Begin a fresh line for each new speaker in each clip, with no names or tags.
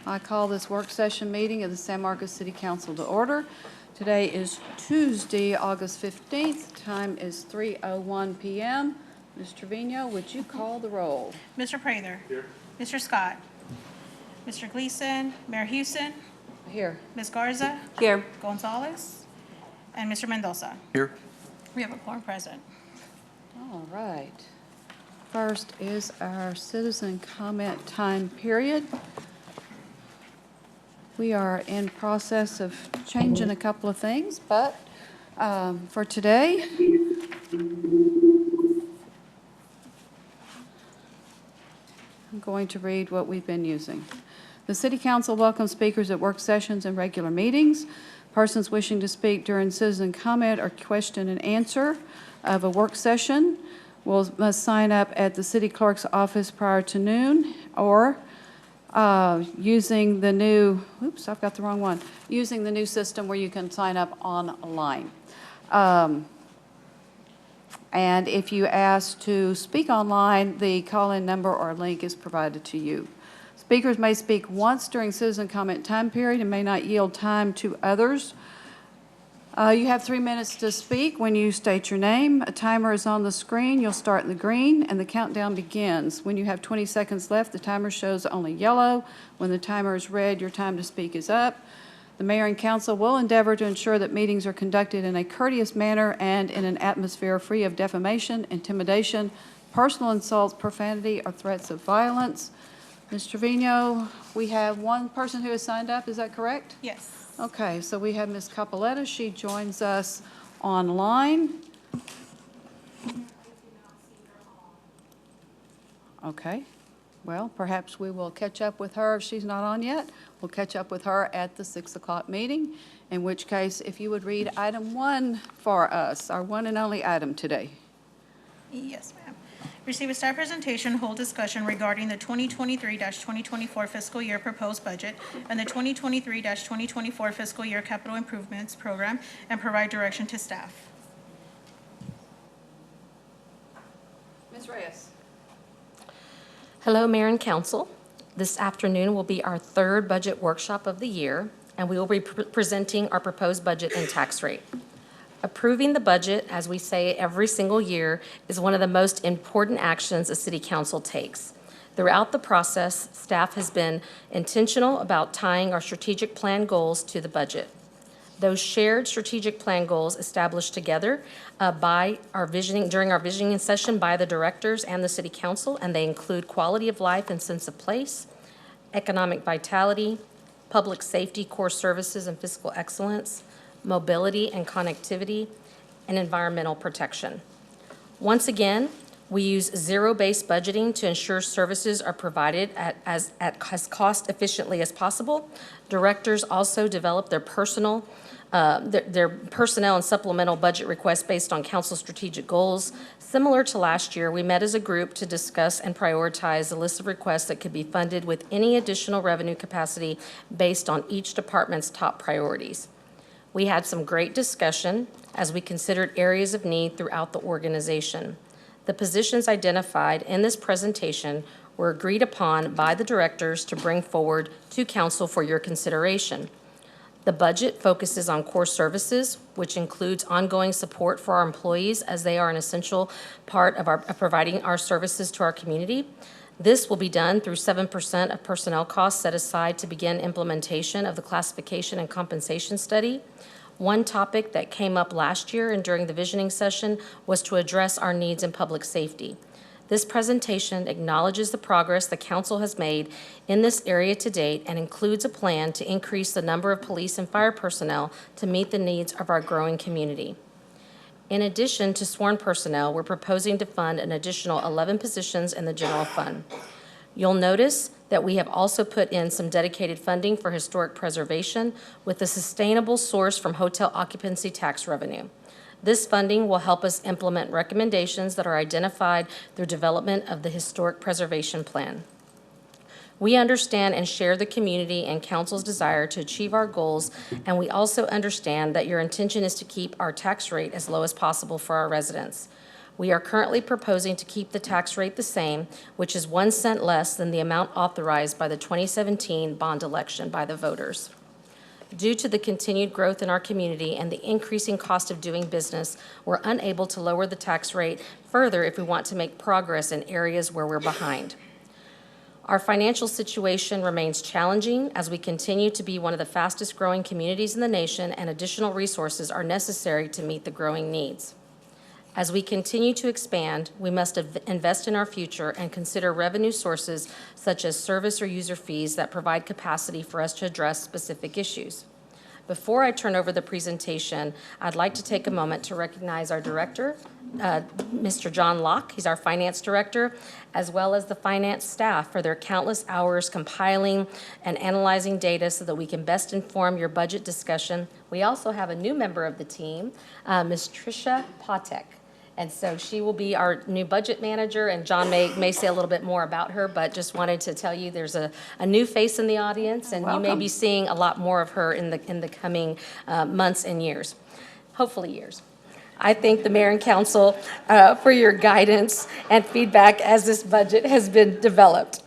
I call this work session meeting of the San Marcos City Council to order. Today is Tuesday, August 15th. Time is 3:01 p.m. Ms. Trevino, would you call the roll?
Mr. Prather. Here. Mr. Scott. Mr. Gleason. Mayor Houston.
Here.
Ms. Garza.
Here.
Gonzalez. And Mr. Mendoza.
Here.
We have a quorum present.
All right. First is our citizen comment time period. We are in process of changing a couple of things, but for today, I'm going to read what we've been using. The City Council welcomes speakers at work sessions and regular meetings. Persons wishing to speak during citizen comment or question and answer of a work session must sign up at the city clerk's office prior to noon, or using the new, I've got the wrong one, using the new system where you can sign up online. And if you ask to speak online, the call-in number or link is provided to you. Speakers may speak once during citizen comment time period and may not yield time to others. You have 3 minutes to speak when you state your name. A timer is on the screen. You'll start in the green, and the countdown begins. When you have 20 seconds left, the timer shows only yellow. When the timer is red, your time to speak is up. The mayor and council will endeavor to ensure that meetings are conducted in a courteous manner and in an atmosphere free of defamation, intimidation, personal insults, profanity, or threats of violence. Ms. Trevino, we have one person who has signed up. Is that correct?
Yes.
Okay, so we have Ms. Capoletta. She joins us online. Okay, well, perhaps we will catch up with her if she's not on yet. We'll catch up with her at the 6 o'clock meeting, in which case, if you would read item 1 for us, our one and only item today.
Yes, ma'am. Receive a staff presentation, hold discussion regarding the 2023-2024 fiscal year proposed budget and the 2023-2024 fiscal year capital improvements program, and provide direction to staff.
Ms. Reyes.
Hello, Mayor and Council. This afternoon will be our third budget workshop of the year, and we will be presenting our proposed budget and tax rate. Approving the budget, as we say every single year, is one of the most important actions a city council takes. Throughout the process, staff has been intentional about tying our strategic plan goals to the budget. Those shared strategic plan goals established together during our visioning session by the directors and the city council, and they include quality of life and sense of place, economic vitality, public safety, core services and fiscal excellence, mobility and connectivity, and environmental protection. Once again, we use zero-based budgeting to ensure services are provided as cost efficiently as possible. Directors also develop their personnel and supplemental budget requests based on council strategic goals. Similar to last year, we met as a group to discuss and prioritize a list of requests that could be funded with any additional revenue capacity based on each department's top priorities. We had some great discussion as we considered areas of need throughout the organization. The positions identified in this presentation were agreed upon by the directors to bring forward to council for your consideration. The budget focuses on core services, which includes ongoing support for our employees as they are an essential part of providing our services to our community. This will be done through 7% of personnel costs set aside to begin implementation of the classification and compensation study. One topic that came up last year and during the visioning session was to address our needs in public safety. This presentation acknowledges the progress the council has made in this area to date and includes a plan to increase the number of police and fire personnel to meet the needs of our growing community. In addition to sworn personnel, we're proposing to fund an additional 11 positions in the general fund. You'll notice that we have also put in some dedicated funding for historic preservation with a sustainable source from hotel occupancy tax revenue. This funding will help us implement recommendations that are identified through development of the historic preservation plan. We understand and share the community and council's desire to achieve our goals, and we also understand that your intention is to keep our tax rate as low as possible for our residents. We are currently proposing to keep the tax rate the same, which is 1 cent less than the amount authorized by the 2017 bond election by the voters. Due to the continued growth in our community and the increasing cost of doing business, we're unable to lower the tax rate further if we want to make progress in areas where we're behind. Our financial situation remains challenging as we continue to be one of the fastest growing communities in the nation, and additional resources are necessary to meet the growing needs. As we continue to expand, we must invest in our future and consider revenue sources such as service or user fees that provide capacity for us to address specific issues. Before I turn over the presentation, I'd like to take a moment to recognize our director, Mr. John Locke. He's our finance director, as well as the finance staff for their countless hours compiling and analyzing data so that we can best inform your budget discussion. We also have a new member of the team, Ms. Tricia Patek. And so she will be our new budget manager, and John may say a little bit more about her, but just wanted to tell you there's a new face in the audience, and you may
Welcome.
be seeing a lot more of her in the coming months and years, hopefully years. I thank the mayor and council for your guidance and feedback as this budget has been developed.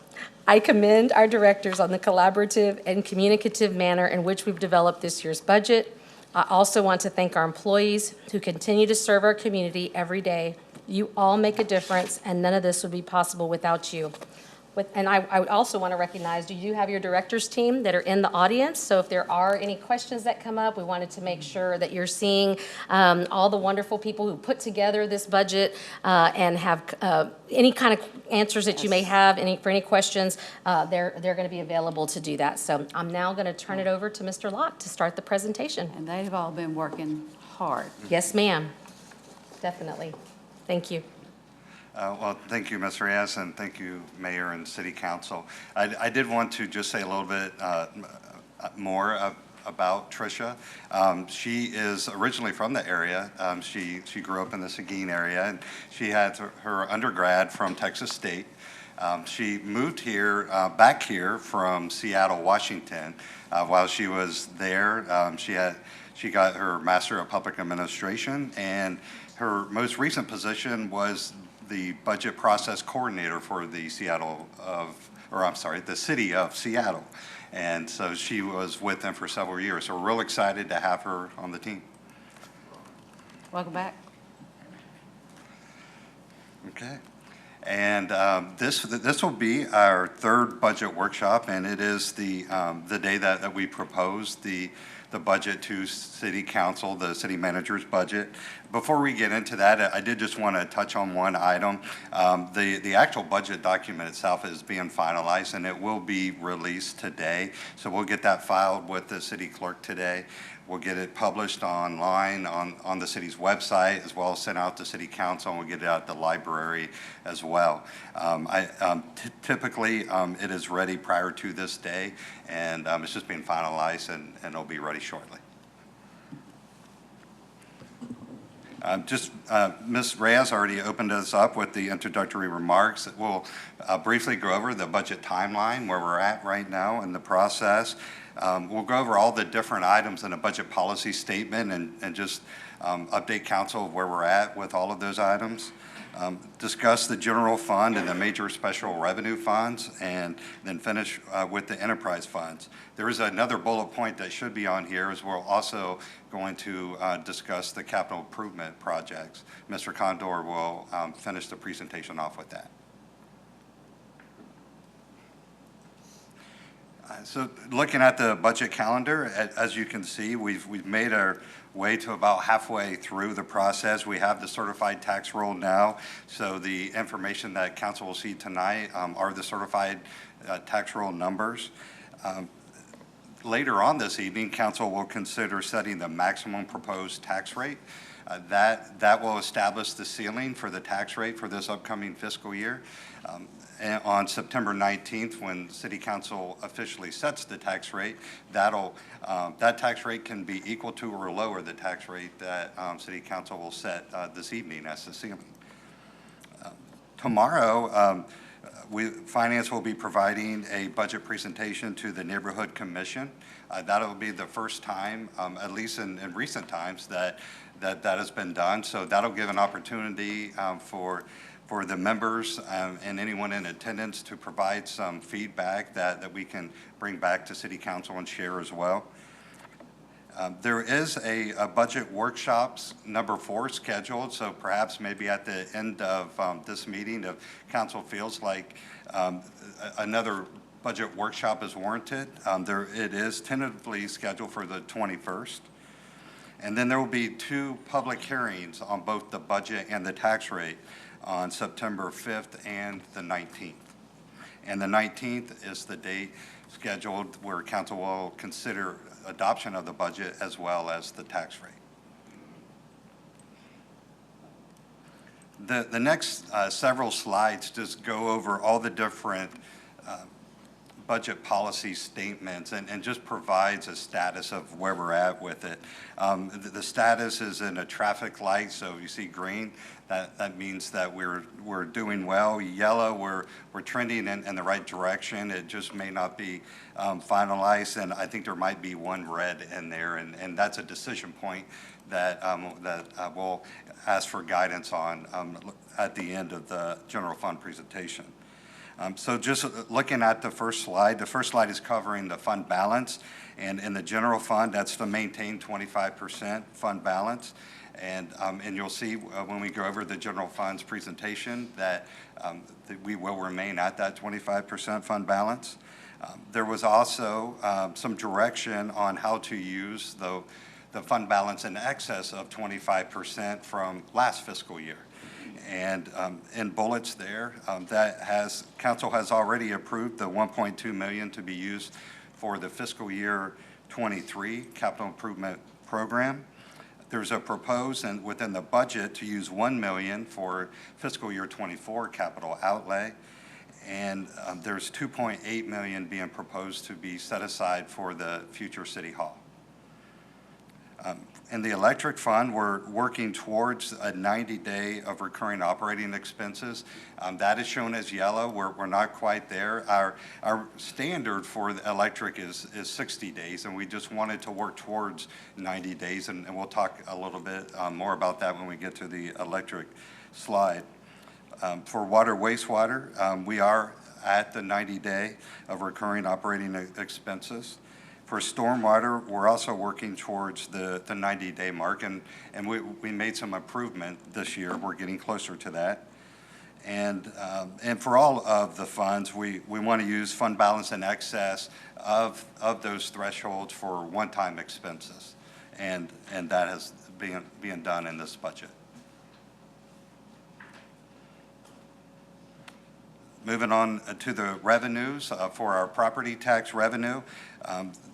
I commend our directors on the collaborative and communicative manner in which we've developed this year's budget. I also want to thank our employees who continue to serve our community every day. You all make a difference, and none of this would be possible without you. And I would also want to recognize, you do have your directors team that are in the audience, so if there are any questions that come up, we wanted to make sure that you're seeing all the wonderful people who put together this budget and have any kind of answers that you may have for any questions, they're going to be available to do that. So I'm now going to turn it over to Mr. Locke to start the presentation.
And they've all been working hard.
Yes, ma'am. Definitely. Thank you.
Well, thank you, Ms. Reyes, and thank you, Mayor and City Council. I did want to just say a little bit more about Tricia. She is originally from the area. She grew up in the Seguin area, and she had her undergrad from Texas State. She moved here, back here from Seattle, Washington. While she was there, she got her Master of Public Administration, and her most recent position was the budget process coordinator for the the city of Seattle. And so she was with them for several years. So we're real excited to have her on the team.
Welcome back.
Okay. And this will be our third budget workshop, and it is the day that we proposed the budget to City Council, the city manager's budget. Before we get into that, I did just want to touch on one item. The actual budget document itself is being finalized, and it will be released today. So we'll get that filed with the city clerk today. We'll get it published online on the city's website, as well as sent out to City Council, and we'll get it out to the library as well. Typically, it is ready prior to this day, and it's just being finalized, and it'll be ready shortly. Ms. Reyes already opened us up with the introductory remarks. We'll briefly go over the budget timeline, where we're at right now in the process. We'll go over all the different items in a budget policy statement and just update council of where we're at with all of those items. Discuss the general fund and the major special revenue funds, and then finish with the enterprise funds. There is another bullet point that should be on here, as we're also going to discuss the capital improvement projects. Mr. Condor will finish the presentation off with that. So looking at the budget calendar, as you can see, we've made our way to about halfway through the process. We have the certified tax roll now, so the information that council will see tonight are the certified tax roll numbers. Later on this evening, council will consider setting the maximum proposed tax rate. That will establish the ceiling for the tax rate for this upcoming fiscal year. And on September 19th, when City Council officially sets the tax rate, that tax rate can be equal to or lower the tax rate that City Council will set this evening as the ceiling. Tomorrow, Finance will be providing a budget presentation to the Neighborhood Commission. That'll be the first time, at least in recent times, that has been done. So that'll give an opportunity for the members and anyone in attendance to provide some feedback that we can bring back to City Council and share as well. There is a budget workshops number 4 scheduled, so perhaps maybe at the end of this meeting, if council feels like another budget workshop is warranted, it is tentatively scheduled for the 21st. And then there will be 2 public hearings on both the budget and the tax rate on September 5th and the 19th. And the 19th is the date scheduled where council will consider adoption of the budget as well as the tax rate. The next several slides just go over all the different budget policy statements and just provides a status of where we're at with it. The status is in a traffic light, so if you see green, that means that we're doing well. Yellow, we're trending in the right direction. It just may not be finalized, and I think there might be one red in there, and that's a decision point that we'll ask for guidance on at the end of the general fund presentation. So just looking at the first slide is covering the fund balance. And in the general fund, that's to maintain 25% fund balance. And you'll see when we go over the general funds presentation that we will remain at that 25% fund balance. There was also some direction on how to use the fund balance in excess of 25% from last fiscal year. And in bullets there, council has already approved the $1.2 million to be used for the fiscal year 23 capital improvement program. There's a proposed and within the budget to use $1 million for fiscal year 24 capital outlay. And there's $2.8 million being proposed to be set aside for the future City Hall. In the electric fund, we're working towards a 90-day of recurring operating expenses. That is shown as yellow. We're not quite there. Our standard for the electric is 60 days, and we just wanted to work towards 90 days, and we'll talk a little bit more about that when we get to the electric slide. For water wastewater, we are at the 90-day of recurring operating expenses. For stormwater, we're also working towards the 90-day mark, and we made some improvement this year. We're getting closer to that. And for all of the funds, we want to use fund balance in excess of those thresholds for one-time expenses, and that is being done in this budget. Moving on to the revenues, for our property tax revenue,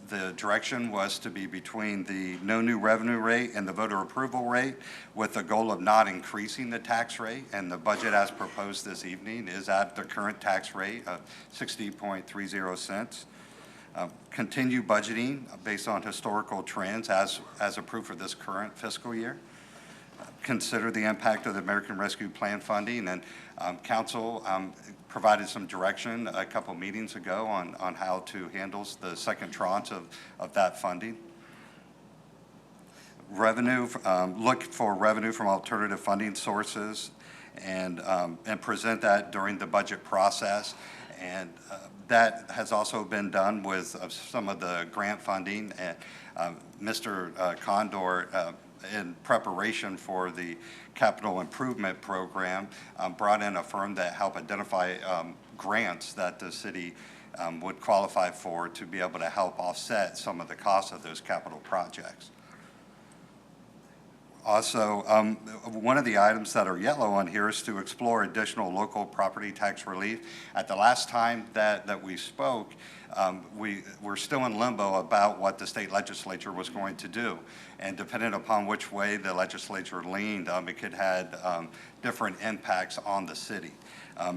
the direction was to be between the no new revenue rate and the voter approval rate, with the goal of not increasing the tax rate. And the budget as proposed this evening is at the current tax rate of 60.30 cents. Continue budgeting based on historical trends as approved for this current fiscal year. Consider the impact of the American Rescue Plan funding, and council provided some direction a couple meetings ago on how to handle the second tranche of that funding. Revenue, look for revenue from alternative funding sources and present that during the budget process. And that has also been done with some of the grant funding. And Mr. Condor, in preparation for the capital improvement program, brought in a firm that helped identify grants that the city would qualify for to be able to help offset some of the costs of those capital projects. Also, one of the items that are yellow on here is to explore additional local property tax relief. At the last time that we spoke, we're still in limbo about what the state legislature was going to do. And depending upon which way the legislature leaned, it could have different impacts on the city.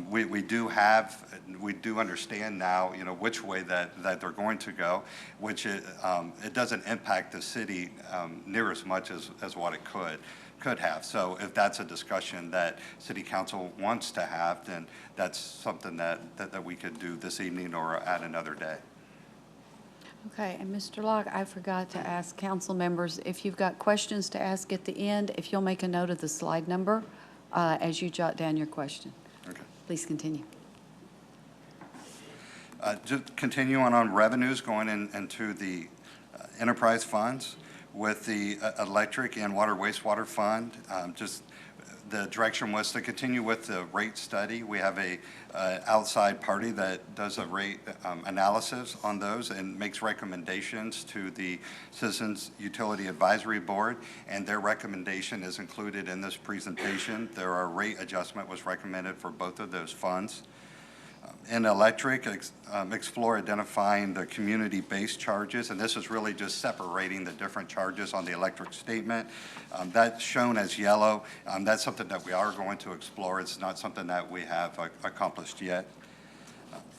We do understand now, which way that they're going to go, which it doesn't impact the city near as much as what it could, could have. So if that's a discussion that city council wants to have, then that's something that we could do this evening or at another day.
Okay, and Mr. Locke, I forgot to ask council members, if you've got questions to ask at the end, if you'll make a note of the slide number as you jot down your question.
Okay.
Please continue.
Just continuing on revenues going into the enterprise funds with the electric and water wastewater fund. Just the direction was to continue with the rate study. We have a outside party that does a rate analysis on those and makes recommendations to the Citizens Utility Advisory Board, and their recommendation is included in this presentation. There are rate adjustment was recommended for both of those funds. In electric, explore identifying the community-based charges, and this is really just separating the different charges on the electric statement. That's shown as yellow. That's something that we are going to explore. It's not something that we have accomplished yet.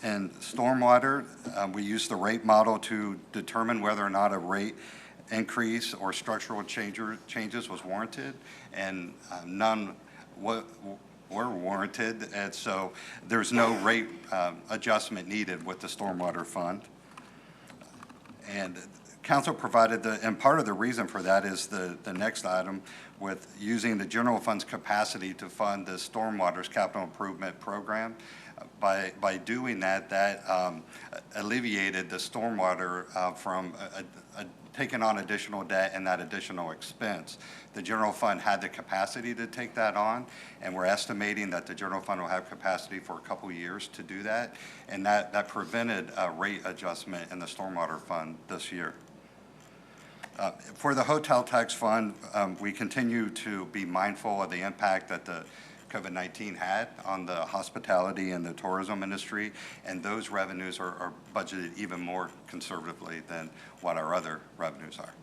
In stormwater, we use the rate model to determine whether or not a rate increase or structural changes was warranted, and none were warranted, and so there's no rate adjustment needed with the stormwater fund. And council provided and part of the reason for that is the next item with using the general fund's capacity to fund the stormwater's capital improvement program. By doing that alleviated the stormwater from taking on additional debt and that additional expense. The general fund had the capacity to take that on, and we're estimating that the general fund will have capacity for a couple years to do that, and that prevented a rate adjustment in the stormwater fund this year. For the hotel tax fund, we continue to be mindful of the impact that the COVID-19 had on the hospitality and the tourism industry, and those revenues are budgeted even more conservatively than what our other revenues are.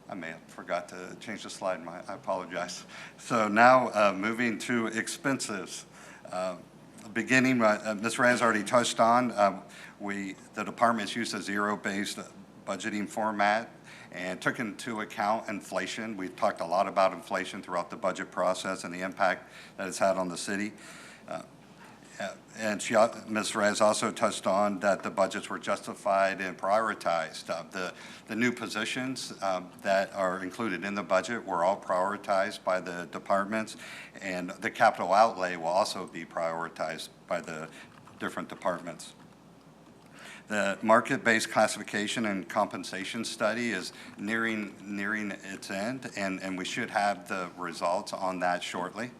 I may have forgot to change the slide. I apologize. So now moving to expenses. Beginning, Ms. Reyes already touched on, the department's used a zero-based budgeting format and took into account inflation. We've talked a lot about inflation throughout the budget process and the impact that it's had on the city. And Ms. Reyes also touched on that the budgets were justified and prioritized. The new positions that are included in the budget were all prioritized by the departments, and the capital outlay will also be prioritized by the different departments. The market-based classification and compensation study is nearing its end, and we should have the results on that shortly.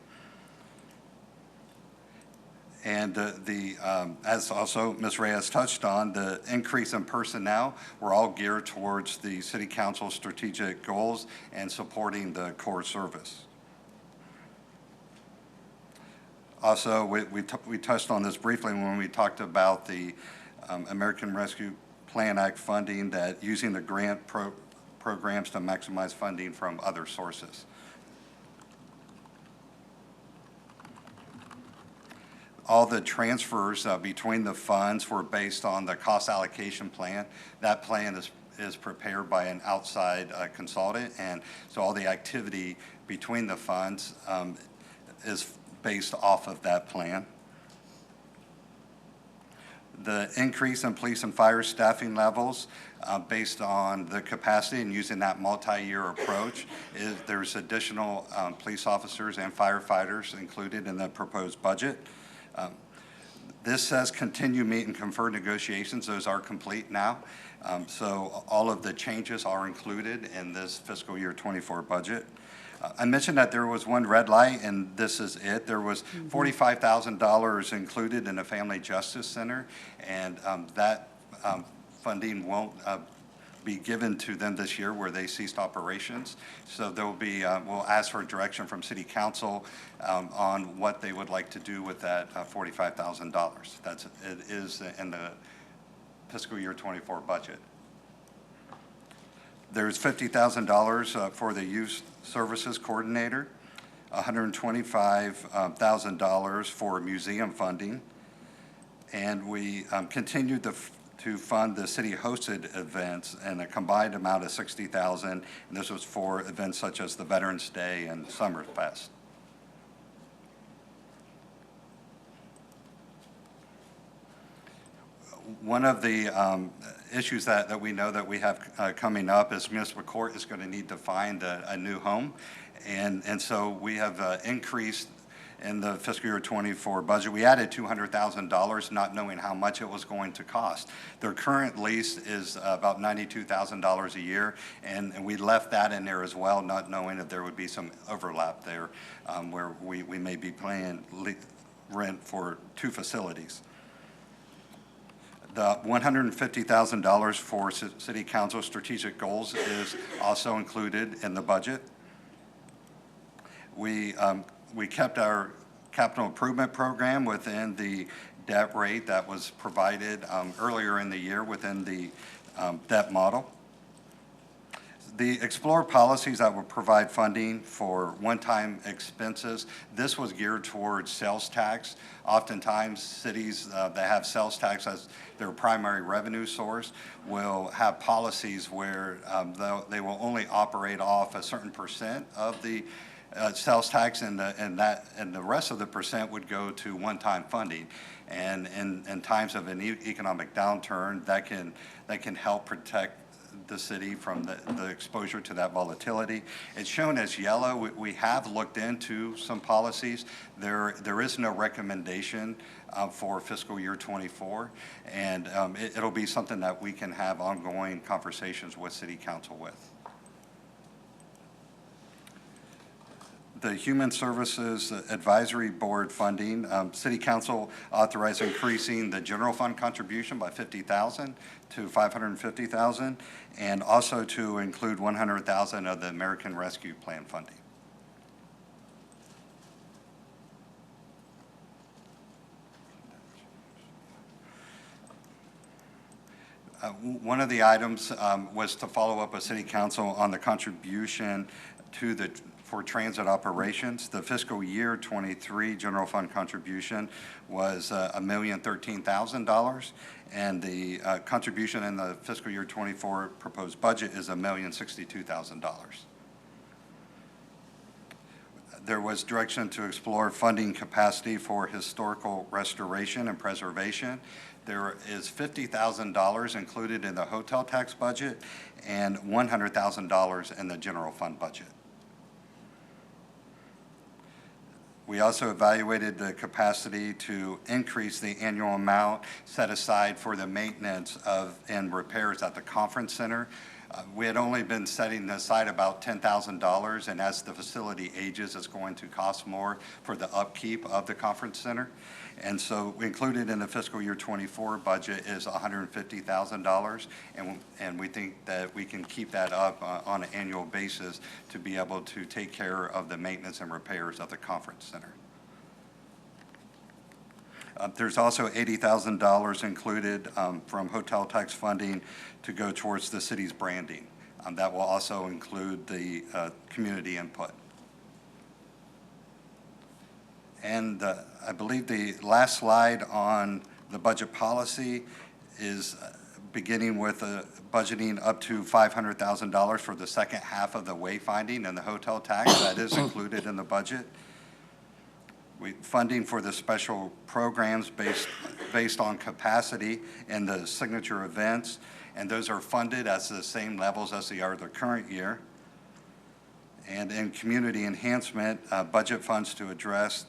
And as also Ms. Reyes touched on, the increase in personnel were all geared towards the City Council's strategic goals and supporting the core service. Also, we touched on this briefly when we talked about the American Rescue Plan Act funding, that using the grant programs to maximize funding from other sources. All the transfers between the funds were based on the cost allocation plan. That plan is prepared by an outside consultant, and so all the activity between the funds is based off of that plan. The increase in police and fire staffing levels based on the capacity and using that multi-year approach, there's additional police officers and firefighters included in the proposed budget. This says continue meet and confer negotiations. Those are complete now. So all of the changes are included in this fiscal year 24 budget. I mentioned that there was one red light, and this is it. There was $45,000 included in the Family Justice Center, and that funding won't be given to them this year where they ceased operations. So there will be, we'll ask for direction from City Council on what they would like to do with that $45,000. It is in the fiscal year 24 budget. There's $50,000 for the Youth Services Coordinator, $125,000 for museum funding, And we continued to fund the city-hosted events in a combined amount of $60,000, and this was for events such as the Veterans Day and Summerfest. One of the issues that we know that we have coming up is municipal court is going to need to find a new home. And so we have increased in the fiscal year 24 budget. We added $200,000, not knowing how much it was going to cost. Their current lease is about $92,000 a year, and we left that in there as well, not knowing if there would be some overlap there where we may be paying rent for two facilities. The $150,000 for City Council strategic goals is also included in the budget. We kept our capital improvement program within the debt rate that was provided earlier in the year within the debt model. The Explore policies that will provide funding for one-time expenses, this was geared towards sales tax. Oftentimes, cities that have sales tax as their primary revenue source will have policies where they will only operate off a certain percent of the sales tax, and the rest of the percent would go to one-time funding. And in times of an economic downturn, that can help protect the city from the exposure to that volatility. It's shown as yellow. We have looked into some policies. There is no recommendation for fiscal year 24, and it'll be something that we can have ongoing conversations with City Council with. The Human Services Advisory Board funding, City Council authorized increasing the general fund contribution by $50,000 to $550,000, and also to include $100,000 of the American Rescue Plan funding. One of the items was to follow up with City Council on the contribution for transit operations. The fiscal year 23 general fund contribution was $1,013,000, and the contribution in the fiscal year 24 proposed budget is $1,062,000. There was direction to explore funding capacity for historical restoration and preservation. There is $50,000 included in the hotel tax budget and $100,000 in the general fund budget. We also evaluated the capacity to increase the annual amount set aside for the maintenance and repairs at the conference center. We had only been setting aside about $10,000, and as the facility ages, it's going to cost more for the upkeep of the conference center. And so included in the fiscal year 24 budget is $150,000, and we think that we can keep that up on an annual basis to be able to take care of the maintenance and repairs of the conference center. There's also $80,000 included from hotel tax funding to go towards the city's branding. That will also include the community input. And I believe the last slide on the budget policy is beginning with budgeting up to $500,000 for the second half of the wayfinding and the hotel tax. That is included in the budget. Funding for the special programs based on capacity and the signature events, and those are funded at the same levels as they are the current year. And in community enhancement, budget funds to address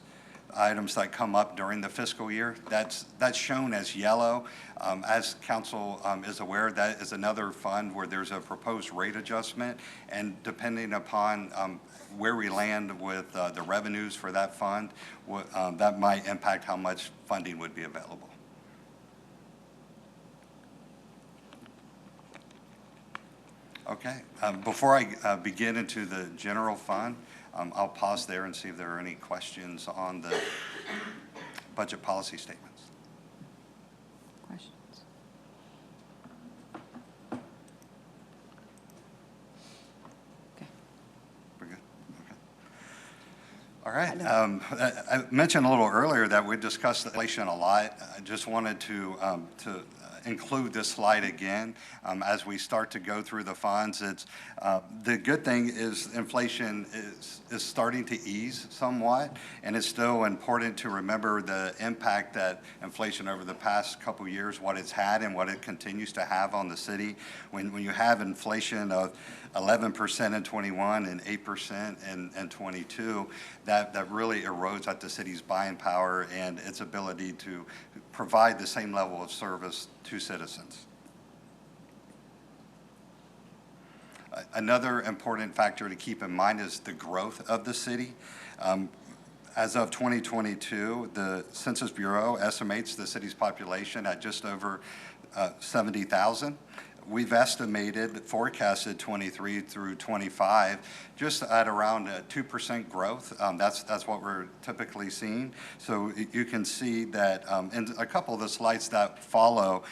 items that come up during the fiscal year. That's shown as yellow. As council is aware, that is another fund where there's a proposed rate adjustment, and depending upon where we land with the revenues for that fund, that might impact how much funding would be available. Okay, before I begin into the general fund, I'll pause there and see if there are any questions on the budget policy statements.
Questions? Okay.
We're good? Okay. All right. I mentioned a little earlier that we discussed inflation a lot. I just wanted to include this slide again as we start to go through the funds. It's the good thing is inflation is starting to ease somewhat, and it's still important to remember the impact that inflation over the past couple years, what it's had and what it continues to have on the city. When you have inflation of 11% in 21 and 8% in 22, that really erodes at the city's buying power and its ability to provide the same level of service to citizens. Another important factor to keep in mind is the growth of the city. As of 2022, the Census Bureau estimates the city's population at just over 70,000. We've forecasted 23 through 25, just at around 2% growth. That's what we're typically seeing. So you can see that in a couple of the slides that follow,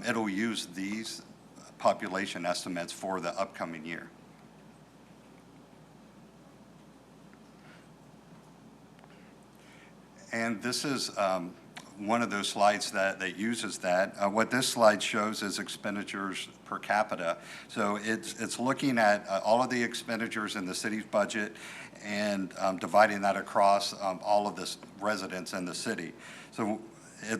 it'll use these population estimates for the upcoming year. And this is one of those slides that uses that. What this slide shows is expenditures per capita. So it's looking at all of the expenditures in the city's budget and dividing that across all of the residents in the city. So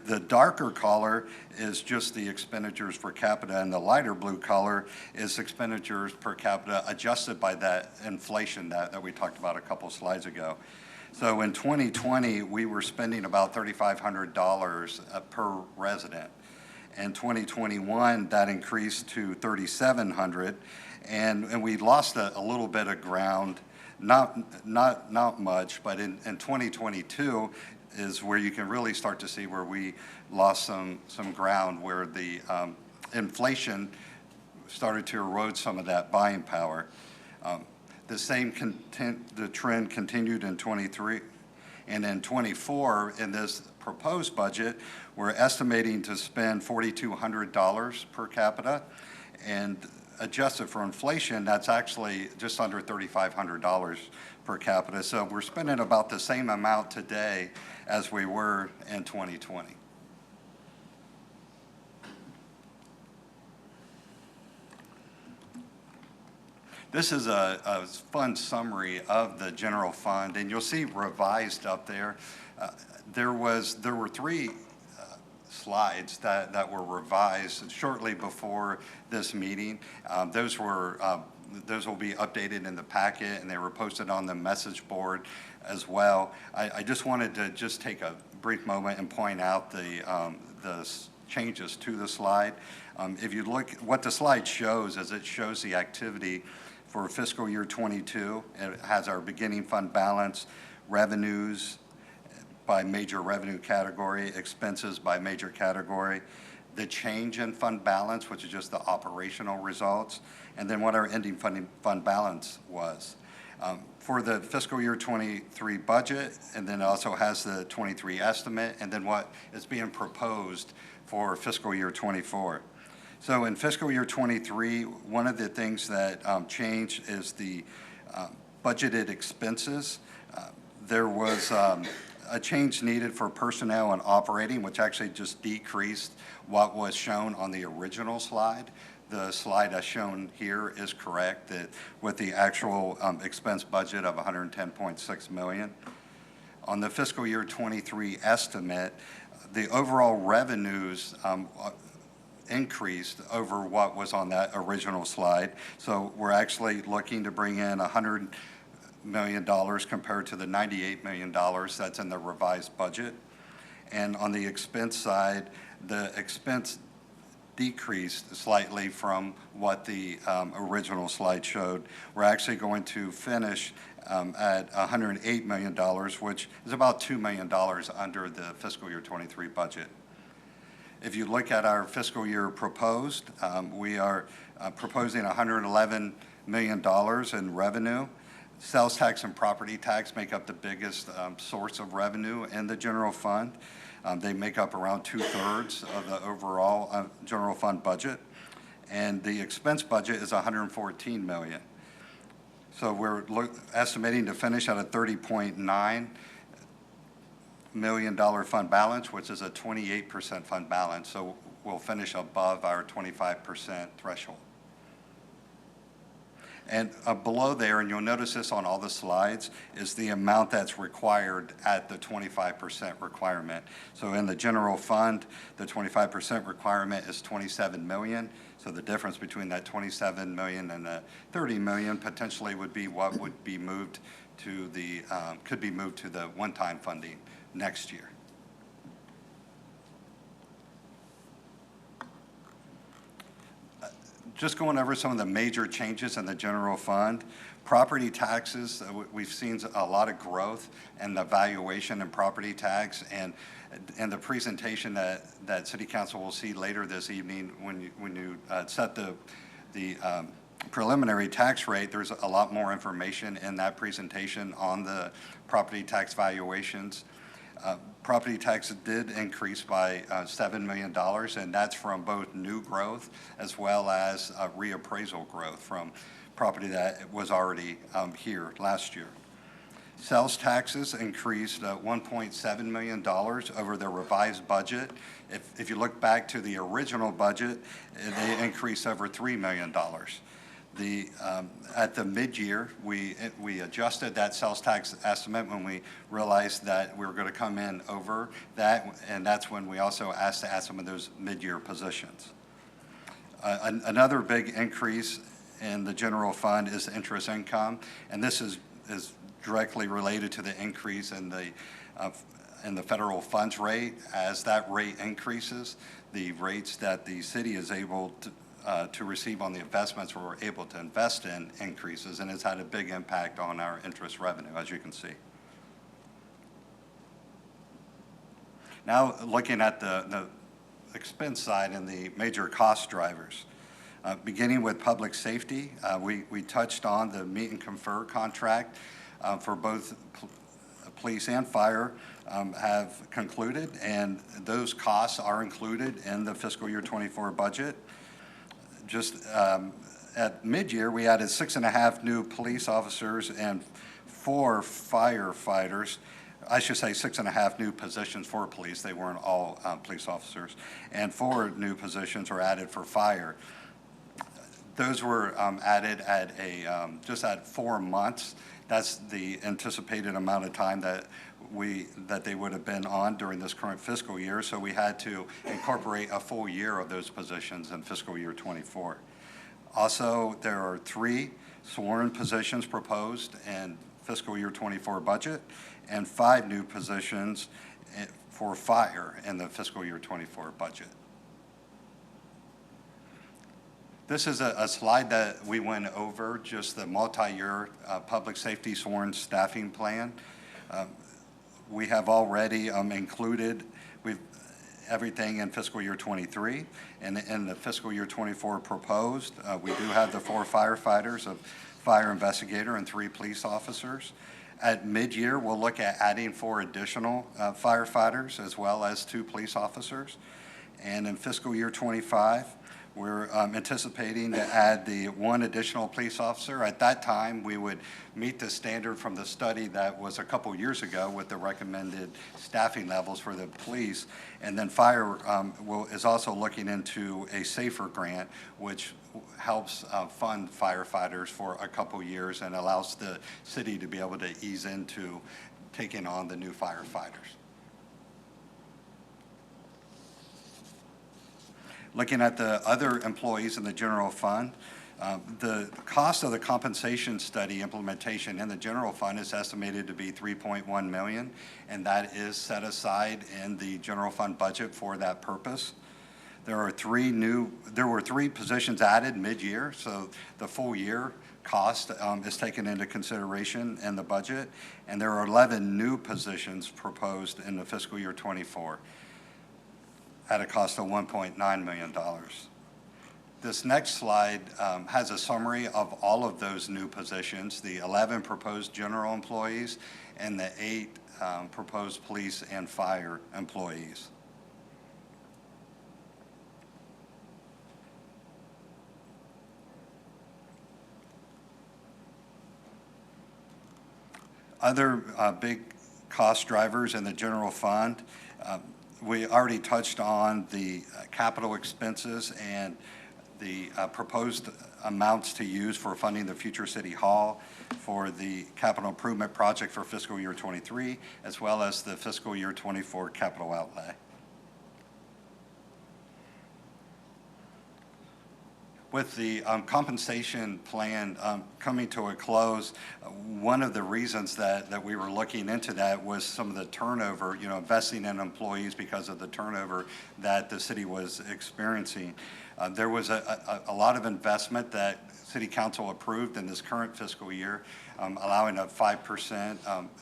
the darker color is just the expenditures per capita, and the lighter blue color is expenditures per capita adjusted by that inflation that we talked about a couple slides ago. So in 2020, we were spending about $3,500 per resident. In 2021, that increased to $3,700, and we lost a little bit of ground, not much, but in 2022 is where you can really start to see where we lost some ground, where the inflation started to erode some of that buying power. The trend continued in 23, and in 24, in this proposed budget, we're estimating to spend $4,200 per capita, and adjusted for inflation, that's actually just under $3,500 per capita. So we're spending about the same amount today as we were in 2020. This is a fun summary of the general fund, and you'll see revised up there. There were three slides that were revised shortly before this meeting. Those will be updated in the packet, and they were posted on the message board as well. I just wanted to just take a brief moment and point out the changes to the slide. If you look, what the slide shows is it shows the activity for fiscal year 22. It has our beginning fund balance, revenues by major revenue category, expenses by major category, the change in fund balance, which is just the operational results, and then what our ending fund balance was. For the fiscal year 23 budget, and then it also has the 23 estimate, and then what is being proposed for fiscal year 24. So in fiscal year 23, one of the things that changed is the budgeted expenses. There was a change needed for personnel and operating, which actually just decreased what was shown on the original slide. The slide as shown here is correct, that with the actual expense budget of $110.6 million. On the fiscal year 23 estimate, the overall revenues increased over what was on that original slide. So we're actually looking to bring in $100 million compared to the $98 million that's in the revised budget. And on the expense side, the expense decreased slightly from what the original slide showed. We're actually going to finish at $108 million, which is about $2 million under the fiscal year 23 budget. If you look at our fiscal year proposed, we are proposing $111 million in revenue. Sales tax and property tax make up the biggest source of revenue in the general fund. They make up around 2/3 of the overall general fund budget. And the expense budget is $114 million. So we're estimating to finish at a $30.9 million fund balance, which is a 28% fund balance. So we'll finish above our 25% threshold. And below there, and you'll notice this on all the slides, is the amount that's required at the 25% requirement. So in the general fund, the 25% requirement is 27 million. So the difference between that 27 million and the 30 million potentially would be what would be moved to the, could be moved to the one-time funding next year. Just going over some of the major changes in the general fund. Property taxes, we've seen a lot of growth in the valuation and property tax, and the presentation that City Council will see later this evening when you set the preliminary tax rate, there's a lot more information in that presentation on the property tax valuations. Property tax did increase by $7 million, and that's from both new growth as well as reappraisal growth from property that was already here last year. Sales taxes increased $1.7 million over the revised budget. If you look back to the original budget, they increased over $3 million. At the mid-year, we adjusted that sales tax estimate when we realized that we were going to come in over that, and that's when we also asked to add some of those mid-year positions. Another big increase in the general fund is interest income, and this is directly related to the increase in the federal funds rate. As that rate increases, the rates that the city is able to receive on the investments we're able to invest in increases, and it's had a big impact on our interest revenue, as you can see. Now, looking at the expense side and the major cost drivers. Beginning with public safety, we touched on the meet and confer contract for both police and fire have concluded, and those costs are included in the fiscal year 24 budget. Just at mid-year, we added 6.5 new police officers and 4 firefighters. I should say 6.5 new positions for police. They weren't all police officers. And 4 new positions were added for fire. Those were added at just at 4 months. That's the anticipated amount of time that they would have been on during this current fiscal year. So we had to incorporate a full year of those positions in fiscal year 24. Also, there are 3 sworn positions proposed in fiscal year 24 budget and 5 new positions for fire in the fiscal year 24 budget. This is a slide that we went over, just the multi-year public safety sworn staffing plan. We have already included everything in fiscal year 23, and in the fiscal year 24 proposed, we do have the 4 firefighters, a fire investigator, and 3 police officers. At mid-year, we'll look at adding 4 additional firefighters as well as 2 police officers. And in fiscal year 25, we're anticipating to add the 1 additional police officer. At that time, we would meet the standard from the study that was a couple years ago with the recommended staffing levels for the police. And then fire is also looking into a SAFER grant, which helps fund firefighters for a couple years and allows the city to be able to ease into taking on the new firefighters. Looking at the other employees in the general fund, the cost of the compensation study implementation in the general fund is estimated to be $3.1 million, and that is set aside in the general fund budget for that purpose. There were 3 positions added mid-year, so the full year cost is taken into consideration in the budget, and there are 11 new positions proposed in the fiscal year 24. At a cost of $1.9 million. This next slide has a summary of all of those new positions, the 11 proposed general employees and the 8 proposed police and fire employees. Other big cost drivers in the general fund, we already touched on the capital expenses and the proposed amounts to use for funding the future City Hall, for the capital improvement project for fiscal year '23, as well as the fiscal year '24 capital outlay. With the compensation plan coming to a close, one of the reasons that we were looking into that was some of the turnover, investing in employees because of the turnover that the city was experiencing. There was a lot of investment that City Council approved in this current fiscal year, allowing a 5%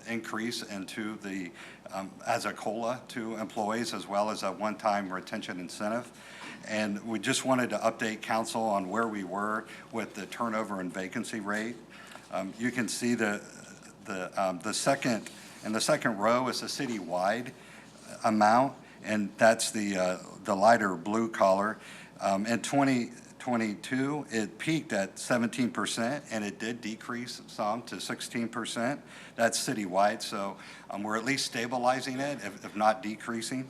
increase into the, as a COLA to employees, as well as a one-time retention incentive. And we just wanted to update council on where we were with the turnover and vacancy rate. You can see the second row is the citywide amount, and that's the lighter blue color. In 2022, it peaked at 17%, and it did decrease some to 16%. That's citywide, so we're at least stabilizing it, if not decreasing.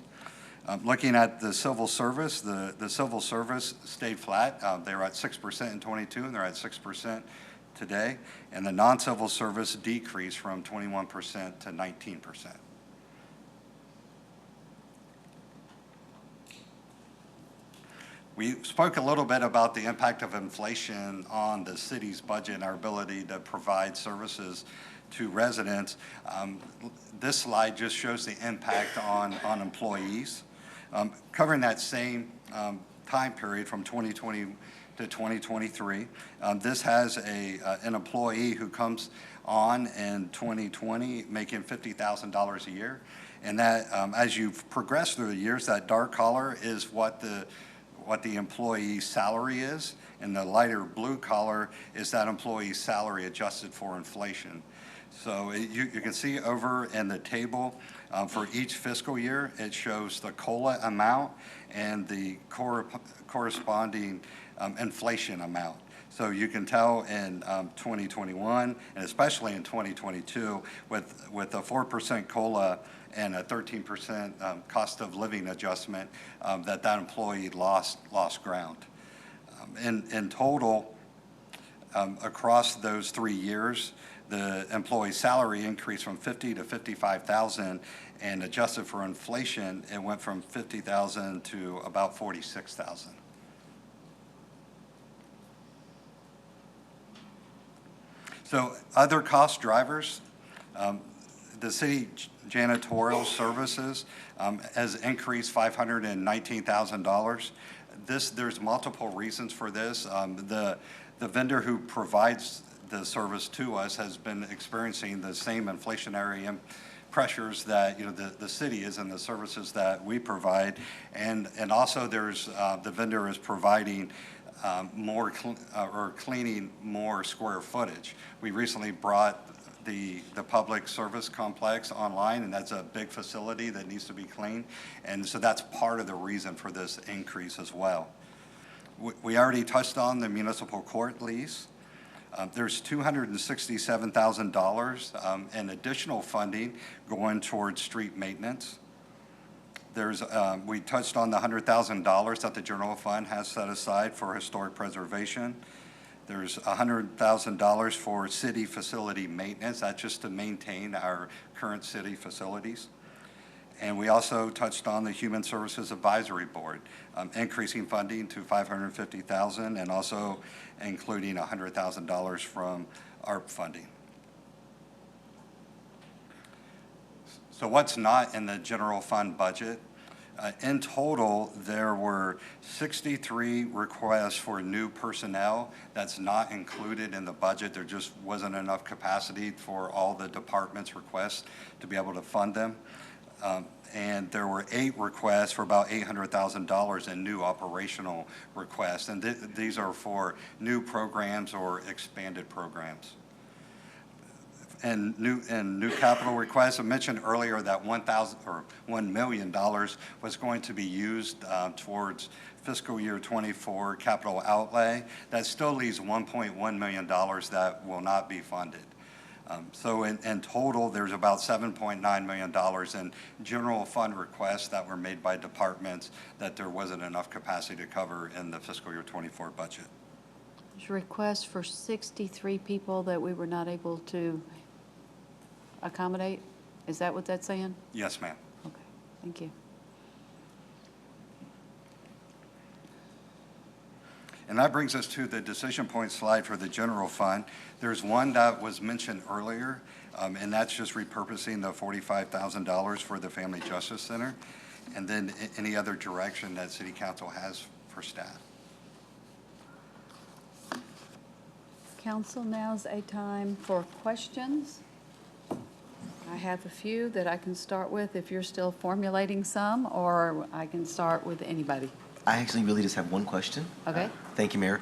Looking at the civil service, the civil service stayed flat. They were at 6% in '22, and they're at 6% today. And the non-civil service decreased from 21% to 19%. We spoke a little bit about the impact of inflation on the city's budget and our ability to provide services to residents. This slide just shows the impact on employees. Covering that same time period from 2020 to 2023, this has an employee who comes on in 2020 making $50,000 a year. And that, as you've progressed through the years, that dark color is what the employee's salary is, and the lighter blue color is that employee's salary adjusted for inflation. So you can see over in the table for each fiscal year, it shows the COLA amount and the corresponding inflation amount. So you can tell in 2021, and especially in 2022, with a 4% COLA and a 13% cost of living adjustment, that employee lost ground. In total, across those 3 years, the employee salary increased from $50,000 to $55,000, and adjusted for inflation, it went from $50,000 to about $46,000. So other cost drivers, the city janitorial services has increased $519,000. There's multiple reasons for this. The vendor who provides the service to us has been experiencing the same inflationary pressures that the city is in the services that we provide, and also there's the vendor is providing more or cleaning more square footage. We recently brought the public service complex online, and that's a big facility that needs to be cleaned, and so that's part of the reason for this increase as well. We already touched on the municipal court lease. There's $267,000 in additional funding going towards street maintenance. We touched on the $100,000 that the general fund has set aside for historic preservation. There's $100,000 for city facility maintenance. That's just to maintain our current city facilities. And we also touched on the Human Services Advisory Board, increasing funding to $550,000, and also including $100,000 from ARP funding. So what's not in the general fund budget? In total, there were 63 requests for new personnel. That's not included in the budget. There just wasn't enough capacity for all the departments' requests to be able to fund them. And there were 8 requests for about $800,000 in new operational requests. And these are for new programs or expanded programs. And new capital requests, I mentioned earlier that $1 million was going to be used towards fiscal year '24 capital outlay. That still leaves $1.1 million that will not be funded. So in total, there's about $7.9 million in general fund requests that were made by departments that there wasn't enough capacity to cover in the fiscal year '24 budget.
There's a request for 63 people that we were not able to accommodate. Is that what that's saying?
Yes, ma'am.
Okay, thank you.
And that brings us to the decision point slide for the general fund. There's one that was mentioned earlier, and that's just repurposing the $45,000 for the Family Justice Center, and then any other direction that City Council has for staff.
Council, now's a time for questions. I have a few that I can start with if you're still formulating some, or I can start with anybody.
I actually really just have one question.
Okay?
Thank you, Mayor.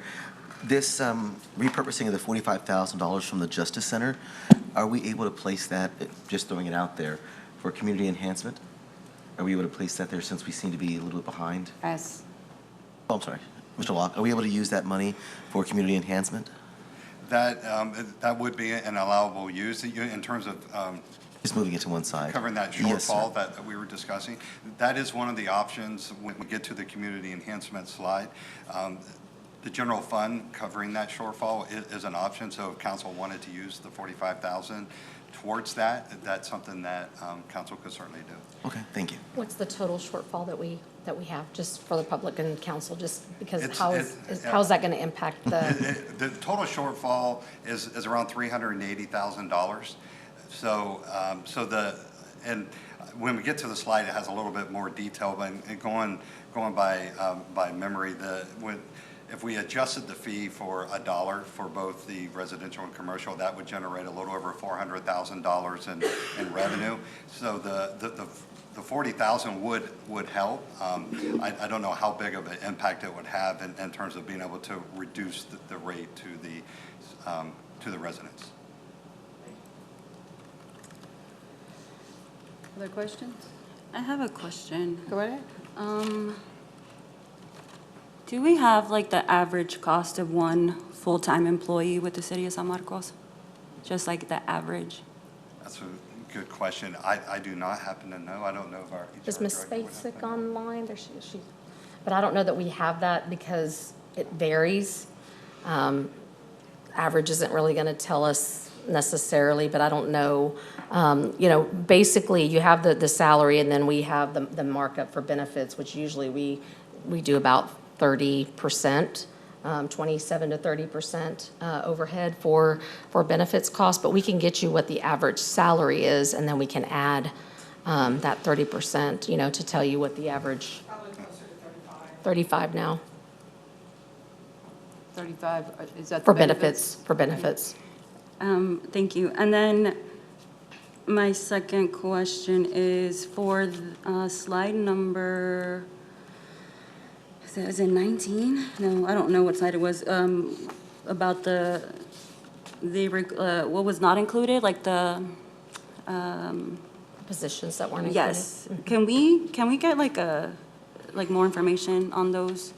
This repurposing of the $45,000 from the Justice Center, are we able to place that, just throwing it out there, for community enhancement? Are we able to place that there since we seem to be a little bit behind?
As,
Oh, I'm sorry. Mr. Locke, are we able to use that money for community enhancement?
That would be an allowable use in terms of
Just moving it to one side.
covering that
Yes, sir.
shortfall that we were discussing. That is one of the options when we get to the community enhancement slide. The general fund covering that shortfall is an option, so if council wanted to use the $45,000 towards that, that's something that council could certainly do.
Okay, thank you.
What's the total shortfall that we have, just for the public and council, just because
It's-
how
it-
is that going to impact the,
The total shortfall is around $380,000. So, and when we get to the slide, it has a little bit more detail, but going by memory, if we adjusted the fee for $1 for both the residential and commercial, that would generate a little over $400,000 in revenue. So the 40,000 would help. I don't know how big of an impact it would have in terms of being able to reduce the rate to the residents.
other questions?
I have a question.
Go right ahead.
Do we have like the average cost of one full-time employee with the city of San Marcos? Just like the average?
That's a good question. I do not happen to know. I don't know if our HR
is Ms.
director would
Spacek
happen.
online? There she, but I don't know that we have that because it varies. Average isn't really going to tell us necessarily, but I don't know. Basically, you have the salary, and then we have the markup for benefits, which usually we do about 30%, 27 to 30% overhead for benefits costs. But we can get you what the average salary is, and then we can add that 30%, to tell you what the average. Probably closer to 35 now.
35, is that the
For benefits.
Thank you. And then my second question is for slide number, is it 19? No, I don't know what slide it was, about what was not included, like the,
Positions that weren't included.
yes. Can we get like more information on those?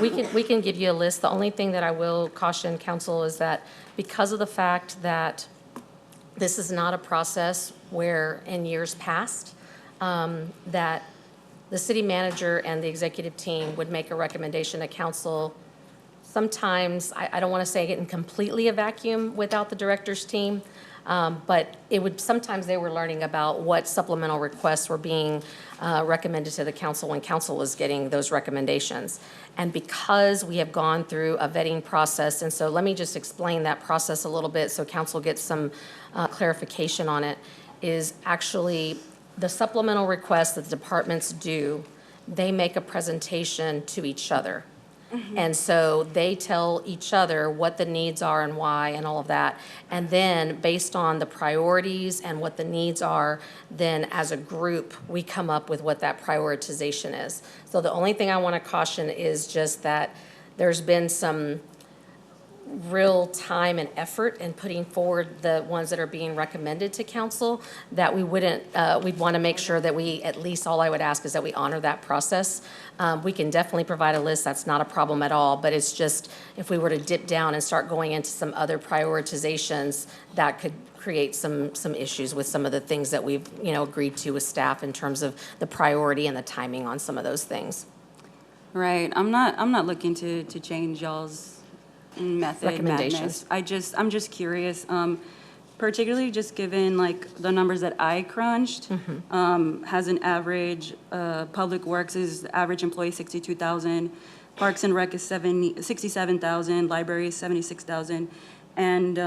We can give you a list. The only thing that I will caution council is that because of the fact that this is not a process where in years past, that the city manager and the executive team would make a recommendation to council. Sometimes, I don't want to say getting completely a vacuum without the director's team, but sometimes they were learning about what supplemental requests were being recommended to the council when council was getting those recommendations. And because we have gone through a vetting process, and so let me just explain that process a little bit so council gets some clarification on it, is actually the supplemental requests that the departments do, they make a presentation to each other. And so they tell each other what the needs are and why and all of that. And then based on the priorities and what the needs are, then as a group, we come up with what that prioritization is. So the only thing I want to caution is just that there's been some real time and effort in putting forward the ones that are being recommended to council, that we wouldn't, we'd want to make sure that we, at least all I would ask is that we honor that process. We can definitely provide a list, that's not a problem at all, but it's just, if we were to dip down and start going into some other prioritizations, that could create some issues with some of the things that we've, agreed to with staff in terms of the priority and the timing on some of those things.
Right, I'm not looking to change y'all's method
Recommendations.
madness. I'm just curious, particularly just given like the numbers that I crunched, has an average, Public Works is average employee 62,000, Parks and Rec is 67,000, Library is 76,000, and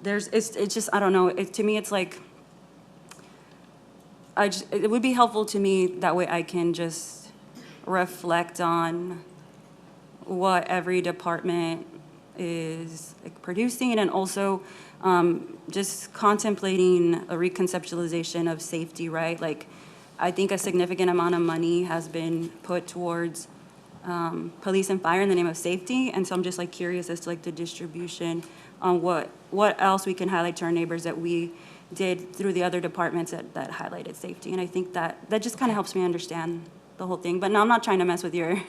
it's just, I don't know, to me, it's like, it would be helpful to me, that way I can just reflect on what every department is like producing, and also just contemplating a reconceptualization of safety, right? Like, I think a significant amount of money has been put towards police and fire in the name of safety, and so I'm just like curious as to like the distribution on what else we can highlight to our neighbors that we did through the other departments that highlighted safety. And I think that just kind of helps me understand the whole thing. But no, I'm not trying to mess with your,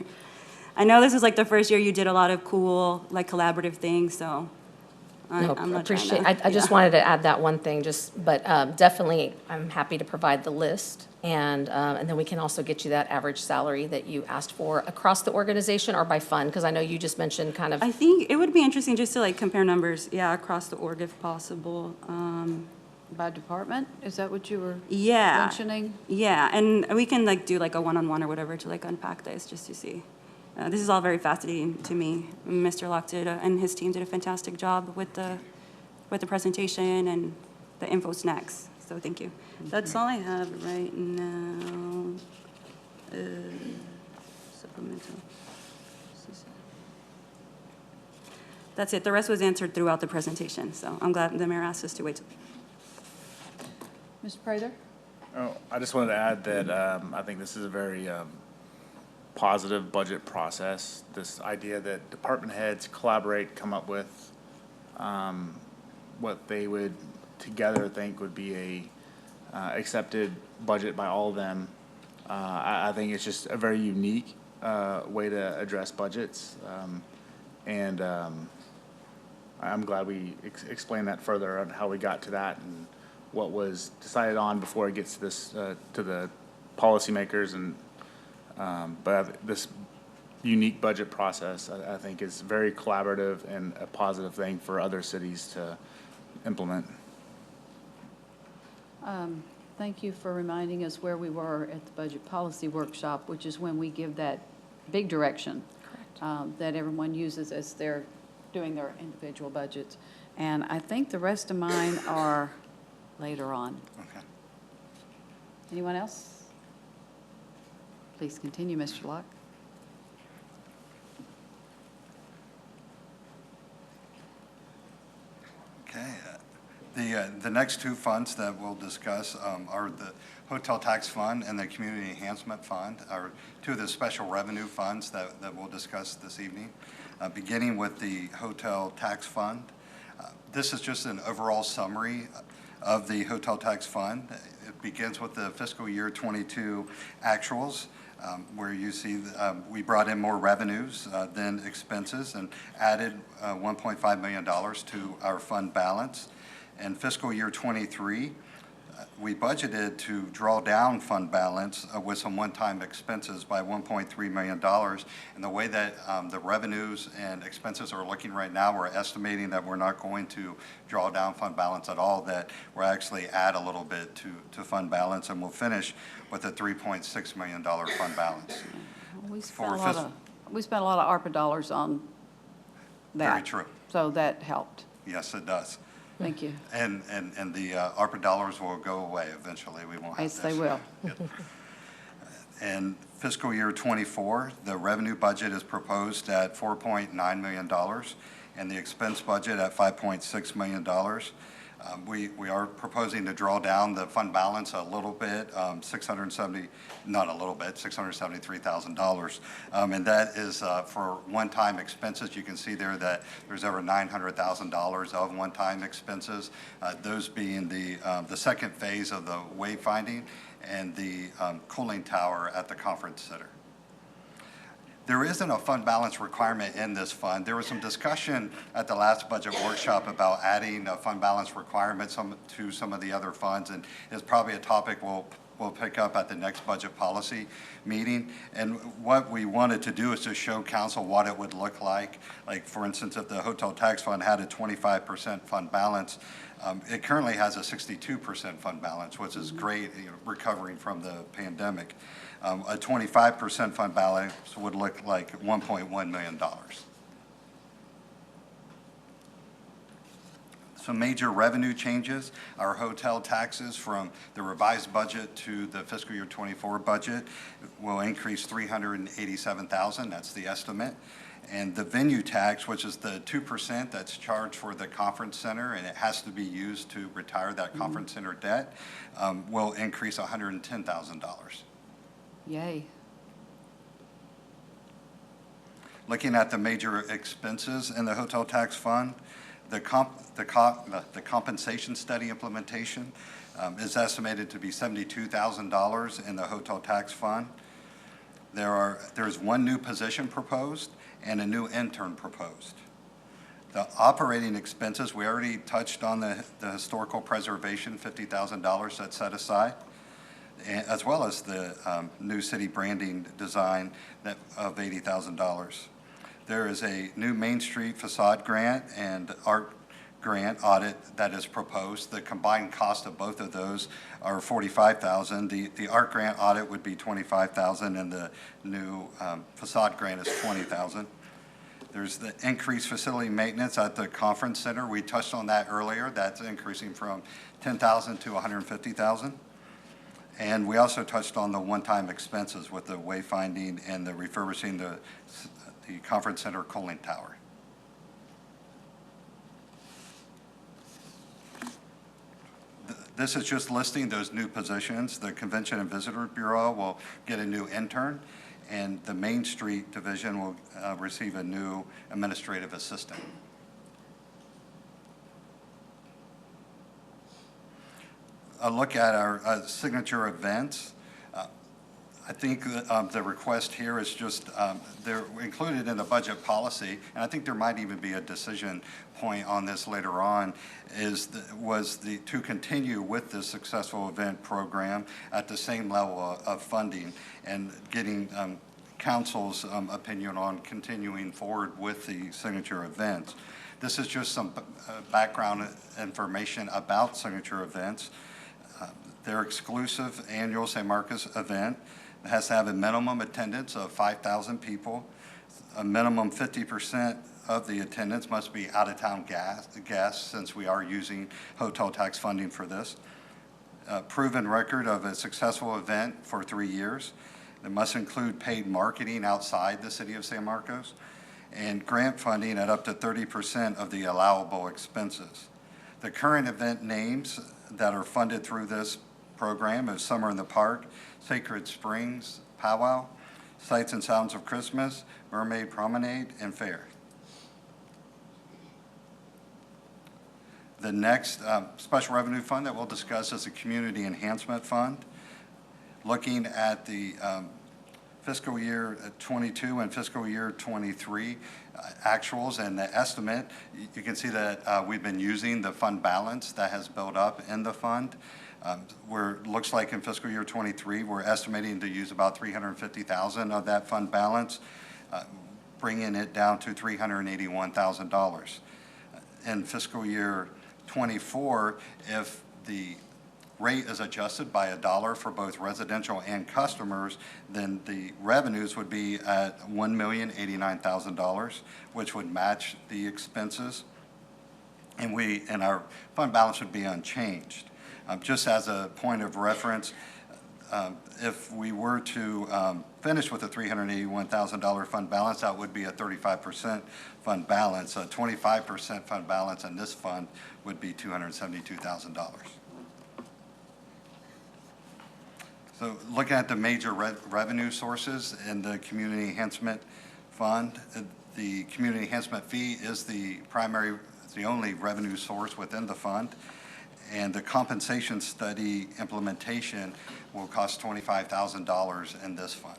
I know this is like the first year you did a lot of cool, like collaborative things, so
No,
I'm not
appreciate,
trying to.
I just wanted to add that one thing, but definitely, I'm happy to provide the list, and then we can also get you that average salary that you asked for across the organization or by fund, because I know you just mentioned kind of,
I think it would be interesting just to like compare numbers, across the org if possible.
By department? Is that what you were
Yeah.
mentioning?
Yeah, and we can like do like a one-on-one or whatever to like unpack this, just to see. This is all very fascinating to me. Mr. Locke and his team did a fantastic job with the presentation and the info snacks, so thank you. That's all I have right now. Supplemental. That's it, the rest was answered throughout the presentation, so I'm glad the mayor asked us to wait.
Mr. Prather?
Oh, I just wanted to add that I think this is a very positive budget process. This idea that department heads collaborate, come up with what they would together think would be a accepted budget by all of them. I think it's just a very unique way to address budgets, and I'm glad we explained that further on how we got to that and what was decided on before it gets to this to the policymakers. And but this unique budget process, I think, is very collaborative and a positive thing for other cities to implement.
Thank you for reminding us where we were at the Budget Policy Workshop, which is when we give that big direction.
Correct.
That everyone uses as they're doing their individual budgets. And I think the rest of mine are later on.
Okay.
Anyone else? Please continue, Mr. Locke.
Okay. The next two funds that we'll discuss are the Hotel Tax Fund and the Community Enhancement Fund, are two of the special revenue funds that we'll discuss this evening. Beginning with the Hotel Tax Fund. This is just an overall summary of the Hotel Tax Fund. It begins with the fiscal year 22 actuals, where you see we brought in more revenues than expenses and added $1.5 million to our fund balance. In fiscal year 23, we budgeted to draw down fund balance with some one-time expenses by $1.3 million. And the way that the revenues and expenses are looking right now, we're estimating that we're not going to draw down fund balance at all, that we'll actually add a little bit to fund balance, and we'll finish with a $3.6 million fund balance.
We spent a lot of ARPA dollars on that.
Very true.
So that helped.
Yes, it does.
Thank you.
And the ARPA dollars will go away eventually. We won't have
Yes,
this.
they will.
In fiscal year 24, the revenue budget is proposed at $4.9 million and the expense budget at $5.6 million. We are proposing to draw down the fund balance a little bit, $673,000. And that is for one-time expenses. You can see there that there's over $900,000 of one-time expenses, those being the second phase of the wayfinding and the cooling tower at the conference center. There isn't a fund balance requirement in this fund. There was some discussion at the last budget workshop about adding a fund balance requirement to some of the other funds, and it's probably a topic we'll pick up at the next budget policy meeting. And what we wanted to do is to show council what it would look like. Like, for instance, if the hotel tax fund had a 25% fund balance, it currently has a 62% fund balance, which is great, recovering from the pandemic. A 25% fund balance would look like $1.1 million. Some major revenue changes: our hotel taxes from the revised budget to the fiscal year 24 budget will increase $387,000, that's the estimate. And the venue tax, which is the 2% that's charged for the conference center, and it has to be used to retire that conference center debt, will increase $110,000.
Yay.
Looking at the major expenses in the hotel tax fund, the compensation study implementation is estimated to be $72,000 in the hotel tax fund. There's one new position proposed and a new intern proposed. The operating expenses, we already touched on the historical preservation, $50,000 that's set aside, as well as the new city branding design of $80,000. There is a new Main Street facade grant and art grant audit that is proposed. The combined cost of both of those are $45,000. The art grant audit would be $25,000, and the new facade grant is $20,000. There's the increased facility maintenance at the conference center. We touched on that earlier. That's increasing from $10,000 to $150,000. And we also touched on the one-time expenses with the wayfinding and the refurbishing the conference center cooling tower. This is just listing those new positions. The Convention and Visitor Bureau will get a new intern, and the Main Street Division will receive a new administrative assistant. A look at our signature events. I think the request here is just, they're included in the budget policy, and I think there might even be a decision point on this later on, to continue with this successful event program at the same level of funding, and getting council's opinion on continuing forward with the signature events. This is just some background information about signature events. Their exclusive annual San Marcos event has to have a minimum attendance of 5,000 people. A minimum 50% of the attendance must be out-of-town guests, since we are using hotel tax funding for this. A proven record of a successful event for 3 years. It must include paid marketing outside the city of San Marcos, and grant funding at up to 30% of the allowable expenses. The current event names that are funded through this program is Summer in the Park, Sacred Springs Powwow, Sights and Sounds of Christmas, Mermaid Promenade, and Fair. The next special revenue fund that we'll discuss is the Community Enhancement Fund. Looking at the fiscal year 22 and fiscal year 23 actuals and the estimate, you can see that we've been using the fund balance that has built up in the fund. Looks like in fiscal year 23, we're estimating to use about $350,000 of that fund balance, bringing it down to $381,000. In fiscal year 24, if the rate is adjusted by $1 for both residential and customers, then the revenues would be at $1,089,000, which would match the expenses, and our fund balance would be unchanged. Just as a point of reference, if we were to finished with a $381,000 fund balance, that would be a 35% fund balance. A 25% fund balance in this fund would be $272,000. So looking at the major revenue sources in the Community Enhancement Fund, the Community Enhancement Fee is the only revenue source within the fund. And the compensation study implementation will cost $25,000 in this fund.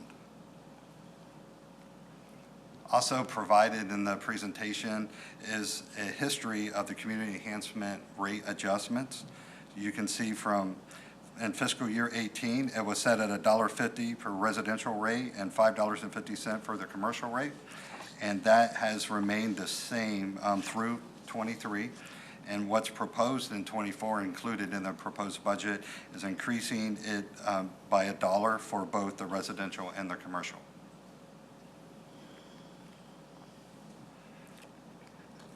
Also provided in the presentation is a history of the community enhancement rate adjustments. You can see in fiscal year 18, it was set at $1.50 per residential rate and $5.50 for the commercial rate. And that has remained the same through 23. And what's proposed in 24, included in the proposed budget, is increasing it by $1 for both the residential and the commercial.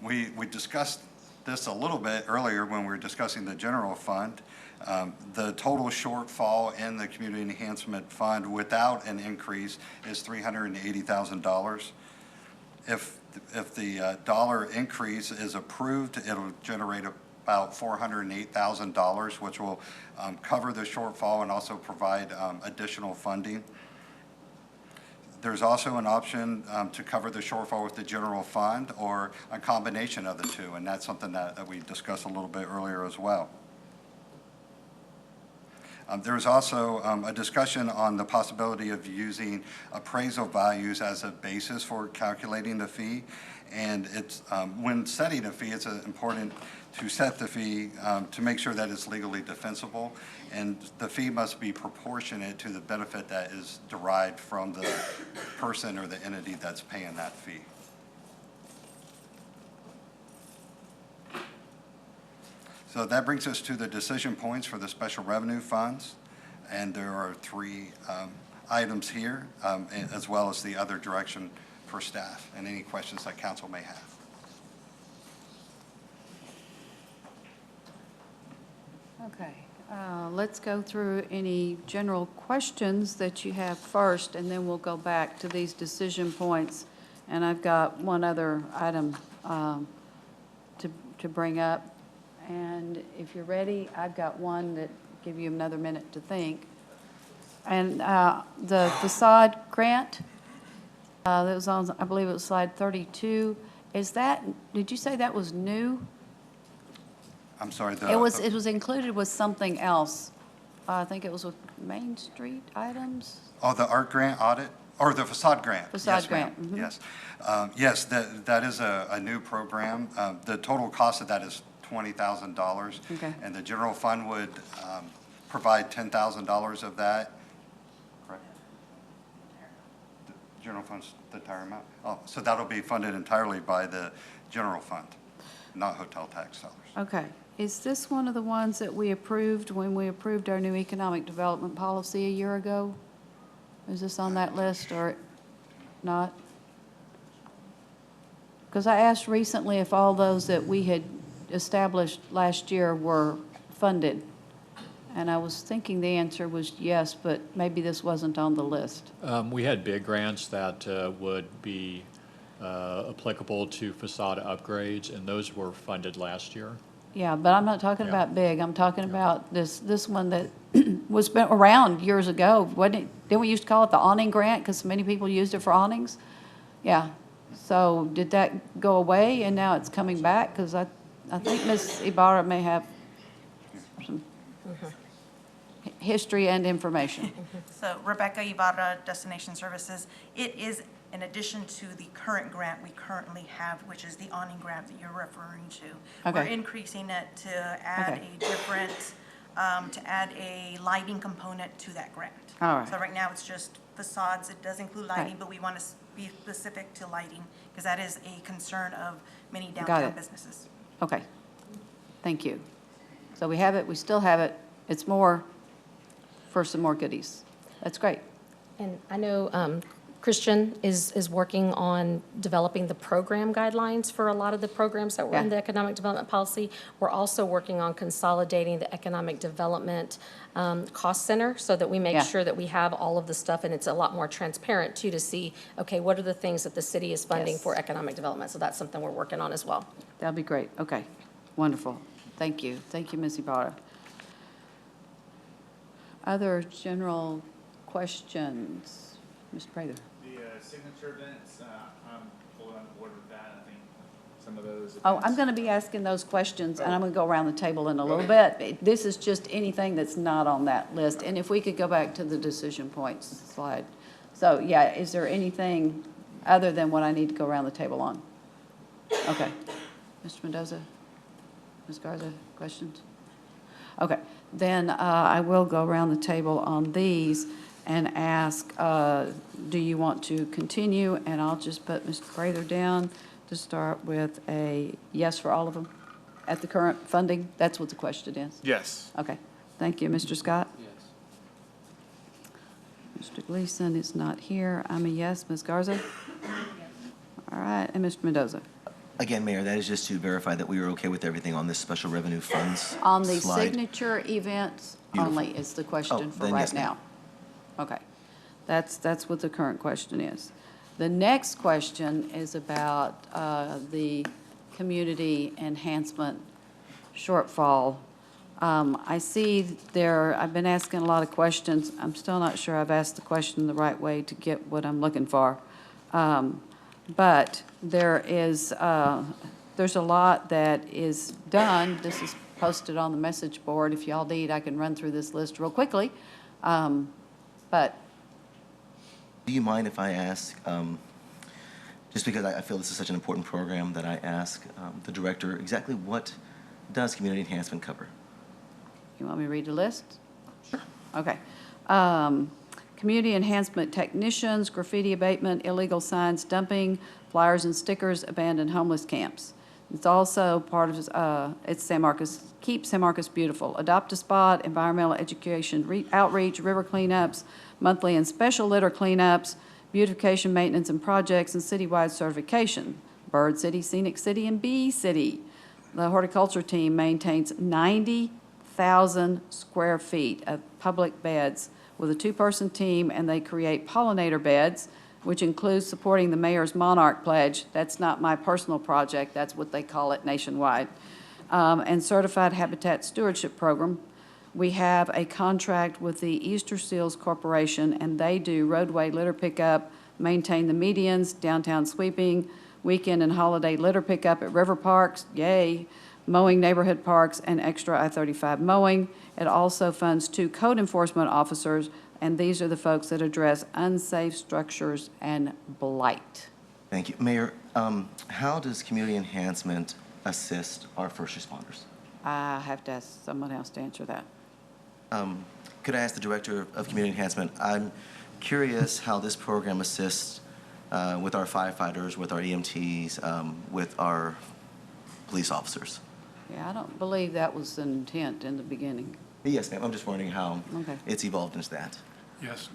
We discussed this a little bit earlier when we were discussing the general fund. The total shortfall in the Community Enhancement Fund without an increase is $380,000. If the dollar increase is approved, it'll generate about $408,000, which will cover the shortfall and also provide additional funding. There's also an option to cover the shortfall with the general fund or a combination of the two, and that's something that we discussed a little bit earlier as well. There's also a discussion on the possibility of using appraisal values as a basis for calculating the fee. And it's when setting a fee, it's important to set the fee to make sure that it's legally defensible. And the fee must be proportionate to the benefit that is derived from the person or the entity that's paying that fee. So that brings us to the decision points for the special revenue funds. And there are 3 items here, as well as the other direction for staff, and any questions that council may have.
Okay, let's go through any general questions that you have first, and then we'll go back to these decision points. And I've got one other item to bring up. And if you're ready, I've got one that give you another minute to think. And the facade grant, that was on, I believe it was slide 32. Is that, did you say that was new?
I'm sorry.
It was included with something else. I think it was with Main Street items.
Oh, the art grant audit, or the facade grant?
Facade
Yes, ma'am.
grant, mhm.
Yes. Yes, that is a new program. The total cost of that is $20,000.
Okay.
And the general fund would provide $10,000 of that. Correct? The general fund's the entire amount? Oh, so that'll be funded entirely by the general fund, not hotel tax dollars.
Okay. Is this one of the ones that we approved when we approved our new economic development policy a year ago? Is this on that list or not? Because I asked recently if all those that we had established last year were funded. And I was thinking the answer was yes, but maybe this wasn't on the list.
We had big grants that would be applicable to facade upgrades, and those were funded last year.
Yeah, but I'm not talking
Yeah.
about big. I'm talking about this one that was been around years ago. Wasn't it? Didn't we used to call it the awning grant because many people used it for awnings? Yeah. So did that go away and now it's coming back? Because I think Ms. Ibarra may have some history and information.
So Rebecca Ibarra, Destination Services. It is in addition to the current grant we currently have, which is the awning grant that you're referring to.
Okay.
We're increasing it to add
Okay.
a different, to add a lighting component to that grant.
All right.
So right now, it's just facades. It does include lighting,
Right.
but we want to be specific to lighting because that is a concern of many
Got
downtown
it.
businesses.
Okay. Thank you. So we have it, we still have it. It's more for some more goodies. That's great.
And I know Christian is working on developing the program guidelines for a lot of the programs that were in
Yeah.
the economic development policy. We're also working on consolidating the economic development cost center so that we make
Yeah.
sure that we have all of the stuff, and it's a lot more transparent too, to see, okay, what are the things that the city is funding
Yes.
for economic development? So that's something we're working on as well.
That'd be great. Okay, wonderful. Thank you. Thank you, Ms. Ibarra. Other general questions? Mr. Prather?
The signature events, I'm fully on board with that. I think some of those.
Oh, I'm
events-
going to be asking those questions, and I'm going to go around the table in a little bit. This is just anything that's not on that list. And if we could go back to the decision points slide. So, yeah, is there anything other than what I need to go around the table on? Okay. Mr. Mendoza? Ms. Garza, questions? Okay, then I will go around the table on these and ask, do you want to continue? And I'll just put Mr. Prather down to start with a yes for all of them at the current funding. That's what the question is.
Yes.
Okay, thank you. Mr. Scott? Yes. Mr. Gleason is not here. I'm a yes. Ms. Garza? All right, and Mr. Mendoza?
Again, Mayor, that is just to verify that we are okay with everything on this special revenue funds
On the
slide.
signature events
Beautiful.
only is the question
Oh,
for
then
right
yes, ma'am.
now. Okay, that's what the current question is. The next question is about the community enhancement shortfall. I see there, I've been asking a lot of questions. I'm still not sure I've asked the question the right way to get what I'm looking for. But there is, there's a lot that is done. This is posted on the message board. If y'all need, I can run through this list real quickly. But
Do you mind if I ask, just because I feel this is such an important program, that I ask the director exactly what does community enhancement cover?
you want me to read the list? Sure. Okay. Community enhancement technicians, graffiti abatement, illegal signs dumping, flyers and stickers, abandoned homeless camps. It's also part of, it's San Marcos, Keep San Marcos Beautiful, Adopt a Spot, environmental education, outreach, river cleanups, monthly and special litter cleanups, beautification, maintenance, and projects, and citywide certification. Bird City, Scenic City, and Bee City. The horticulture team maintains 90,000 square feet of public beds with a two-person team, and they create pollinator beds, which includes supporting the mayor's Monarch Pledge. That's not my personal project, that's what they call it nationwide. And Certified Habitat Stewardship Program. We have a contract with the Easter Seals Corporation, and they do roadway litter pickup, maintain the medians, downtown sweeping, weekend and holiday litter pickup at river parks, yay, mowing neighborhood parks, and extra I-35 mowing. It also funds 2 code enforcement officers, and these are the folks that address unsafe structures and blight.
Thank you. Mayor, how does community enhancement assist our first responders?
I have to ask someone else to answer that.
Could I ask the Director of Community Enhancement? I'm curious how this program assists with our firefighters, with our EMTs, with our police officers.
Yeah, I don't believe that was the intent in the beginning.
Yes, ma'am. I'm just wondering how
Okay.
it's evolved into that.
Yes.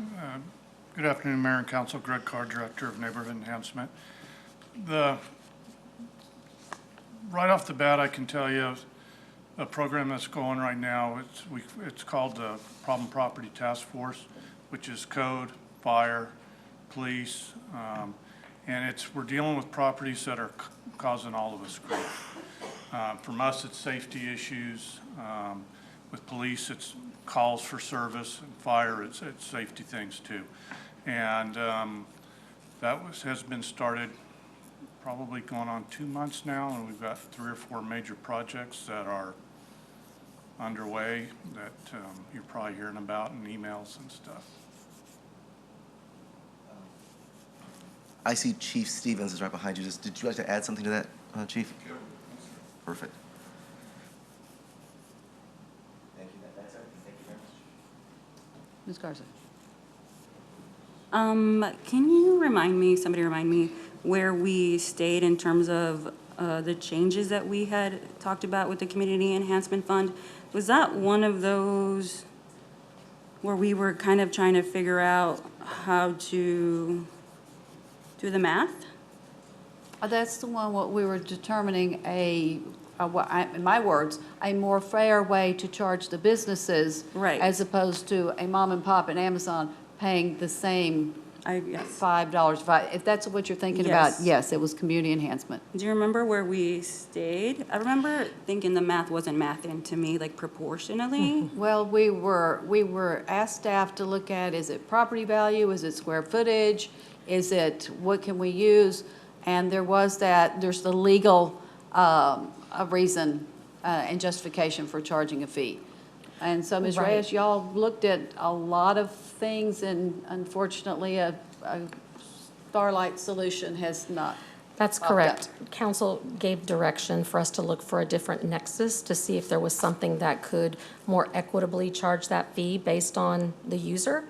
Good afternoon, Mayor and Council. Greg Carr, Director of Neighborhood Enhancement. Right off the bat, I can tell you a program that's going right now, it's called the Problem Property Task Force, which is code, fire, police, and we're dealing with properties that are causing all of us grief. From us, it's safety issues. With police, it's calls for service, and fire, it's safety things too. And has been started probably going on 2 months now, and we've got 3 or 4 major projects that are underway that you're probably hearing about in emails and stuff.
I see Chief Stevens is right behind you. Did you like to add something to that, Chief? Perfect. Thank you. That's everything. Thank you very much.
Ms. Garza?
Can you somebody remind me where we stayed in terms of the changes that we had talked about with the Community Enhancement Fund? Was that one of those where we were kind of trying to figure out how to through the math?
That's the one what we were determining in my words, a more fair way to charge the businesses.
Right.
As opposed to a mom and pop and Amazon paying the same
Yes.
$5. If that's what you're thinking about,
Yes.
yes, it was community enhancement.
Do you remember where we stayed? I remember thinking the math wasn't mathing to me, like proportionally.
Well, we were asked staff to look at, is it property value, is it square footage, is it, what can we use? And there's the legal a reason and justification for charging a fee. And so, Ms.
Right.
Reyes, y'all looked at a lot of things, and unfortunately, a Starlight solution has not.
That's
popped
correct.
up.
Council gave direction for us to look for a different nexus to see if there was something that could more equitably charge that fee based on the user.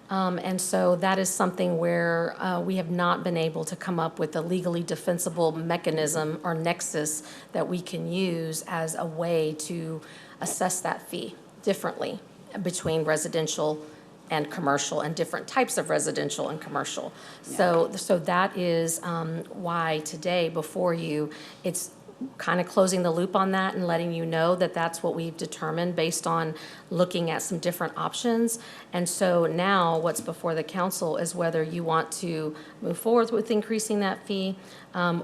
And so that is something where we have not been able to come up with a legally defensible mechanism or nexus that we can use as a way to assess that fee differently between residential and commercial and different types of residential and commercial. So that is why today before you, it's kind of closing the loop on that and letting you know that that's what we've determined based on looking at some different options. And so now what's before the council is whether you want to move forward with increasing that fee,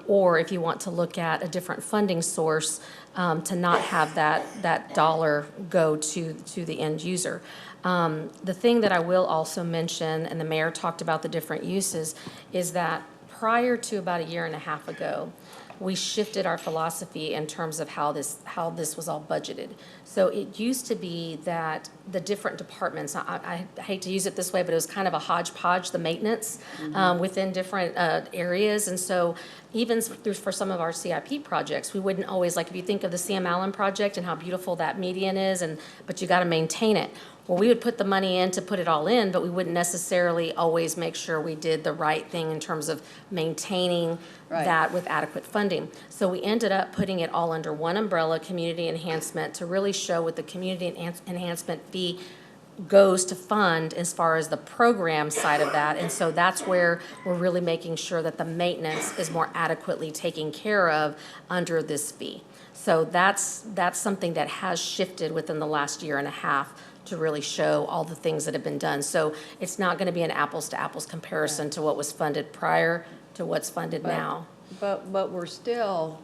or if you want to look at a different funding source to not have that dollar go to the end user. The thing that I will also mention, and the mayor talked about the different uses, is that prior to about a year and a half ago, we shifted our philosophy in terms of how this was all budgeted. So it used to be that the different departments, I hate to use it this way, but it was kind of a hodgepodge, the maintenance within different areas. And so even for some of our CIP projects, we wouldn't always, like if you think of the CM Allen project and how beautiful that median is, but you got to maintain it. Well, we would put the money in to put it all in, but we wouldn't necessarily always make sure we did the right thing in terms of maintaining
Right.
that with adequate funding. So we ended up putting it all under one umbrella, community enhancement, to really show what the community enhancement fee goes to fund as far as the program side of that. And so that's where we're really making sure that the maintenance is more adequately taken care of under this fee. So that's something that has shifted within the last year and a half to really show all the things that have been done. So it's not going to be an apples to apples comparison to what was funded prior to what's funded now.
But we're still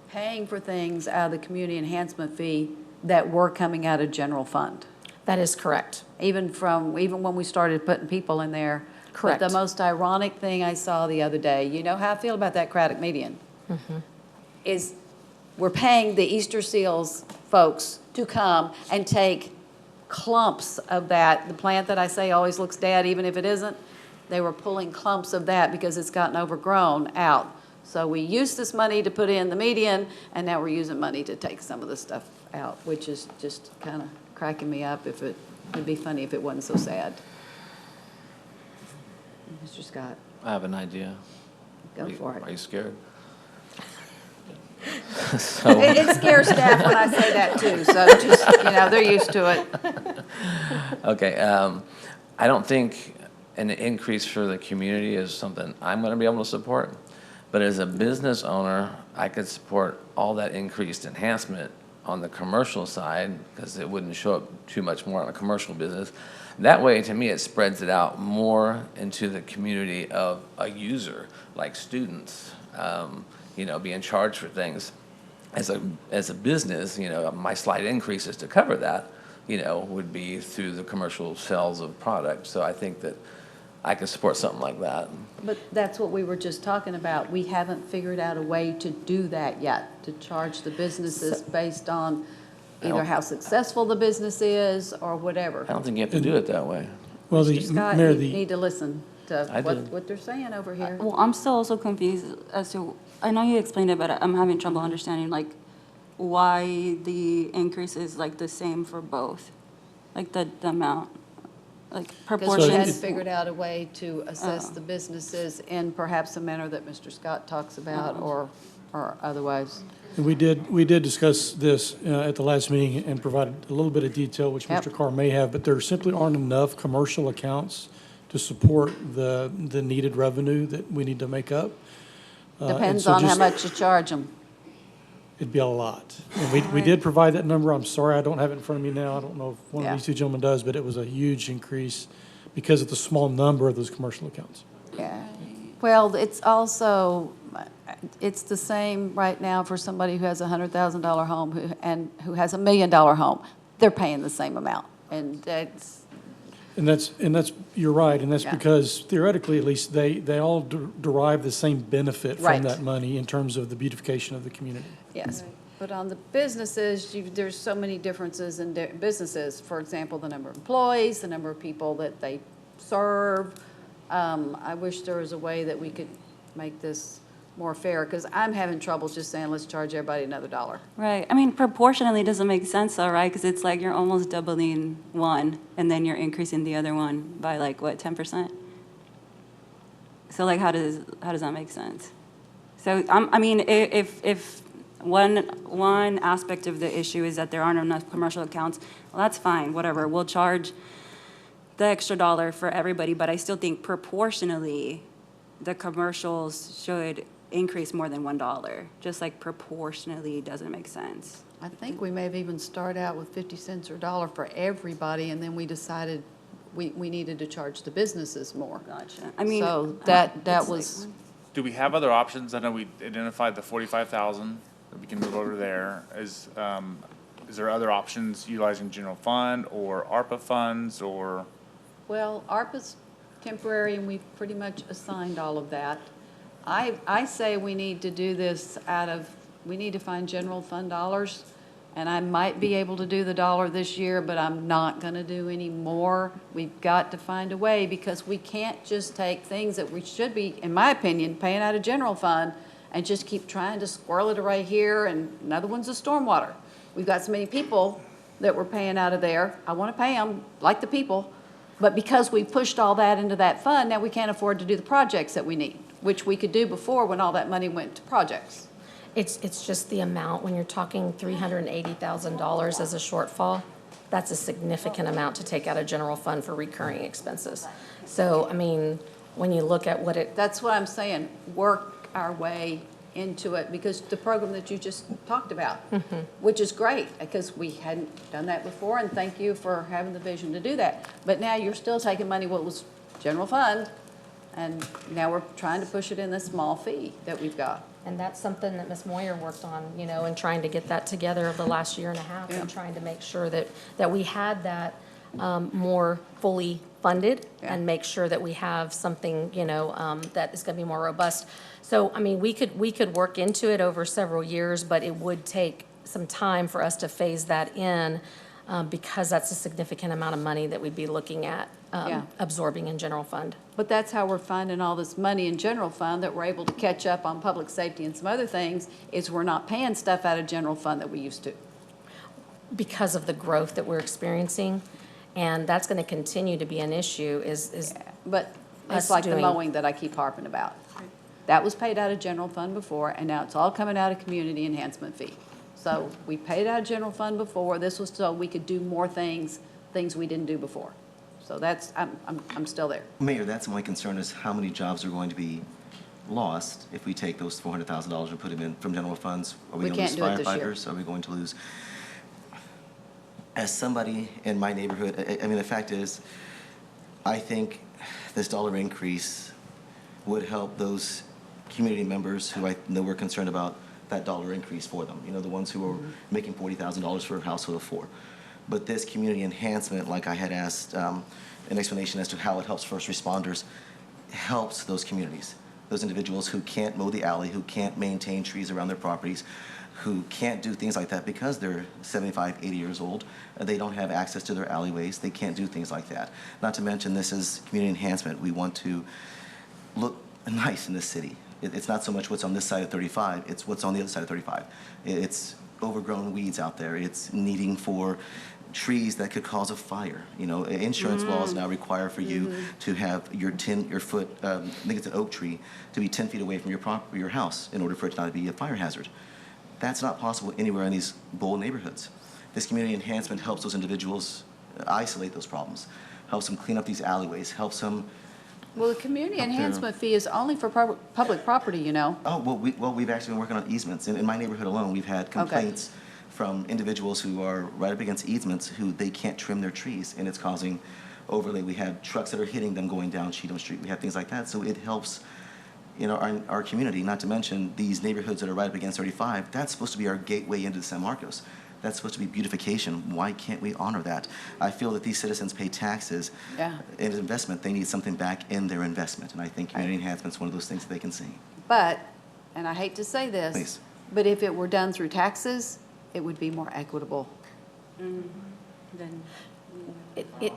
paying for things out of the community enhancement fee that were coming out of general fund.
That is correct.
Even when we started putting people in there.
Correct.
But the most ironic thing I saw the other day, you know how I feel about that Craddock median? Is we're paying the Easter Seals folks to come and take clumps of that. The plant that I say always looks dead, even if it isn't, they were pulling clumps of that because it's gotten overgrown out. So we used this money to put in the median, and now we're using money to take some of the stuff out, which is just kind of cracking me up. It'd be funny if it wasn't so sad. Mr. Scott,
I have an idea.
go for it.
Are you scared?
It scares staff when I say that too, so just, they're used to it.
Okay, I don't think an increase for the community is something I'm going to be able to support. But as a business owner, I could support all that increased enhancement on the commercial side because it wouldn't show up too much more on a commercial business. That way, to me, it spreads it out more into the community of a user, like students, being charged for things. As a business, my slight increases to cover that, would be through the commercial sales of products. So I think that I could support something like that.
But that's what we were just talking about. We haven't figured out a way to do that yet, to charge the businesses based on either how successful the business is or whatever.
I don't think you have to do it that way.
Well,
Mr. Scott,
Mayor,
you need to listen to
I do.
what they're saying over here.
Well, I'm still also confused as to, I know you explained it, but I'm having trouble understanding, like, why the increase is like the same for both, like the amount, like
Because
proportions.
we hadn't figured out a way to assess the businesses in perhaps a manner that Mr. Scott talks about or otherwise.
And we did discuss this at the last meeting and provided a little bit of detail, which
Yep.
Mr. Carr may have, but there simply aren't enough commercial accounts to support the needed revenue that we need to make up. And
Depends
so
on how
just-
much you charge them.
It'd be a lot. And we did provide that number. I'm sorry, I don't have it in front of me now. I don't know if one
Yeah.
of these two gentlemen does, but it was a huge increase because of the small number of those commercial accounts.
Yeah. Well, it's also, it's the same right now for somebody who has a $100,000 home who has a $1 million home. They're paying the same amount. And that's,
And that's, you're right, and that's
Yeah.
because theoretically, at least, they all derive the same benefit
Right.
from that money in terms of the beautification of the community.
yes. But on the businesses, there's so many differences in businesses. For example, the number of employees, the number of people that they serve. I wish there was a way that we could make this more fair, because I'm having trouble just saying, let's charge everybody another $1.
Right. I mean, proportionally, it doesn't make sense though, right? Because it's like you're almost doubling one, and then you're increasing the other one by like, what, 10%? So like, how does that make sense? So, I mean, if one aspect of the issue is that there aren't enough commercial accounts, well, that's fine, whatever. We'll charge the extra $1 for everybody, but I still think proportionally, the commercials should increase more than $1. Just like proportionally doesn't make sense.
I think we may have even started out with 50 cents or $1 for everybody, and then we decided we needed to charge the businesses more.
Gotcha. I mean,
So that
it's
was,
like-
Do we have other options? I know we identified the 45,000 that we can move over there. Is there other options utilizing general fund or ARPA funds or?
well, ARPA's temporary, and we've pretty much assigned all of that. I say we need to do this we need to find general fund dollars, and I might be able to do the $1 this year, but I'm not gonna do any more. We've got to find a way, because we can't just take things that we should be, in my opinion, paying out of general fund and just keep trying to squirrel it right here, and another one's the stormwater. We've got so many people that we're paying out of there. I wanna pay them like the people, but because we pushed all that into that fund, now we can't afford to do the projects that we need, which we could do before when all that money went to projects.
It's just the amount, when you're talking $380,000 as a shortfall, that's a significant amount to take out of general fund for recurring expenses. So, I mean, when you look at what it,
That's what I'm saying, work our way into it, because the program that you just talked about, which is great, because we hadn't done that before, and thank you for having the vision to do that. But now you're still taking money what was general fund, and now we're trying to push it in this small fee that we've got.
and that's something that Ms. Moyer worked on, and trying to get that together over the last year and a half,
Yeah.
and trying to make sure that we had that more fully funded,
Yeah.
and make sure that we have something, that is gonna be more robust. So, I mean, we could work into it over several years, but it would take some time for us to phase that in, because that's a significant amount of money that we'd be looking at
Yeah.
absorbing in general fund.
But that's how we're finding all this money in general fund, that we're able to catch up on public safety and some other things, is we're not paying stuff out of general fund that we used to.
Because of the growth that we're experiencing, and that's gonna continue to be an issue, is
But
Us
it's like the
doing-
mowing that I keep harping about. That was paid out of general fund before, and now it's all coming out of community enhancement fee. So we paid out of general fund before, this was so we could do more things we didn't do before. So that's, I'm still there.
Mayor, that's my concern, is how many jobs are going to be lost if we take those $400,000 and put them in from general funds? Are
We
we going to
can't
lose
do it this year.
firefighters? Are we going to lose? As somebody in my neighborhood, I mean, the fact is, I think this dollar increase would help those community members who I know were concerned about that dollar increase for them. The ones who are making $40,000 for a household of 4. But this community enhancement, like I had asked, an explanation as to how it helps first responders, helps those communities, those individuals who can't mow the alley, who can't maintain trees around their properties, who can't do things like that because they're 75, 80 years old. They don't have access to their alleyways. They can't do things like that. Not to mention, this is community enhancement. We want to look nice in this city. It's not so much what's on this side of 35, it's what's on the other side of 35. It's overgrown weeds out there. It's needing for trees that could cause a fire. Insurance laws now require for you to have your foot, I think it's an oak tree, to be 10 feet away from your house in order for it not to be a fire hazard. That's not possible anywhere in these bold neighborhoods. This community enhancement helps those individuals isolate those problems. helps them clean up these alleyways, helps them,
Well, the community
Up there.
enhancement fee is only for public property, you know.
oh, we've actually been working on easements. In my neighborhood alone, we've had complaints from individuals who are right up against easements who they can't trim their trees, and it's causing overlay. We have trucks that are hitting them going down Cheatham Street. We have things like that. So it helps, our community, not to mention these neighborhoods that are right up against 35. That's supposed to be our gateway into San Marcos. That's supposed to be beautification. Why can't we honor that? I feel that these citizens pay taxes.
Yeah.
As an investment, they need something back in their investment, and I think community enhancement's one of those things that they can see.
But, and I hate to say this.
Please.
But if it were done through taxes, it would be more equitable,
Then,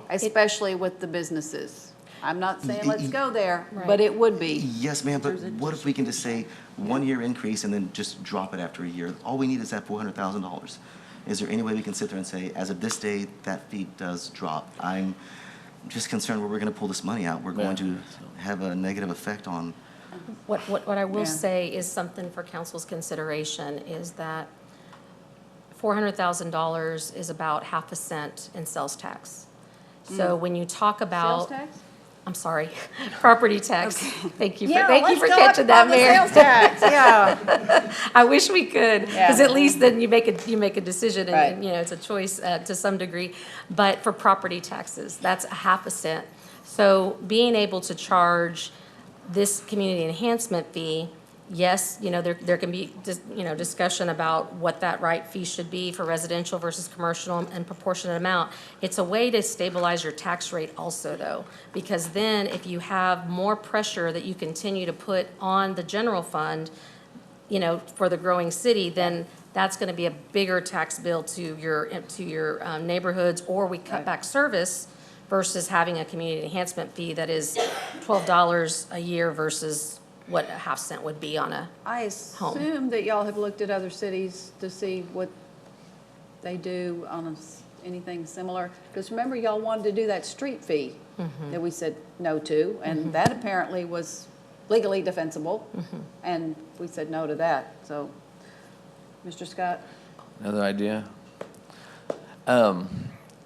especially with the businesses. I'm not saying let's go there,
Right.
but it would be.
Yes, ma'am, but what if we can just say 1 year increase and then just drop it after a year? All we need is that $400,000. Is there any way we can sit there and say, as of this day, that fee does drop? I'm just concerned where we're going to pull this money out. We're going to have a negative effect on,
What I will
Yeah.
say is something for council's consideration is that $400,000 is about half a cent in sales tax. So when you talk about.
Sales tax?
I'm sorry, property tax. Thank you
Yeah,
for
let's talk
catching that,
about the
Mayor.
sales tax, yeah.
I wish we could, because
Yeah.
at least then you make a decision, and,
Right.
it's a choice to some degree. But for property taxes, that's a half a cent. So being able to charge this community enhancement fee, yes, there can be, discussion about what that right fee should be for residential versus commercial and proportionate amount. It's a way to stabilize your tax rate also, though, because then if you have more pressure that you continue to put on the general fund, for the growing city, then that's going to be a bigger tax bill to your neighborhoods, or we cut back service versus having a community enhancement fee that is $12 a year versus what a half cent would be on a,
I assume that y'all have looked at other cities to see what they do on anything similar. Because remember, y'all wanted to do that street fee that we said no to, and that apparently was legally defensible, and we said no to that. So, Mr. Scott?
Another idea?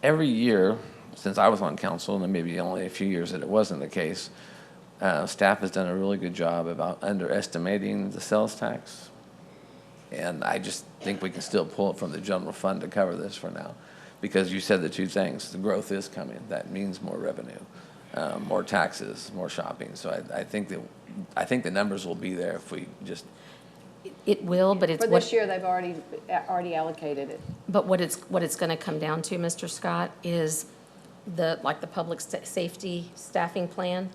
Every year, since I was on council, and maybe only a few years that it wasn't the case, staff has done a really good job about underestimating the sales tax. And I just think we can still pull it from the general fund to cover this for now. Because you said the two things, the growth is coming, that means more revenue, more taxes, more shopping. So I think the numbers will be there if we just,
it will, but it's
For
what.
this year, they've already allocated it.
But what it's going to come down to, Mr. Scott, is the public safety staffing plan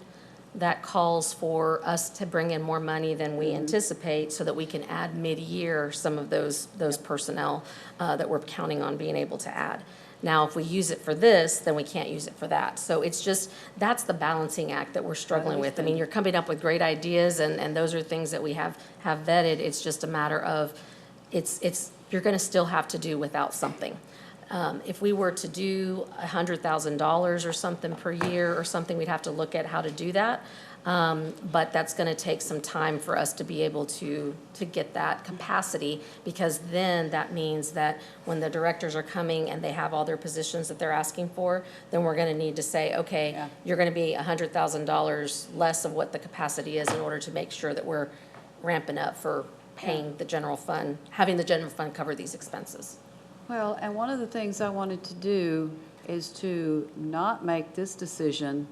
that calls for us to bring in more money than we anticipate so that we can add mid-year some of those personnel that we're counting on being able to add. Now, if we use it for this, then we can't use it for that. So it's just, that's the balancing act that we're struggling with. I mean, you're coming up with great ideas, and those are things that we have vetted. It's just a matter of, you're going to still have to do without something. If we were to do $100,000 or something per year or something, we'd have to look at how to do that. But that's going to take some time for us to be able to get that capacity, because then that means that when the directors are coming and they have all their positions that they're asking for, then we're going to need to say, okay,
Yeah.
you're going to be $100,000 less of what the capacity is in order to make sure that we're ramping up for paying the general fund, having the general fund cover these expenses.
Well, and one of the things I wanted to do is to not make this decision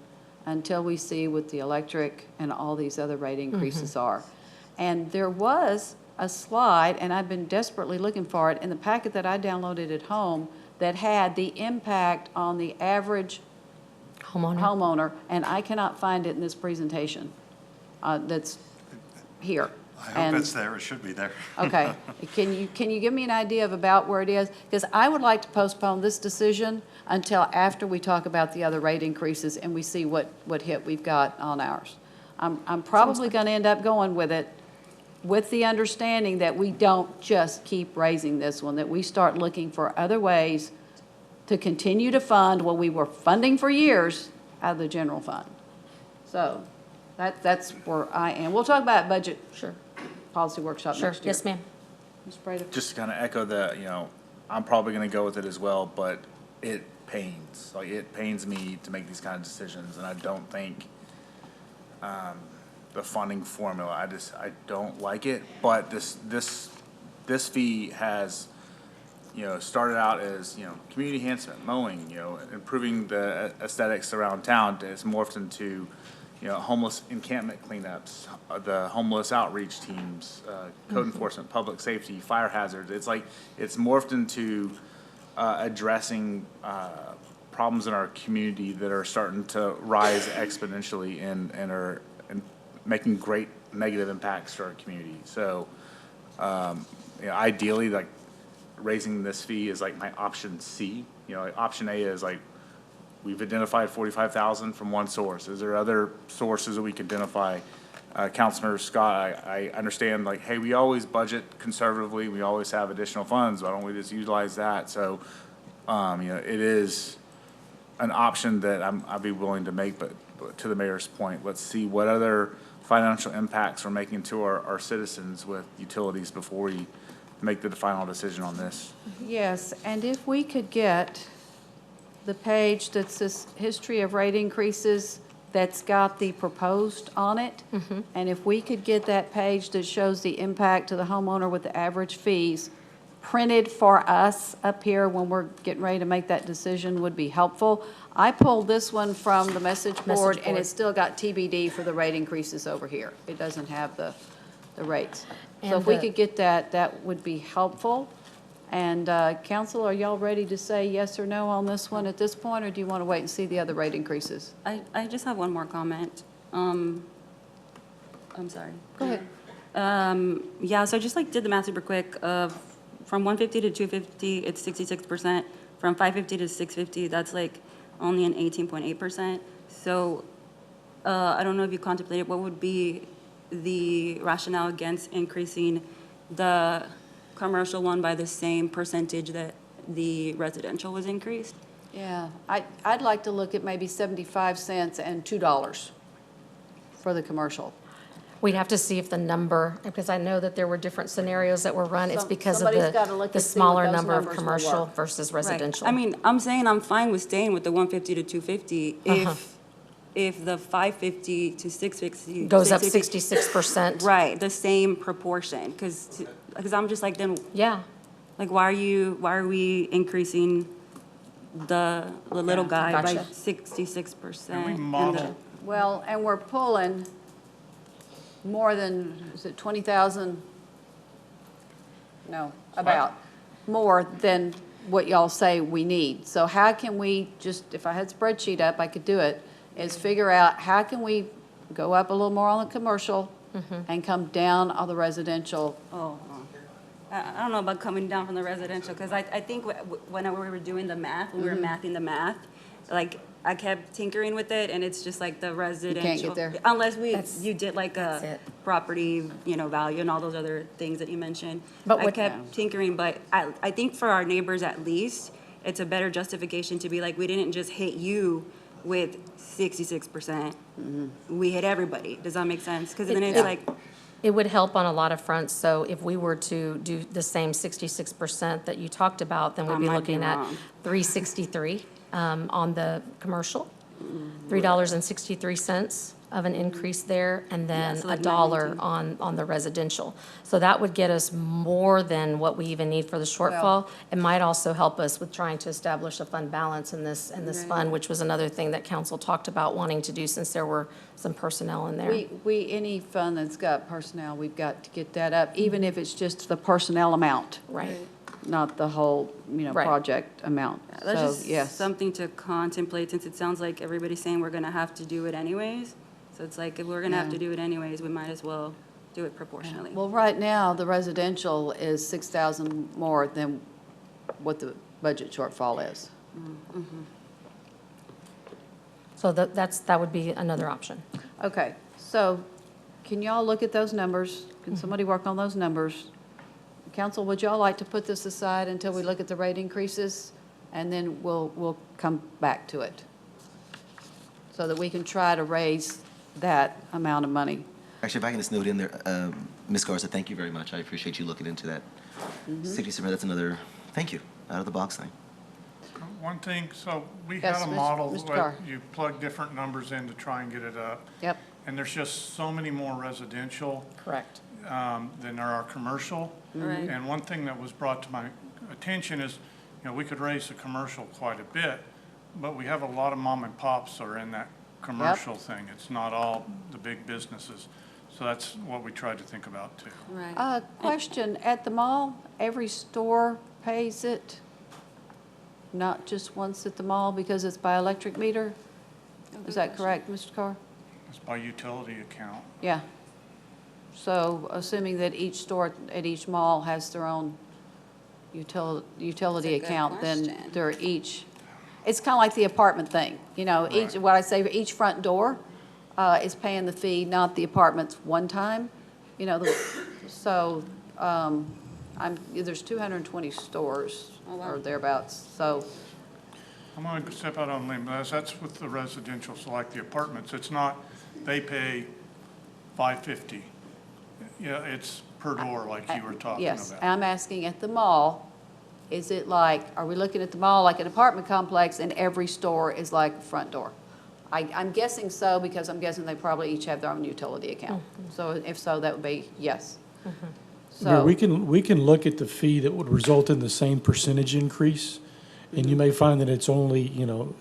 until we see what the electric and all these other rate increases are. And there was a slide, and I've been desperately looking for it, in the packet that I downloaded at home that had the impact on the average homeowner, and I cannot find it in this presentation that's here.
I
And-
hope it's there, it should be there.
Okay, can you give me an idea of about where it is? Because I would like to postpone this decision until after we talk about the other rate increases and we see what hit we've got on ours. I'm probably going to end up going with it, with the understanding that we don't just keep raising this one, that we start looking for other ways to continue to fund what we were funding for years out of the general fund. So that's where I am. We'll talk about budget.
Sure.
Policy workshop
Sure,
next year.
yes, ma'am.
Ms. Breda?
Just to kind of echo the, I'm probably going to go with it as well, but pains. Like, it pains me to make these kind of decisions, and I don't think, the funding formula, I don't like it. But this fee has, started out as, community enhancement, mowing, improving the aesthetics around town. It's morphed into, homeless encampment cleanups, the homeless outreach teams, code enforcement, public safety, fire hazards. It's like, it's morphed into addressing problems in our community that are starting to rise exponentially and are making great negative impacts to our community. So ideally, like, raising this fee is like my option C. Like, option A is like, we've identified 45,000 from one source. Is there other sources that we can identify? Councilor Scott, I understand, like, hey, we always budget conservatively. We always have additional funds. Why don't we just utilize that? So, it is an option that I'd be willing to make, but to the mayor's point, let's see what other financial impacts we're making to our citizens with utilities before we make the final decision on this.
Yes, and if we could get the page that's this history of rate increases that's got the proposed on it, and if we could get that page that shows the impact to the homeowner with the average fees printed for us up here when we're getting ready to make that decision would be helpful. I pulled this one from the message board, and it's still got TBD for the rate increases over here. It doesn't have the rates. So
And
if we
the-
could get that, that would be helpful. And council, are y'all ready to say yes or no on this one at this point, or do you want to wait and see the other rate increases?
I just have one more comment. I'm sorry.
Go ahead.
Yeah, so I just like did the math super quick of from 150 to 250, it's 66%. From 550 to 650, that's like only an 18.8%. So I don't know if you contemplated what would be the rationale against increasing the commercial one by the same percentage that the residential was increased?
Yeah, I'd like to look at maybe 75 cents and $2 for the commercial.
We'd have to see if the number, because I know that there were different scenarios that were run. It's because of
Somebody's gotta look
the
and see what
smaller
those
number of
numbers will
commercial
work.
versus
Right.
residential.
I mean, I'm saying I'm fine with staying with the 150 to 250 if the 550 to 650.
Goes up
650
66%.
Right, the same proportion, because I'm just like, then,
Yeah.
like, why are we increasing the little guy by
Gotcha.
66%?
Can we
and the-
model,
Well, and we're pulling more than, is it 20,000? No, about, more than what y'all say we need. So how can we just, if I had spreadsheet up, I could do it, is figure out how can we go up a little more on the commercial and come down on the residential?
Oh, I don't know about coming down from the residential, because I think whenever we were doing the math, when we were mathing the math, like, I kept tinkering with it, and it's just like the residential.
there.
Unless
That's-
you did like
that's
a
it.
property, value and all those other things that you mentioned.
But
I
what-
kept tinkering, but I think for our neighbors at least, it's a better justification to be like, we didn't just hit you with 66%. We hit everybody. Does that make sense? Because then it's like,
It would help on a lot of fronts, so if we were to do the same 66% that you talked about, then
I
we'd be
might be
looking at
wrong.
$3.63 on the commercial,
Mm-hmm.
$3.63 of an increase there, and then
so like
$1
19.
on the residential. So that would get us more than what we even need for the shortfall. It might also help us with trying to establish a fund balance in this
Right.
fund, which was another thing that council talked about wanting to do since there were some personnel in there.
Any fund that's got personnel, we've got to get that up, even if it's just the personnel amount,
Right.
not the whole,
Right.
project amount.
that's
So,
just
yes.
something to contemplate, since it sounds like everybody's saying we're gonna have to do it anyways. So it's like, if we're gonna have
Yeah.
to do it anyways, we might as well do it proportionally.
Well, right now, the residential is 6,000 more than what the budget shortfall is.
So that would be another option.
Okay, so can y'all look at those numbers? Can somebody work on those numbers? Council, would y'all like to put this aside until we look at the rate increases? And then we'll come back to it, so that we can try to raise that amount of money.
Actually, if I can just note in there, Ms. Garza, thank you very much. I appreciate you looking into that. 60%, that's another, thank you, out of the box thing.
one thing, so we
Yes,
had a
Mr.
model
Mr.
where
Carr.
you plug different numbers in to try and get it up.
Yep,
And there's just so many more residential
Correct.
than there are commercial.
Right.
And one thing that was brought to my attention is, we could raise the commercial quite a bit, but we have a lot of mom and pops are in that commercial thing. It's not all the big businesses. So that's what we tried to think about too.
Right.
question, at the mall, every store pays it? Not just once at the mall because it's by electric meter? Is that correct, Mr. Carr?
It's by utility account.
Yeah. So assuming that each store at each mall has their own utility
That's a good
account, then
question.
they're each, it's kind of like the apartment thing. Each, what I say, each front door is paying the fee, not the apartments one time. So there's 220 stores or thereabouts, so.
I'm going to step out on a limb, but that's with the residential, so like the apartments, it's not, they pay $5.50. Yeah, it's per door like you were talking about.
Yes, I'm asking at the mall, is it like, are we looking at the mall like an apartment complex and every store is like a front door? I'm guessing so because I'm guessing they probably each have their own utility account. So if so, that would be yes.
Mayor,
So,
we can look at the fee that would result in the same percentage increase, and you may find that it's only,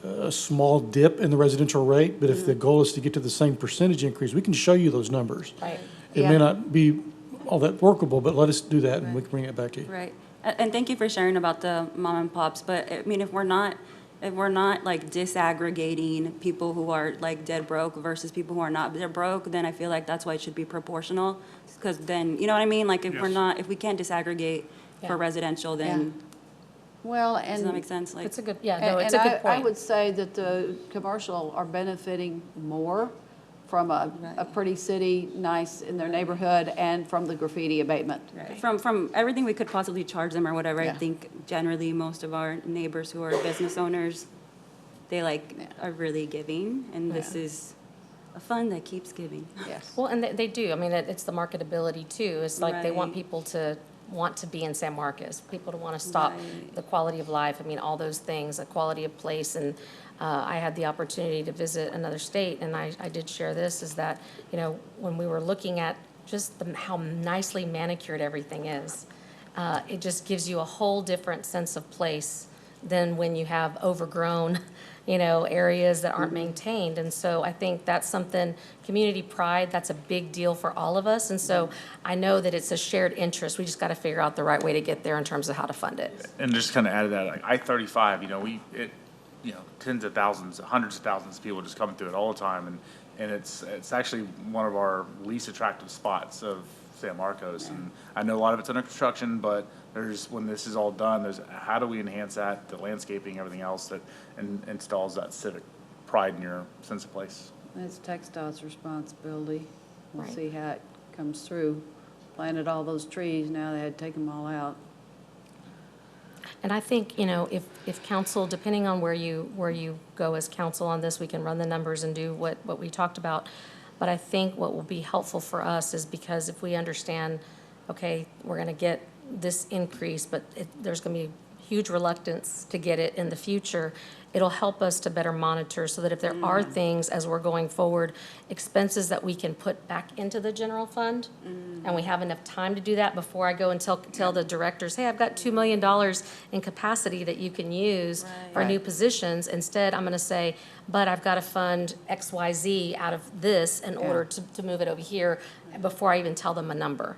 a small dip in the residential rate, but if the goal is to get to the same percentage increase, we can show you those numbers.
Right.
It
Yeah.
may not be all that workable, but let us do that, and we can bring it back to you.
Right. And thank you for sharing about the mom and pops, but I mean, if we're not like disaggregating people who are like dead broke versus people who are not dead broke, then I feel like that's why it should be proportional. Because then, you know what I mean? Like if we're
Yes.
not, if we can't disaggregate
Yeah.
for residential, then,
well,
does that make
and,
sense? Like,
It's a good, yeah, no, it's a
and
good
I
point.
would say that the commercial are benefiting more from a
Right.
pretty city, nice in their neighborhood, and from the graffiti abatement.
from everything we could possibly charge them or whatever, I
Yeah.
think generally most of our neighbors who are business owners, they are really giving, and this
Yeah.
is a fund that keeps giving.
Yes.
Well, and they do. I mean, it's the marketability too. It's like they want
Right.
people to want to be in San Marcos, people to want to stop,
Right.
the quality of life, I mean, all those things, the quality of place. And I had the opportunity to visit another state, and I did share this, is that, when we were looking at just how nicely manicured everything is, it just gives you a whole different sense of place than when you have overgrown, areas that aren't maintained. And so I think that's something, community pride, that's a big deal for all of us. And so I know that it's a shared interest. We just got to figure out the right way to get there in terms of how to fund it.
And just kind of add to that, like I-35, tens of thousands, hundreds of thousands of people just coming through it all the time. And it's actually one of our least attractive spots of San Marcos. And I know a lot of it's under construction, but when this is all done, how do we enhance that, the landscaping, everything else that installs that civic pride in your sense of place?
That's TxDOT's responsibility. We'll
Right.
see how it comes through. Planted all those trees, now they had to take them all out.
And I think, if council, depending on where you go as council on this, we can run the numbers and do what we talked about. But I think what will be helpful for us is because if we understand, okay, we're going to get this increase, but there's going to be huge reluctance to get it in the future, it'll help us to better monitor so that if there are things as we're going forward, expenses that we can put back into the general fund, and we have enough time to do that before I go and tell the directors, hey, I've got $2 million in capacity that you can use for new positions. Instead, I'm going to say, but I've got to fund XYZ out of this in order to move it over here before I even tell them a number,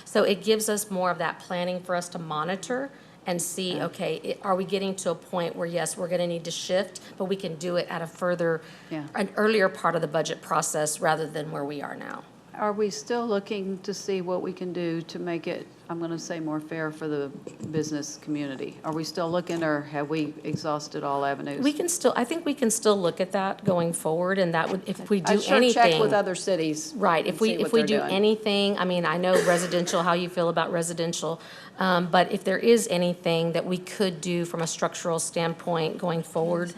So it gives us more of that planning for us to monitor and see, okay, are we getting to a point where, yes, we're going to need to shift, but we can do it at an earlier part of the budget process rather than where we are now.
Are we still looking to see what we can do to make it, I'm going to say, more fair for the business community? Are we still looking, or have we exhausted all avenues?
I think we can still look at that going forward, and that would, if we do
I'd sure
anything.
check with other cities.
Right,
and
if we
see what
do
they're doing.
anything, I mean, I know residential, how you feel about residential, but if there is anything that we could do from a structural standpoint going forward,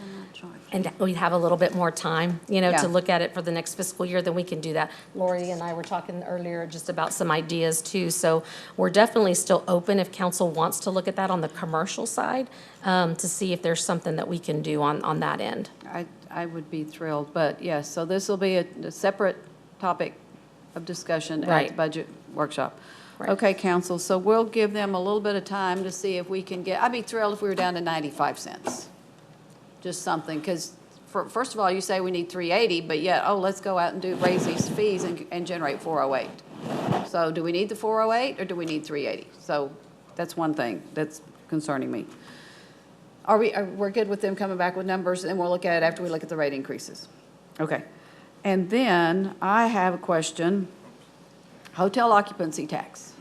and we have a little bit more time, you know,
Yeah.
to look at it for the next fiscal year, then we can do that. Lori and I were talking earlier just about some ideas too, so we're definitely still open if council wants to look at that on the commercial side, to see if there's something that we can do on that end.
I would be thrilled, but yes, so this will be a separate topic of discussion at the
Right.
budget workshop.
Right.
Okay, council, so we'll give them a little bit of time to see if we can get, I'd be thrilled if we were down to 95 cents. Just something, because first of all, you say we need 380, but yet, oh, let's go out and raise these fees and generate 408. So do we need the 408 or do we need 380? So that's one thing that's concerning me. We're good with them coming back with numbers, and we'll look at it after we look at the rate increases? Okay. And then I have a question. Hotel occupancy tax.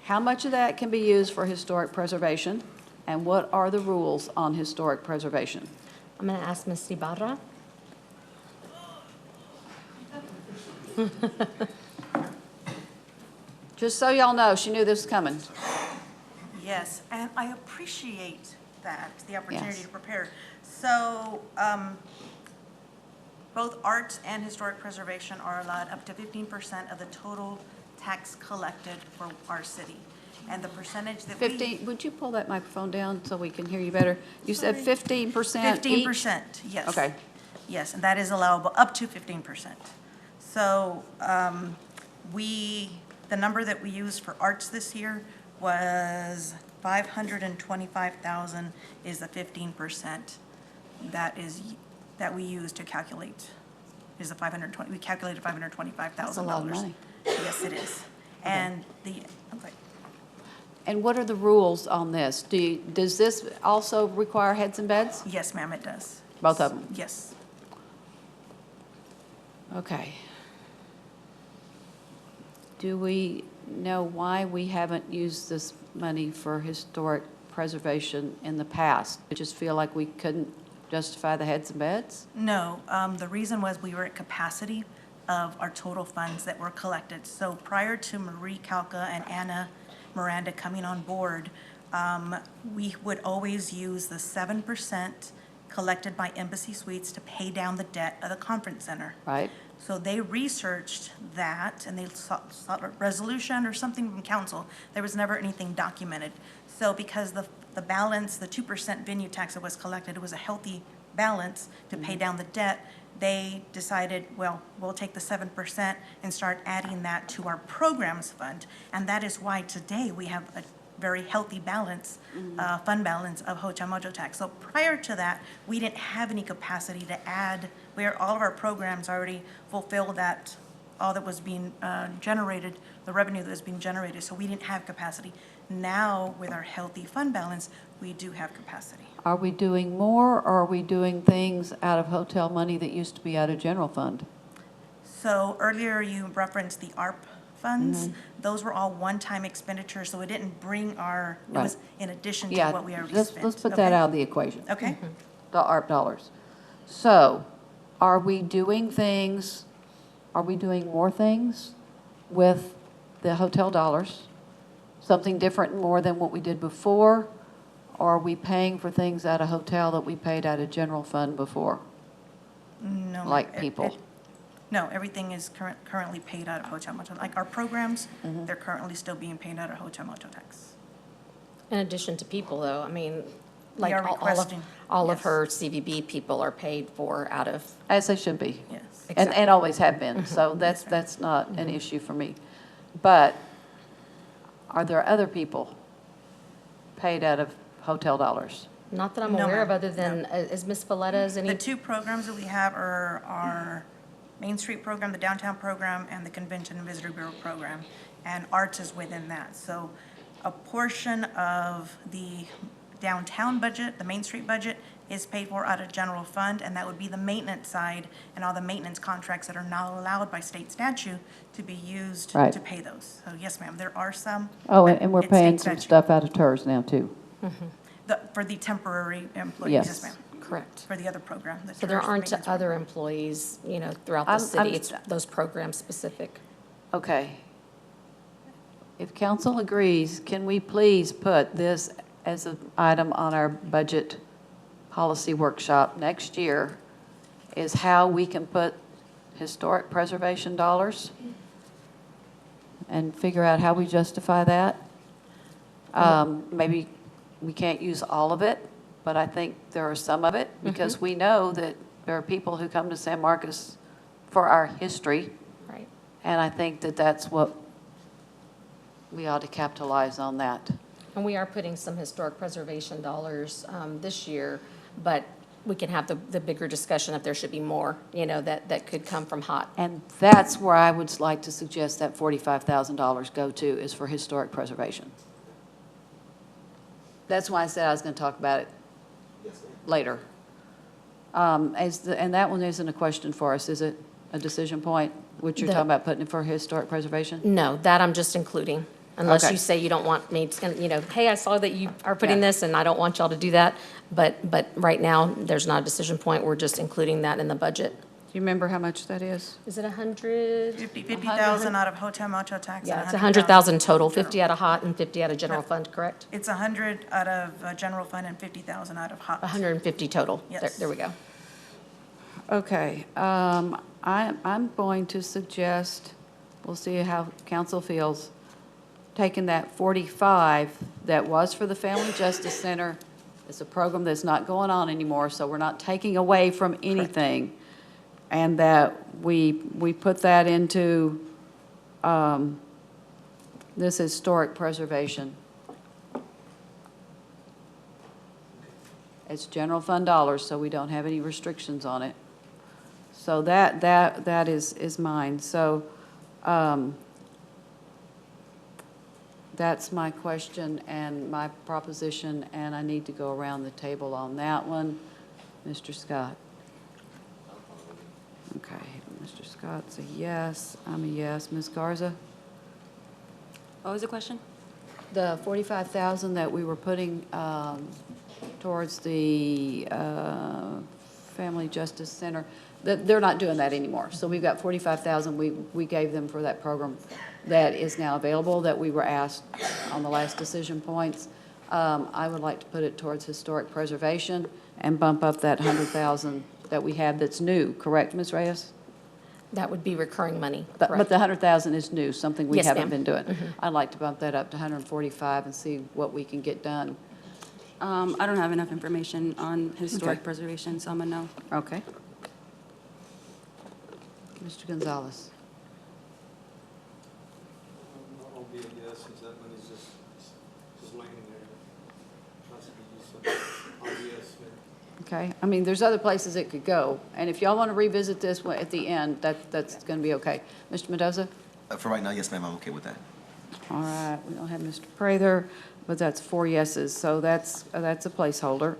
How much of that can be used for historic preservation? And what are the rules on historic preservation?
I'm going to ask Ms. Ibarra.
Just so y'all know, she knew this was coming.
Yes, and I appreciate that, the opportunity
Yes.
to prepare. So, both arts and historic preservation are allowed up to 15% of the total tax collected for our city. And the percentage that we.
15, would you pull that microphone down so we can hear you better? You said
Sorry.
15% each?
15%, yes.
Okay.
Yes, and that is allowable up to 15%. So the number that we used for arts this year was 525,000 is the 15% that we used to calculate, is the 520, we calculated $525,000.
That's a lot of money.
Yes, it is. And okay.
And what are the rules on this? Does this also require heads and beds?
Yes, ma'am, it does.
Both of them?
Yes.
Okay. Do we know why we haven't used this money for historic preservation in the past? I just feel like we couldn't justify the heads and beds?
No, the reason was we were at capacity of our total funds that were collected. So prior to Marie Calca and Anna Miranda coming on board, we would always use the 7% collected by Embassy Suites to pay down the debt of the conference center.
Right?
So they researched that, and they sought a resolution or something from council. There was never anything documented. So because the balance, the 2% venue tax that was collected, it was a healthy balance to pay down the debt, they decided, well, we'll take the 7% and start adding that to our programs fund. And that is why today we have a very healthy balance, fund balance of hotel motel tax. So prior to that, we didn't have any capacity to add, where all of our programs already fulfill that, all that was being generated, the revenue that was being generated, so we didn't have capacity. Now, with our healthy fund balance, we do have capacity.
Are we doing more, or are we doing things out of hotel money that used to be out of general fund?
So earlier you referenced the ARP funds. Those were all one-time expenditures, so it didn't bring it was in addition to
Yeah,
what we already
let's
spent.
put that
Okay?
out of the equation,
Okay?
the ARP dollars. So, are we doing things, are we doing more things with the hotel dollars? Something different more than what we did before? Or are we paying for things out of hotel that we paid out of general fund before?
No.
Like people?
No, everything is currently paid out of hotel motel. Like our programs, they're currently still being paid out of hotel motel tax.
In addition to people, though, I mean,
We
like
are
all of
requesting,
all of
yes.
her CVB people are paid for out of,
As they should be.
Yes.
And always have been, so that's not an issue for me. But are there other people paid out of hotel dollars?
not that I'm
No,
aware of,
ma'am.
other than, is Ms. Vallada's any?
The two programs that we have are our Main Street program, the downtown program, and the Convention and Visitor Bureau program. And arts is within that. So a portion of the downtown budget, the Main Street budget, is paid for out of general fund, and that would be the maintenance side and all the maintenance contracts that are now allowed by state statute to be used
Right.
to pay those. So yes, ma'am, there are some.
Oh,
but
and we're
it's
paying
state
some
statute.
stuff out of TERS now, too.
For the temporary employees,
Yes.
yes, ma'am,
Correct.
for the other program. the
So there
tourist
aren't
maintenance
other employees, you know, throughout the
I'm-
city,
I'm-
it's those programs specific.
Okay. If council agrees, can we please put this as an item on our budget, policy workshop next year is how we can put historic preservation dollars and figure out how we justify that. Maybe we can't use all of it, but I think there are some of it, because we know that there are people who come to San Marcos for our history.
Right.
And I think that that's what we ought to capitalize on that.
And we are putting some historic preservation dollars this year, but we can have the bigger discussion if there should be more, that could come from HOT.
And that's where I would like to suggest that $45,000 go to, is for historic preservation. That's why I said I was going to talk about it later. And that one isn't a question for us, is it? A decision point? What you're talking about, putting it for historic preservation?
No, that I'm just including, unless
Okay.
you say you don't want me to, hey, I saw that you are putting
Yeah.
this, and I don't want y'all to do that. But right now, there's not a decision point. We're just including that in the budget.
Do you remember how much that is?
Is it 100?
50,000 out of hotel motel tax.
Yeah,
and
it's
100,000
100,000 total, 50 out of HOT and 50 out of general fund, correct?
It's 100 out of general fund and 50,000 out of HOT.
150 total.
Yes.
There we go.
Okay, I'm going to suggest, we'll see how council feels, taking that 45 that was for the Family Justice Center. It's a program that's not going on anymore, so we're not taking away from anything. And that we put that into this historic preservation. It's general fund dollars, so we don't have any restrictions on it. So that is mine. So that's my question and my proposition, and I need to go around the table on that one. Mr. Scott? Okay, Mr. Scott's a yes, I'm a yes. Ms. Garza?
What was the question?
The 45,000 that we were putting towards the Family Justice Center, they're not doing that anymore. So we've got 45,000 we gave them for that program that is now available, that we were asked on the last decision points. I would like to put it towards historic preservation and bump up that 100,000 that we have that's new, correct, Ms. Reyes?
That would be recurring money,
But
correct?
the 100,000 is new, something we
Yes,
haven't
ma'am.
been doing. I'd like to bump that up to 145 and see what we can get done.
I don't have enough information on historic
Okay.
preservation, so I'm a no.
Okay. Mr. Gonzalez?
I'll be a yes, since that money's just laying there. That's a good use of it. I'll be a yes, Mayor.
Okay, I mean, there's other places it could go, and if y'all want to revisit this one at the end, that's going to be okay. Mr. Mendoza?
For right now, yes, ma'am, I'm okay with that.
All right, we don't have Mr. Prather, but that's 4 yeses, so that's a placeholder.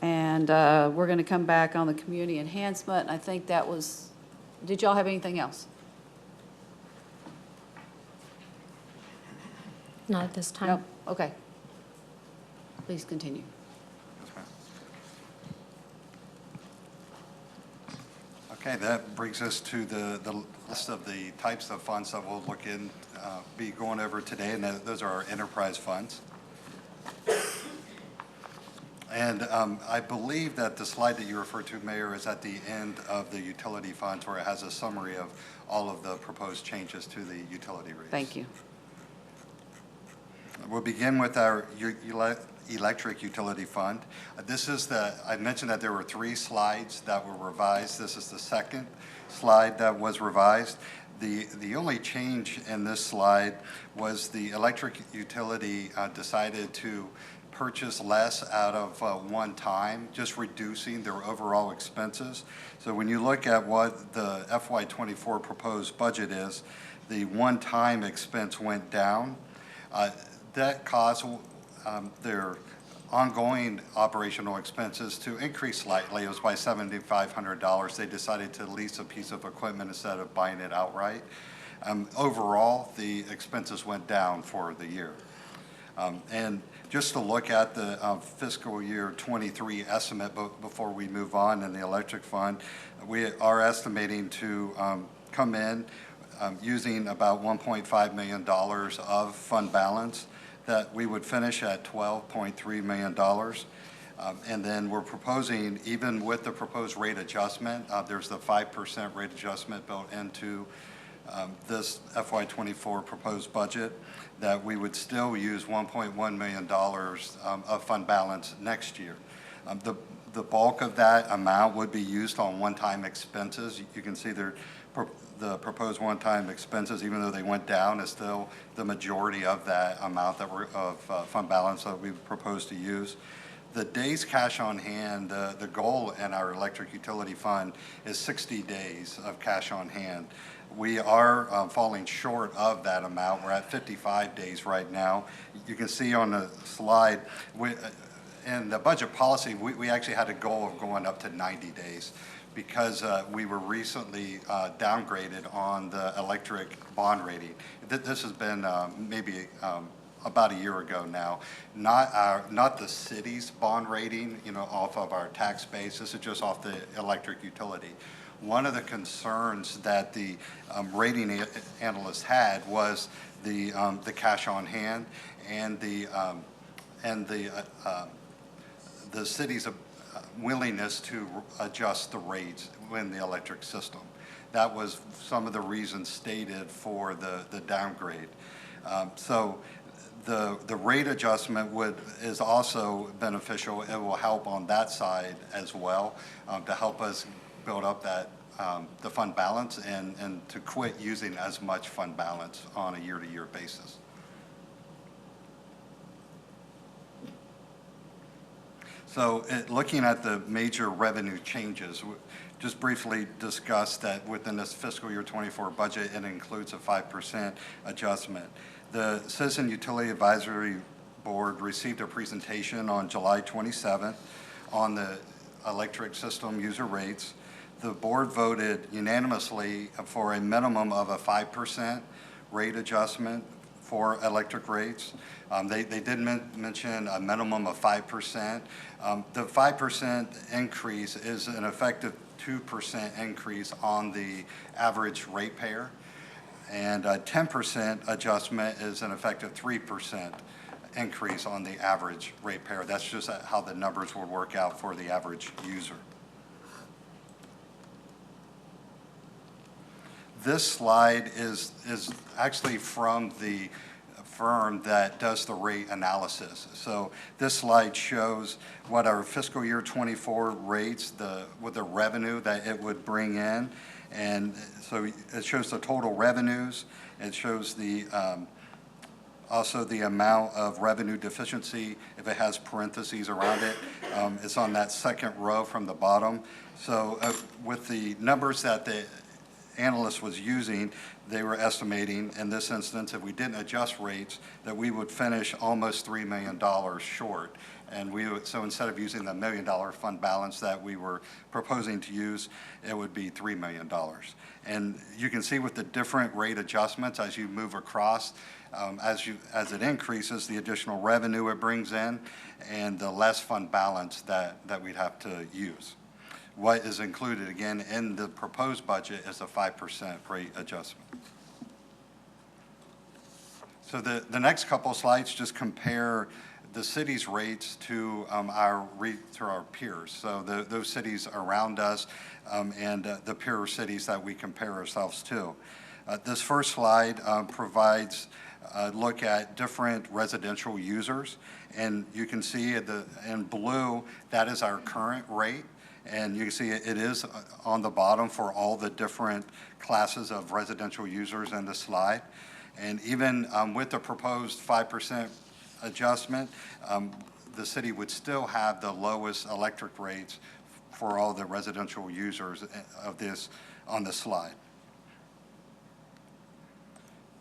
And we're going to come back on the community enhancement, and I think that was, did y'all have anything else?
Not at this time.
Nope, okay. Please continue.
Okay, that brings us to the list of the types of funds that we'll be going over today, and those are our enterprise funds. And I believe that the slide that you referred to, Mayor, is at the end of the utility funds, where it has a summary of all of the proposed changes to the utility rates.
Thank you.
We'll begin with our electric utility fund. I mentioned that there were 3 slides that were revised. This is the second slide that was revised. The only change in this slide was the electric utility decided to purchase less out of one time, just reducing their overall expenses. So when you look at what the FY24 proposed budget is, the one-time expense went down. That caused their ongoing operational expenses to increase slightly. It was by $7,500. They decided to lease a piece of equipment instead of buying it outright. Overall, the expenses went down for the year. And just to look at the fiscal year 23 estimate before we move on in the electric fund, we are estimating to come in using about $1.5 million of fund balance, that we would finish at $12.3 million. And then we're proposing, even with the proposed rate adjustment, there's the 5% rate adjustment built into this FY24 proposed budget, that we would still use $1.1 million of fund balance next year. The bulk of that amount would be used on one-time expenses. You can see the proposed one-time expenses, even though they went down, is still the majority of that amount that of fund balance that we propose to use. The days cash on hand, the goal in our electric utility fund is 60 days of cash on hand. We are falling short of that amount. We're at 55 days right now. You can see on the slide, in the budget policy, we actually had a goal of going up to 90 days because we were recently downgraded on the electric bond rating. This has been maybe about a year ago now. Not the city's bond rating, off of our tax base. This is just off the electric utility. One of the concerns that the rating analysts had was the cash on hand and the city's willingness to adjust the rates in the electric system. That was some of the reasons stated for the downgrade. So the rate adjustment is also beneficial. It will help on that side as well to help us build up that the fund balance and to quit using as much fund balance on a year-to-year basis. So looking at the major revenue changes, just briefly discuss that within this fiscal year 24 budget, it includes a 5% adjustment. The Citizen Utility Advisory Board received a presentation on July 27th on the electric system user rates. The board voted unanimously for a minimum of a 5% rate adjustment for electric rates. They did mention a minimum of 5%. The 5% increase is an effective 2% increase on the average ratepayer, and a 10% adjustment is an effective 3% increase on the average ratepayer. That's just how the numbers would work out for the average user. This slide is actually from the firm that does the rate analysis. So this slide shows what our fiscal year 24 rates, with the revenue that it would bring in. And so it shows the total revenues. It shows the also the amount of revenue deficiency, if it has parentheses around it. It's on that second row from the bottom. So with the numbers that the analyst was using, they were estimating in this instance, if we didn't adjust rates, that we would finish almost $3 million short. And so instead of using the $1 million fund balance that we were proposing to use, it would be $3 million. And you can see with the different rate adjustments as you move across, as it increases, the additional revenue it brings in and the less fund balance that we'd have to use. What is included, again, in the proposed budget is a 5% rate adjustment. So the next couple slides just compare the city's rates to our peers. So those cities around us and the peer cities that we compare ourselves to. This first slide provides a look at different residential users. And you can see in blue, that is our current rate. And you can see it is on the bottom for all the different classes of residential users in the slide. And even with the proposed 5% adjustment, the city would still have the lowest electric rates for all the residential users of this on the slide.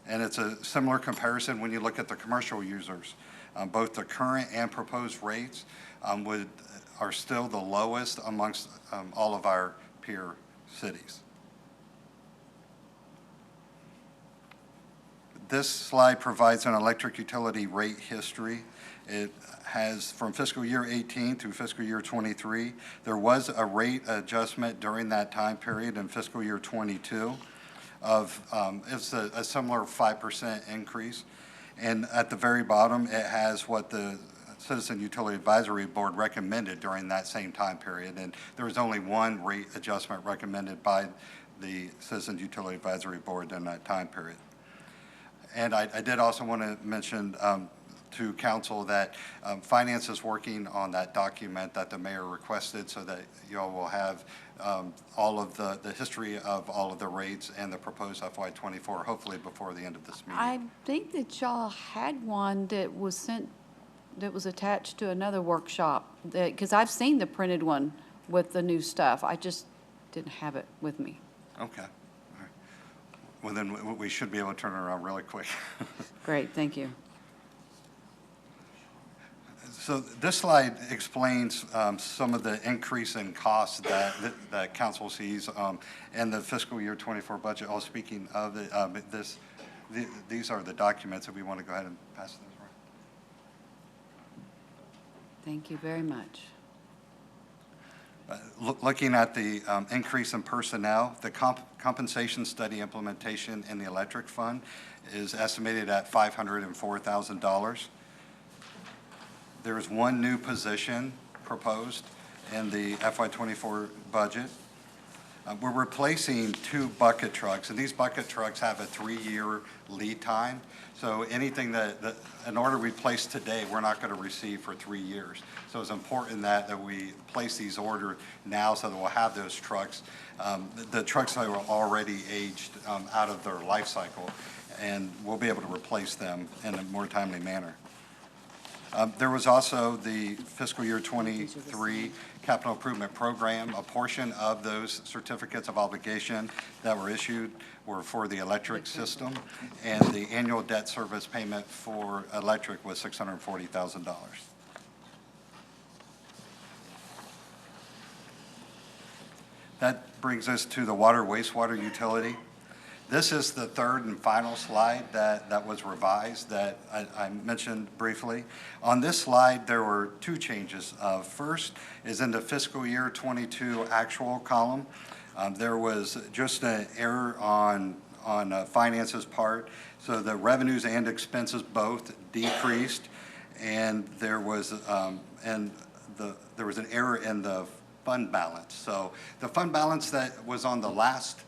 And it's a similar comparison when you look at the commercial users. Both the current and proposed rates are still the lowest amongst all of our peer cities. This slide provides an electric utility rate history. It has from fiscal year 18 through fiscal year 23. There was a rate adjustment during that time period in fiscal year 22 it's a similar 5% increase. And at the very bottom, it has what the Citizen Utility Advisory Board recommended during that same time period. And there was only one rate adjustment recommended by the Citizen Utility Advisory Board in that time period. And I did also want to mention to council that finance is working on that document that the mayor requested so that you all will have all of the history of all of the rates and the proposed FY24, hopefully before the end of this meeting.
I think that y'all had one that was sent, that was attached to another workshop, because I've seen the printed one with the new stuff. I just didn't have it with me.
Okay. All right. Well, then we should be able to turn it around really quick.
Great, thank you.
So this slide explains some of the increase in costs that council sees in the fiscal year 24 budget. Oh, speaking of these are the documents that we want to go ahead and pass those around.
Thank you very much.
Looking at the increase in personnel, the compensation study implementation in the electric fund is estimated at $504,000. There is one new position proposed in the FY24 budget. We're replacing 2 bucket trucks, and these bucket trucks have a 3-year lead time. So anything that in order to replace today, we're not going to receive for 3 years. So it's important that we place these orders now so that we'll have those trucks. The trucks that are already aged out of their life cycle, and we'll be able to replace them in a more timely manner. There was also the fiscal year 23 capital improvement program. A portion of those certificates of obligation that were issued were for the electric system, and the annual debt service payment for electric was $640,000. That brings us to the water wastewater utility. This is the third and final slide that was revised that I mentioned briefly. On this slide, there were 2 changes. First is in the fiscal year 22 actual column. There was just an error on finance's part. So the revenues and expenses both decreased, and there was an error in the fund balance. So the fund balance that was on the last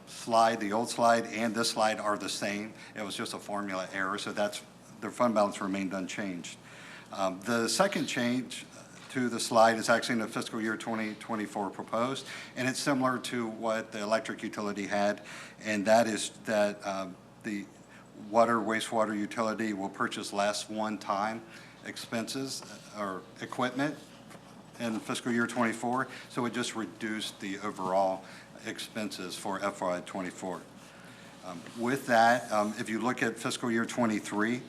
slide, the old slide, and this slide are the same. It was just a formula error, so their fund balance remained unchanged. The second change to the slide is actually in the fiscal year 2024 proposed, and it's similar to what the electric utility had, and that is that the water wastewater utility will purchase less one-time expenses or equipment in fiscal year 24, so it just reduced the overall expenses for FY24. With that, if you look at fiscal year 23,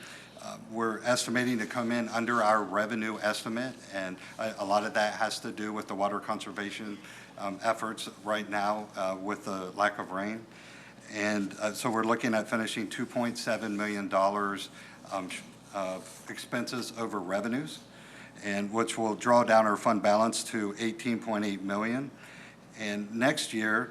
we're estimating to come in under our revenue estimate, and a lot of that has to do with the water conservation efforts right now with the lack of rain. And so we're looking at finishing $2.7 million of expenses over revenues, and which will draw down our fund balance to $18.8 million. And next year,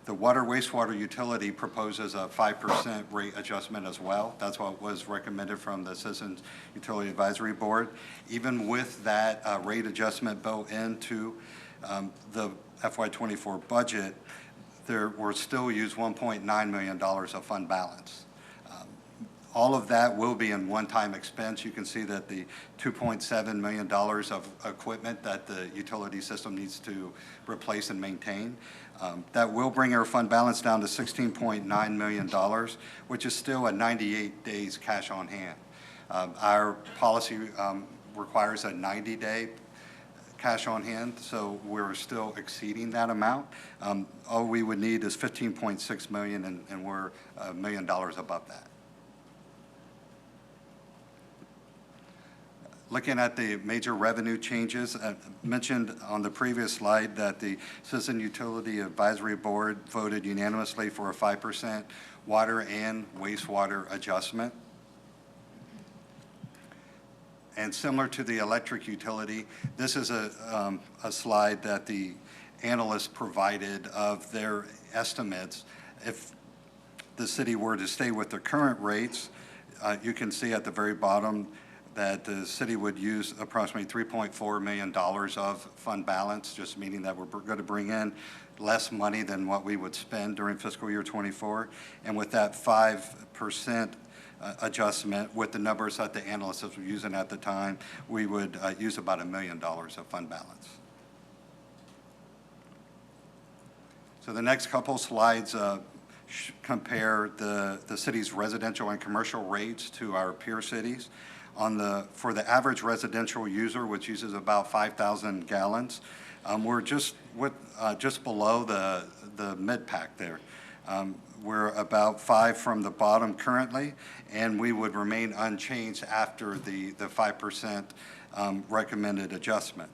the water wastewater utility proposes a 5% rate adjustment as well. That's what was recommended from the Citizens Utility Advisory Board. Even with that rate adjustment built into the FY24 budget, we'll still use $1.9 million of fund balance. All of that will be in one-time expense. You can see that the $2.7 million of equipment that the utility system needs to replace and maintain, that will bring our fund balance down to $16.9 million, which is still at 98 days cash on hand. Our policy requires a 90-day cash on hand, so we're still exceeding that amount. All we would need is $15.6 million, and we're $1 million above that. Looking at the major revenue changes, mentioned on the previous slide that the Citizen Utility Advisory Board voted unanimously for a 5% water and wastewater adjustment. And similar to the electric utility, this is a slide that the analysts provided of their estimates. If the city were to stay with the current rates, you can see at the very bottom that the city would use approximately $3.4 million of fund balance, just meaning that we're going to bring in less money than what we would spend during fiscal year '24. And with that 5% adjustment, with the numbers that the analysts were using at the time, we would use about $1 million of fund balance. So the next couple slides compare the city's residential and commercial rates to our peer cities. For the average residential user, which uses about 5,000 gallons, we're just below the mid-pack there. We're about 5 from the bottom currently, and we would remain unchanged after the 5% recommended adjustment.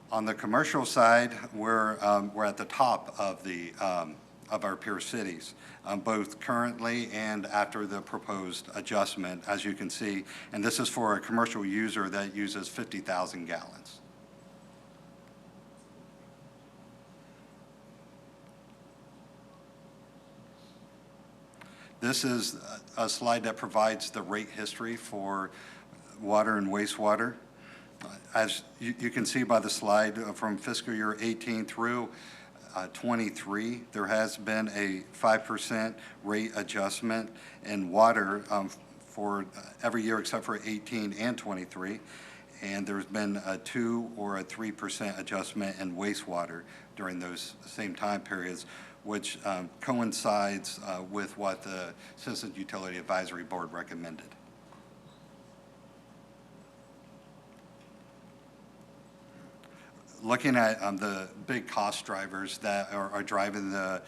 On the commercial side, we're at the top of our peer cities, both currently and after the proposed adjustment, as you can see. And this is for a commercial user that uses 50,000 gallons. This is a slide that provides the rate history for water and wastewater. As you can see by the slide, from fiscal year 18 through 23, there has been a 5% rate adjustment in water for every year except for 18 and 23. And there's been a 2 or a 3% adjustment in wastewater during those same time periods, which coincides with what the Citizens Utility Advisory Board recommended. Looking at the big cost drivers that are driving the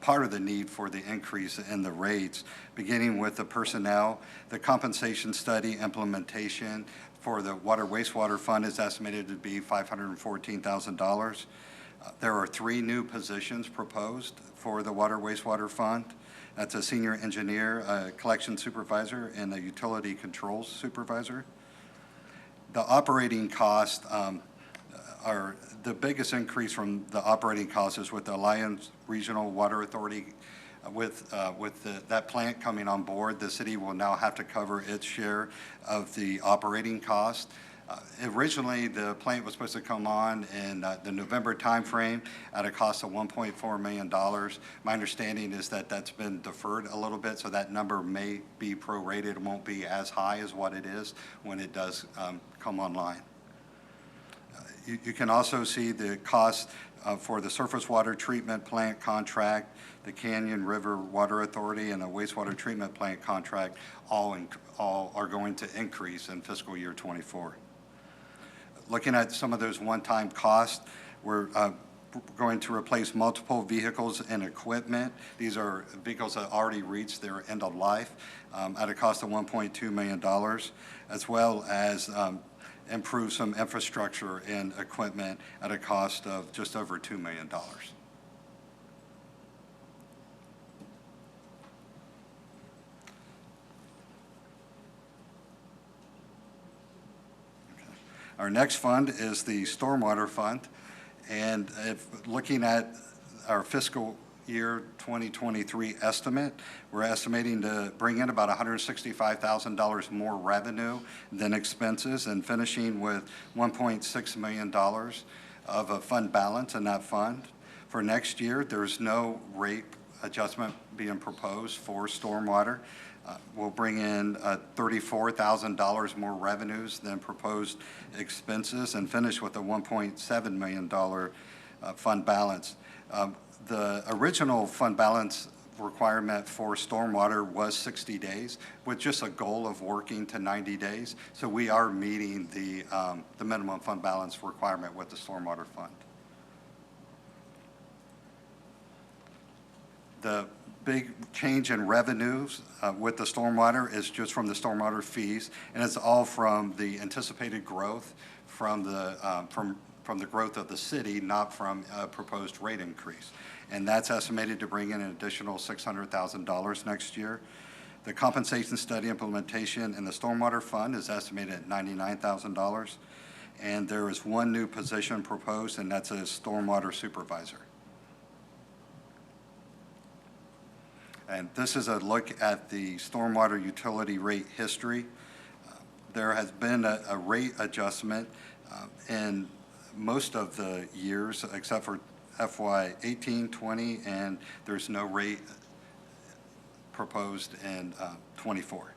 part of the need for the increase in the rates, beginning with the personnel, the compensation study implementation for the water wastewater fund is estimated to be $514,000. There are 3 new positions proposed for the water wastewater fund. That's a senior engineer, a collection supervisor, and a utility controls supervisor. The operating cost are the biggest increase from the operating costs is with the Alliance Regional Water Authority. With that plant coming on board, the city will now have to cover its share of the operating cost. Originally, the plant was supposed to come on in the November timeframe at a cost of $1.4 million. My understanding is that that's been deferred a little bit, so that number may be prorated. It won't be as high as what it is when it does come online. You can also see the cost for the surface water treatment plant contract, the Canyon River Water Authority, and the wastewater treatment plant contract all are going to increase in fiscal year '24. Looking at some of those one-time costs, we're going to replace multiple vehicles and equipment. These are vehicles that already reached their end of life at a cost of $1.2 million, as well as improve some infrastructure and equipment at a cost of just over $2 million. Our next fund is the Stormwater Fund, and if looking at our fiscal year 2023 estimate, we're estimating to bring in about $165,000 more revenue than expenses, and finishing with $1.6 million of a fund balance in that fund. For next year, there's no rate adjustment being proposed for stormwater. We'll bring in $34,000 more revenues than proposed expenses and finish with a $1.7 million fund balance. The original fund balance requirement for stormwater was 60 days, with just a goal of working to 90 days. So we are meeting the minimum fund balance requirement with the stormwater fund. The big change in revenues with the stormwater is just from the stormwater fees, and it's all from the anticipated growth from the growth of the city, not from a proposed rate increase. And that's estimated to bring in an additional $600,000 next year. The compensation study implementation in the stormwater fund is estimated at $99,000. And there is 1 new position proposed, and that's a stormwater supervisor. And this is a look at the stormwater utility rate history. There has been a rate adjustment in most of the years except for FY 18, 20, and there's no rate proposed in 24.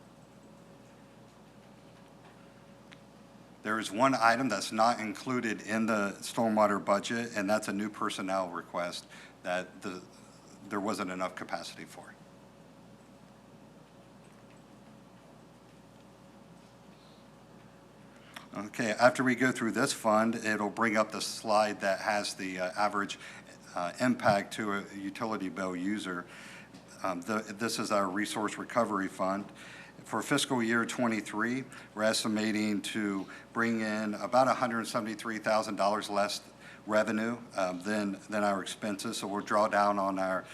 There is one item that's not included in the stormwater budget, and that's a new personnel request that there wasn't enough capacity for. Okay, after we go through this fund, it'll bring up the slide that has the average impact to a utility bill user. This is our resource recovery fund. For fiscal year 23, we're estimating to bring in about $173,000 less revenue than our expenses. So we'll draw down on our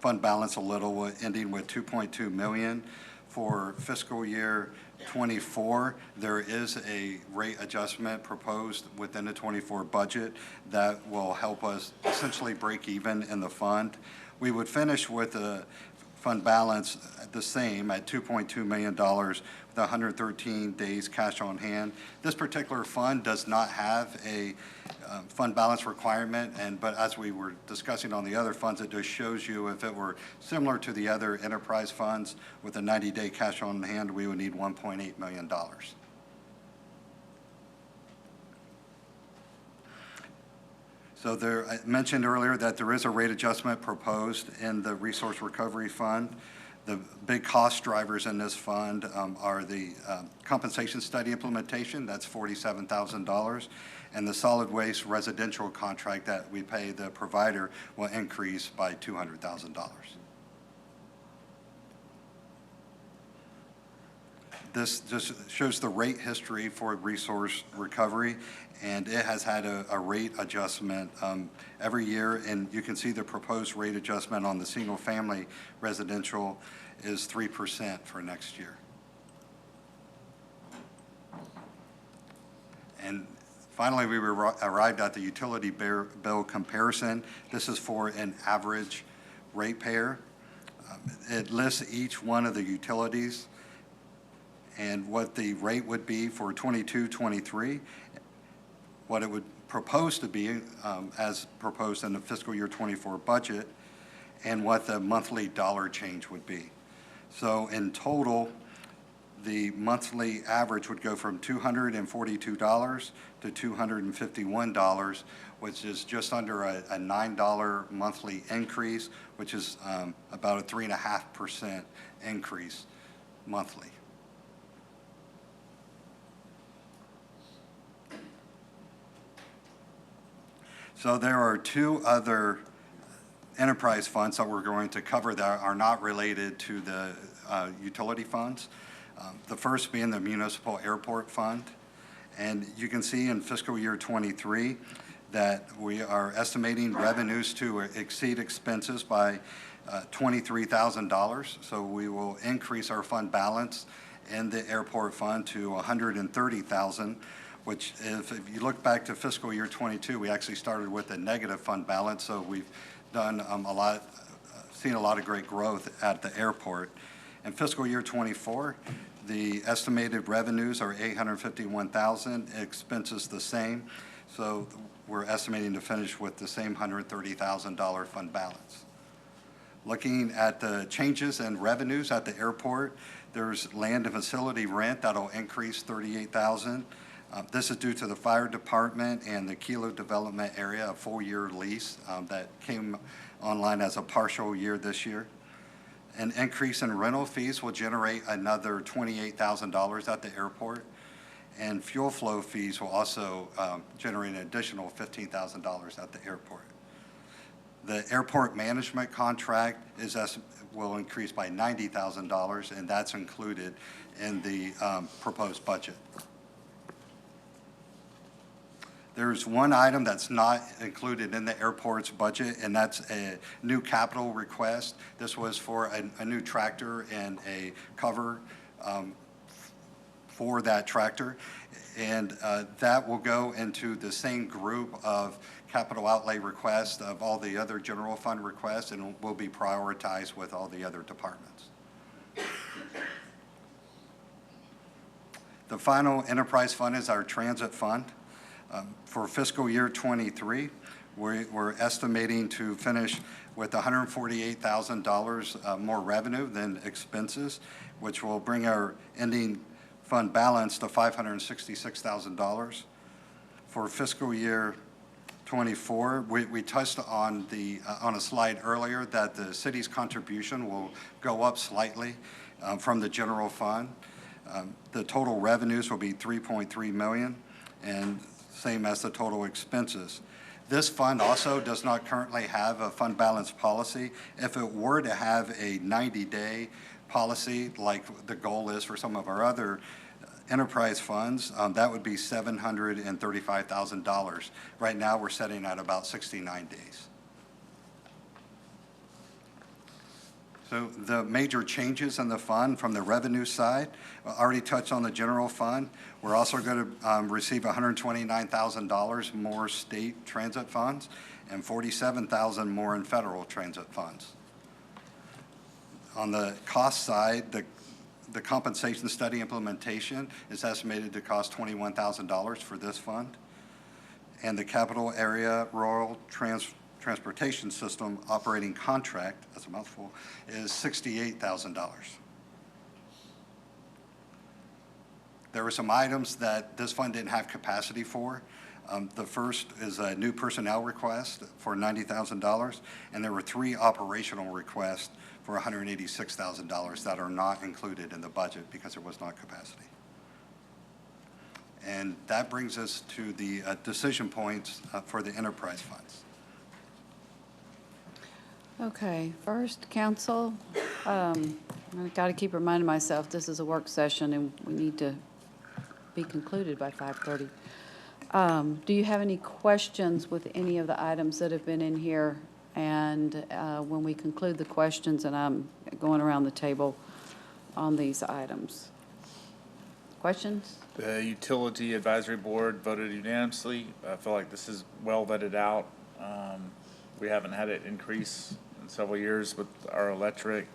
fund balance a little, ending with $2.2 million. For fiscal year 24, there is a rate adjustment proposed within the 24 budget that will help us essentially break even in the fund. We would finish with a fund balance the same at $2.2 million with 113 days cash on hand. This particular fund does not have a fund balance requirement, but as we were discussing on the other funds, it just shows you if it were similar to the other enterprise funds with a 90-day cash on hand, we would need $1.8 million. So I mentioned earlier that there is a rate adjustment proposed in the Resource Recovery Fund. The big cost drivers in this fund are the compensation study implementation, that's $47,000, and the solid waste residential contract that we pay the provider will increase by $200,000. This just shows the rate history for resource recovery, and it has had a rate adjustment every year, and you can see the proposed rate adjustment on the single-family residential is 3% for next year. And finally, we arrived at the utility bill comparison. This is for an average ratepayer. It lists each one of the utilities and what the rate would be for 22-23, what it would propose to be as proposed in the fiscal year 24 budget, and what the monthly dollar change would be. So in total, the monthly average would go from $242 to $251, which is just under a $9 monthly increase, which is about a 3.5% increase monthly. So there are two other enterprise funds that we're going to cover that are not related to the utility funds. The first being the Municipal Airport Fund. And you can see in fiscal year 23 that we are estimating revenues to exceed expenses by $23,000. So we will increase our fund balance in the airport fund to $130,000. Which if you look back to fiscal year 22, we actually started with a negative fund balance, so we've done seen a lot of great growth at the airport. In fiscal year 24, the estimated revenues are $851,000, expenses the same, so we're estimating to finish with the same $130,000 fund balance. Looking at the changes in revenues at the airport, there's land and facility rent that'll increase $38,000. This is due to the fire department and the Kilo development area, a full-year lease that came online as a partial year this year. An increase in rental fees will generate another $28,000 at the airport, and fuel flow fees will also generate an additional $15,000 at the airport. The airport management contract will increase by $90,000, and that's included in the proposed budget. There's one item that's not included in the airport's budget, and that's a new capital request. This was for a new tractor and a cover for that tractor. And that will go into the same group of capital outlay request of all the other general fund requests and will be prioritized with all the other departments. The final enterprise fund is our transit fund. For fiscal year '23, we're estimating to finish with $148,000 more revenue than expenses, which will bring our ending fund balance to $566,000. For fiscal year '24, we touched on on a slide earlier that the city's contribution will go up slightly from the general fund. The total revenues will be $3.3 million, and same as the total expenses. This fund also does not currently have a fund balance policy. If it were to have a 90-day policy, like the goal is for some of our other enterprise funds, that would be $735,000. Right now, we're setting at about 69 days. So the major changes in the fund from the revenue side, I already touched on the general fund. We're also going to receive $129,000 more state transit funds and $47,000 more in federal transit funds. On the cost side, the compensation study implementation is estimated to cost $21,000 for this fund. And the capital area rural transportation system operating contract, that's a mouthful, is $68,000. There were some items that this fund didn't have capacity for. The first is a new personnel request for $90,000, and there were 3 operational requests for $186,000 that are not included in the budget because there was not capacity. And that brings us to the decision points for the enterprise funds.
Okay, first, council, I've got to keep reminding myself, this is a work session and we need to be concluded by 5:30. Do you have any questions with any of the items that have been in here? And when we conclude the questions, and I'm going around the table on these items. Questions?
The Utility Advisory Board voted unanimously. I feel like this is well vetted out. We haven't had it increase in several years with our electric.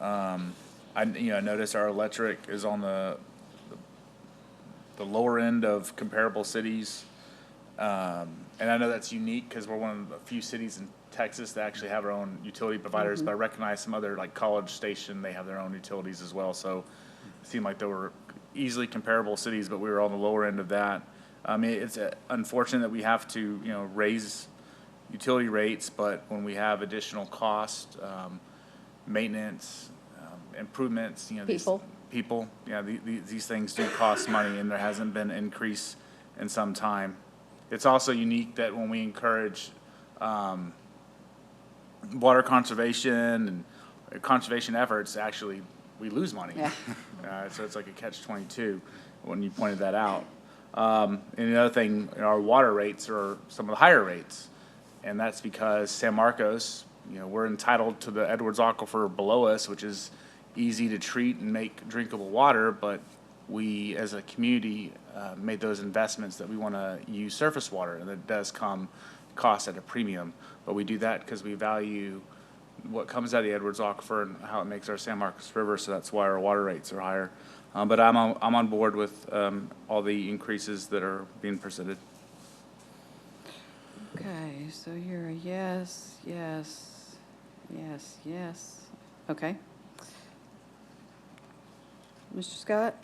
I noticed our electric is on the lower end of comparable cities. And I know that's unique because we're one of the few cities in Texas that actually have our own utility providers, but I recognize some other, like College Station, they have their own utilities as well. So it seemed like they were easily comparable cities, but we were on the lower end of that. I mean, it's unfortunate that we have to, raise utility rates, but when we have additional cost, maintenance, improvements, people, these things do cost money, and there hasn't been an increase in some time. It's also unique that when we encourage water conservation and conservation efforts, actually, we lose money.
Yeah.
So it's like a catch-22 when you pointed that out. And the other thing, our water rates are some of the higher rates, and that's because San Marcos, we're entitled to the Edwards Aquifer below us, which is easy to treat and make drinkable water, but we, as a community, made those investments that we want to use surface water, and it does cost at a premium. But we do that because we value what comes out of the Edwards Aquifer and how it makes our San Marcos River, so that's why our water rates are higher. But I'm on board with all the increases that are being presented.
Okay, so you're a yes, yes, yes, yes. Okay. Mr. Scott?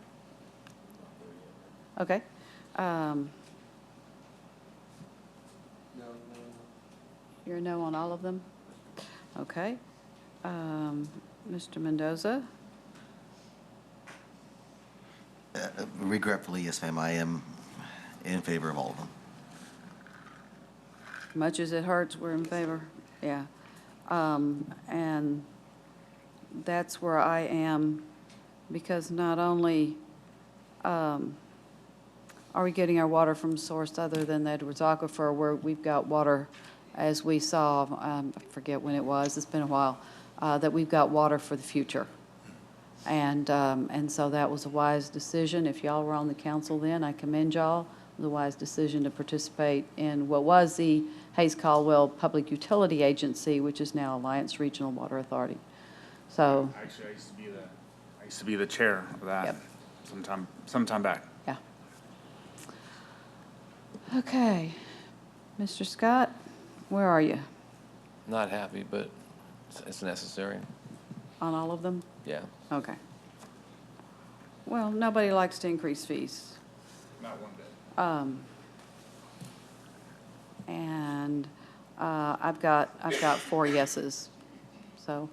Okay. You're a no on all of them? Okay. Mr. Mendoza?
Regretfully, yes, ma'am, I am in favor of all of them.
Much as it hurts, we're in favor. Yeah. And that's where I am, because not only are we getting our water from source other than the Edwards Aquifer, where we've got water, as we saw, I forget when it was, it's been a while, that we've got water for the future. And so that was a wise decision. If y'all were on the council then, I commend y'all. It was a wise decision to participate in what was the Hayes Caldwell Public Utility Agency, which is now Alliance Regional Water Authority. So,
Actually, I used to be the chair of that
Yep.
sometime back.
yeah. Okay. Mr. Scott, where are you
Not happy, but it's necessary.
on all of them?
Yeah.
Okay. Well, nobody likes to increase fees.
Not one bit.
And I've got 4 yeses. So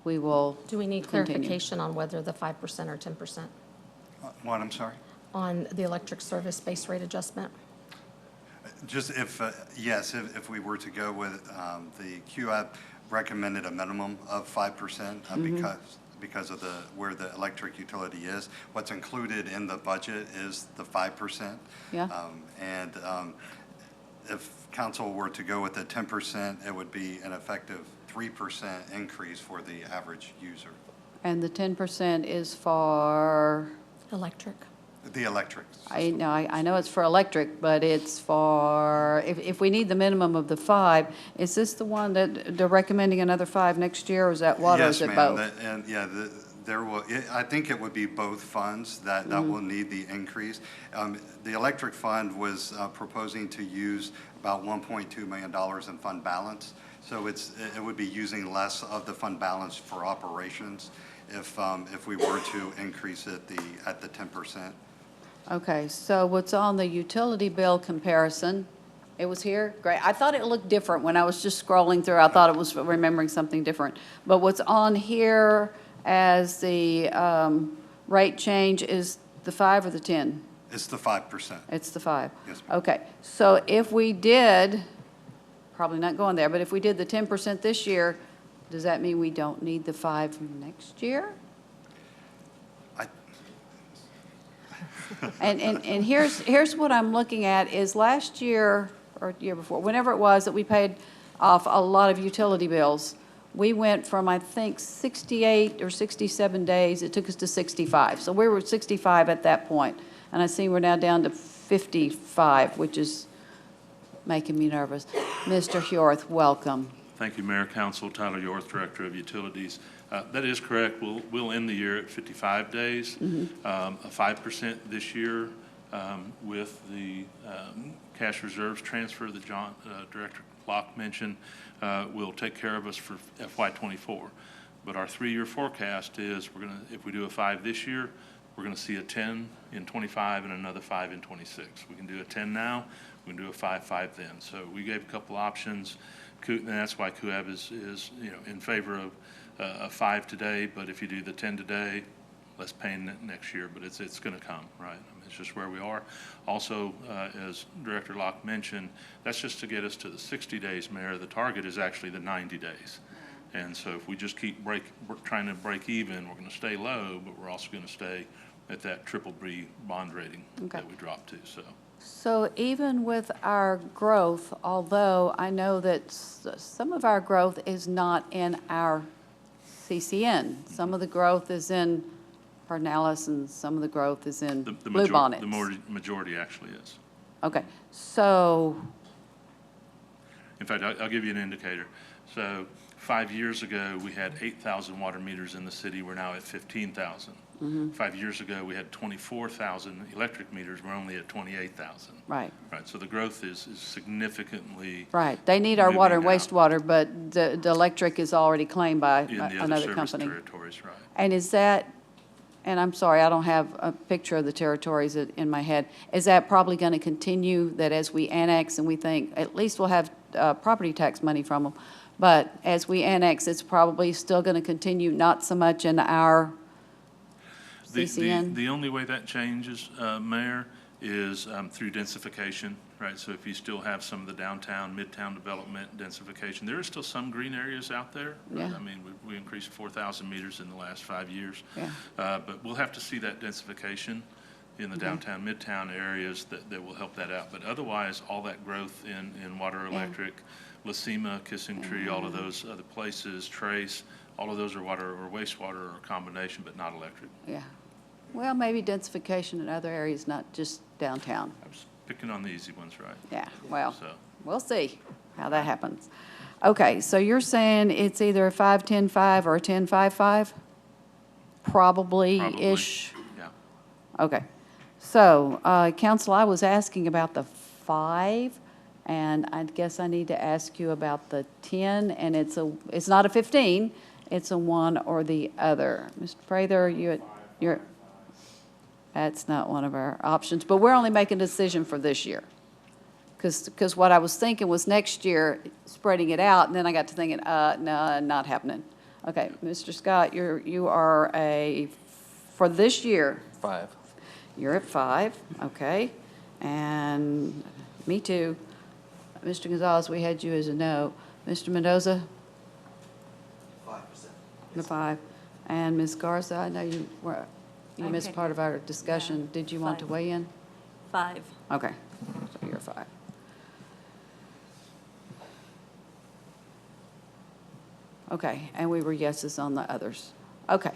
we will
Do we need
continue.
clarification on whether the 5% or 10%
What, I'm sorry?
on the electric service base rate adjustment?
Just if, yes, if we were to go with the QAB recommended a minimum of 5% because of where the electric utility is. What's included in the budget is the 5%.
Yeah.
And if council were to go with the 10%, it would be an effective 3% increase for the average user.
And the 10% is for,
Electric.
The electric.
I know it's for electric, but it's for, if we need the minimum of the 5, is this the one that they're recommending another 5 next year, or is that water, or is it
Yes,
both?
ma'am. And yeah, there will, I think it would be both funds that will need the increase. The electric fund was proposing to use about $1.2 million in fund balance. So it would be using less of the fund balance for operations if we were to increase it at the 10%.
Okay, so what's on the utility bill comparison, it was here? Great. I thought it looked different when I was just scrolling through. I thought it was remembering something different. But what's on here as the rate change is the 5 or the 10?
It's the 5%.
It's the 5?
Yes, ma'am.
Okay, so if we did, probably not going there, but if we did the 10% this year, does that mean we don't need the 5 next year? And here's what I'm looking at is last year, or year before, whenever it was that we paid off a lot of utility bills, we went from, I think, 68 or 67 days, it took us to 65. So we were 65 at that point. And I see we're now down to 55, which is making me nervous. Mr. Hjorth, welcome.
Thank you, Mayor, Council. Tyler Yorth, Director of Utilities. That is correct. We'll end the year at 55 days. A 5% this year with the cash reserves transfer that Director Locke mentioned will take care of us for FY24. But our 3-year forecast is if we do a 5 this year, we're going to see a 10 in 25 and another 5 in 26. We can do a 10 now. We can do a 5 then. So we gave a couple options. And that's why CUAB is in favor of a 5 today, but if you do the 10 today, less pain next year, but it's going to come, right? I mean, it's just where we are. Also, as Director Locke mentioned, that's just to get us to the 60 days, Mayor. The target is actually the 90 days. And so if we just keep trying to break even, we're going to stay low, but we're also going to stay at that BBB bond rating that we dropped to, so.
So even with our growth, although I know that some of our growth is not in our CCN, some of the growth is in Pernalis and some of the growth is in Bluebonnets.
The majority actually is.
Okay, so,
In fact, I'll give you an indicator. So 5 years ago, we had 8,000 water meters in the city. We're now at 15,000. 5 years ago, we had 24,000 electric meters. We're only at 28,000.
right,
Right, so the growth is significantly
right. They need our water and
moving now.
wastewater, but the electric is already claimed by
in the other
another
service
company.
territories, right.
And is that, and I'm sorry, I don't have a picture of the territories in my head. Is that probably going to continue, that as we annex and we think, at least we'll have property tax money from them, but as we annex, it's probably still going to continue, not so much in our CCN?
The only way that changes, Mayor, is through densification, right? So if you still have some of the downtown, midtown development densification, there are still some green areas out there. Right?
Yeah.
I mean, we increased 4,000 meters in the last 5 years.
Yeah.
But we'll have to see that densification in the downtown, midtown areas that will help that out. But otherwise, all that growth in water, electric, Lacima, Kissing Tree, all of those other places, Trace, all of those are water or wastewater or a combination, but not electric.
Yeah. Well, maybe densification in other areas, not just downtown.
I was picking on the easy ones, right?
Yeah, well,
So,
We'll see how that happens. Okay, so you're saying it's either a 5-10-5 or a 10-5-5? Probably-ish?
Yeah.
Okay. So, council, I was asking about the 5, and I guess I need to ask you about the 10, and it's not a 15, it's a one or the other. Mr. Prather, you're, that's not one of our options, but we're only making a decision for this year. Because what I was thinking was next year, spreading it out, and then I got to thinking, no, not happening. Okay, Mr. Scott, you are for this year,
5.
you're at 5, okay? And me too. Mr. Gonzalez, we had you as a no. Mr. Mendoza?
5%.
The 5. And Ms. Garza, I know you missed
Okay.
part of our discussion. Did you want to
5.
weigh in?
5.
Okay, so you're 5. Okay, and we were yeses on the others. Okay,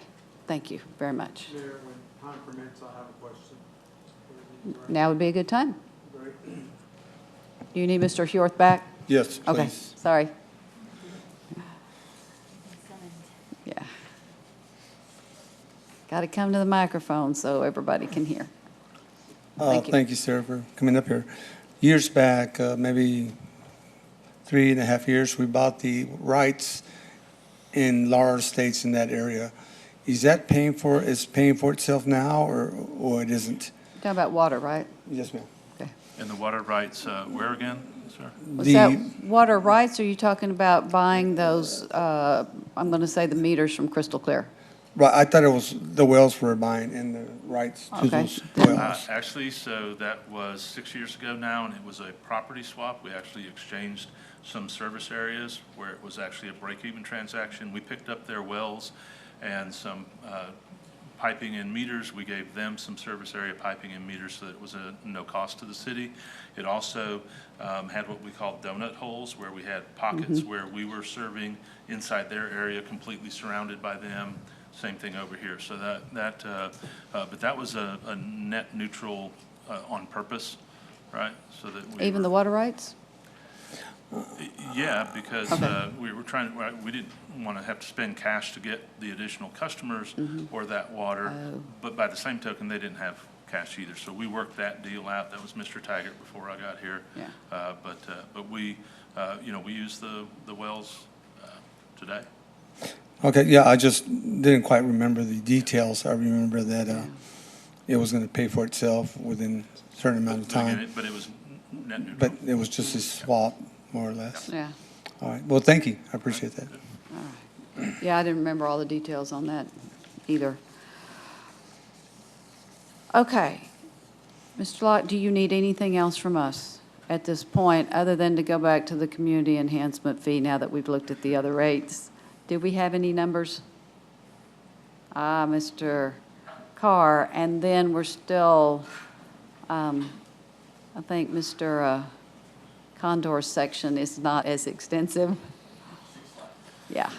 thank you very much.
Mayor, when time permits, I have a question.
Now would be a good time.
Great.
Do you need Mr. Hjorth back?
Yes,
Okay,
please.
sorry. Yeah. Got to come to the microphone so everybody can hear. Thank you.
Thank you, sir, for coming up here. Years back, maybe 3.5 years, we bought the rights in large estates in that area. Is that paying for itself now, or it isn't?
Talking about water, right?
Yes, ma'am.
Okay.
And the water rights, where again, sir?
Was that water rights, or are you talking about buying those, I'm going to say the meters from Crystal Clear?
Right, I thought it was the wells we're buying and the rights to
Okay.
those wells.
Actually, so that was 6 years ago now, and it was a property swap. We actually exchanged some service areas where it was actually a break-even transaction. We picked up their wells and some piping and meters. We gave them some service area piping and meters, so that it was no cost to the city. It also had what we call donut holes, where we had pockets where we were serving inside their area, completely surrounded by them. Same thing over here. So but that was a net neutral on purpose, right? So that we
Even
were-
the water rights?
Yeah, because
Okay.
we didn't want to have to spend cash to get the additional customers or that water.
Oh.
But by the same token, they didn't have cash either. So we worked that deal out. That was Mr. Taggart before I got here.
Yeah.
But we, we use the wells today.
Okay, yeah, I just didn't quite remember the details. I remember that it was going to pay for itself within a certain amount of time,
But it was net neutral.
but it was just a swap, more or less.
Yeah.
All right, well, thank you, I appreciate that.
Yeah, I didn't remember all the details on that either. Okay. Mr. Locke, do you need anything else from us at this point, other than to go back to the community enhancement fee now that we've looked at the other rates? Did we have any numbers? Mr. Carr, and then we're still, I think Mr. Condor's section is not as extensive. Yeah,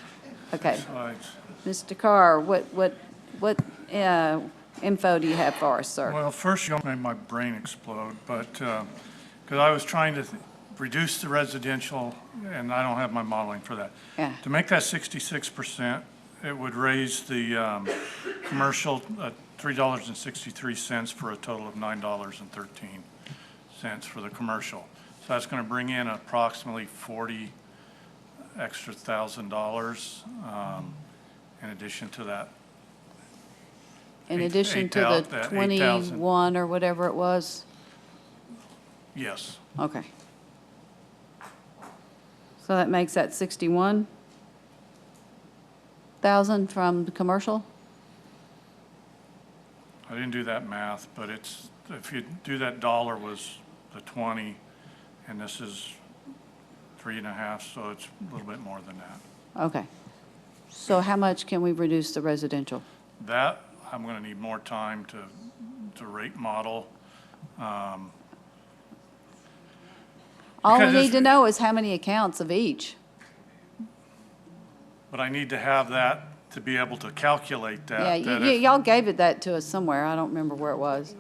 okay.
Slides.
Mr. Carr, what info do you have for us, sir?
Well, first you made my brain explode, but, because I was trying to reduce the residential, and I don't have my modeling for that.
Yeah.
To make that 66%, it would raise the commercial $3.63 for a total of $9.13 for the commercial. So that's going to bring in approximately $40,000 extra in addition to that.
In
Eight-
addition
eight
to
thou-
the
that 8,000.
21 or whatever it was?
Yes.
Okay. So that makes that 61,000 from the commercial?
I didn't do that math, but it's, if you do that dollar was the 20, and this is 3.5, so it's a little bit more than that.
Okay. So how much can we reduce the residential?
That, I'm gonna need more time to rate model.
All we
Because
need
it's-
to know is how many accounts of each.
But I need to have that to be able to calculate that.
Yeah,
that if-
y'all gave it that to us somewhere. I don't remember where it was.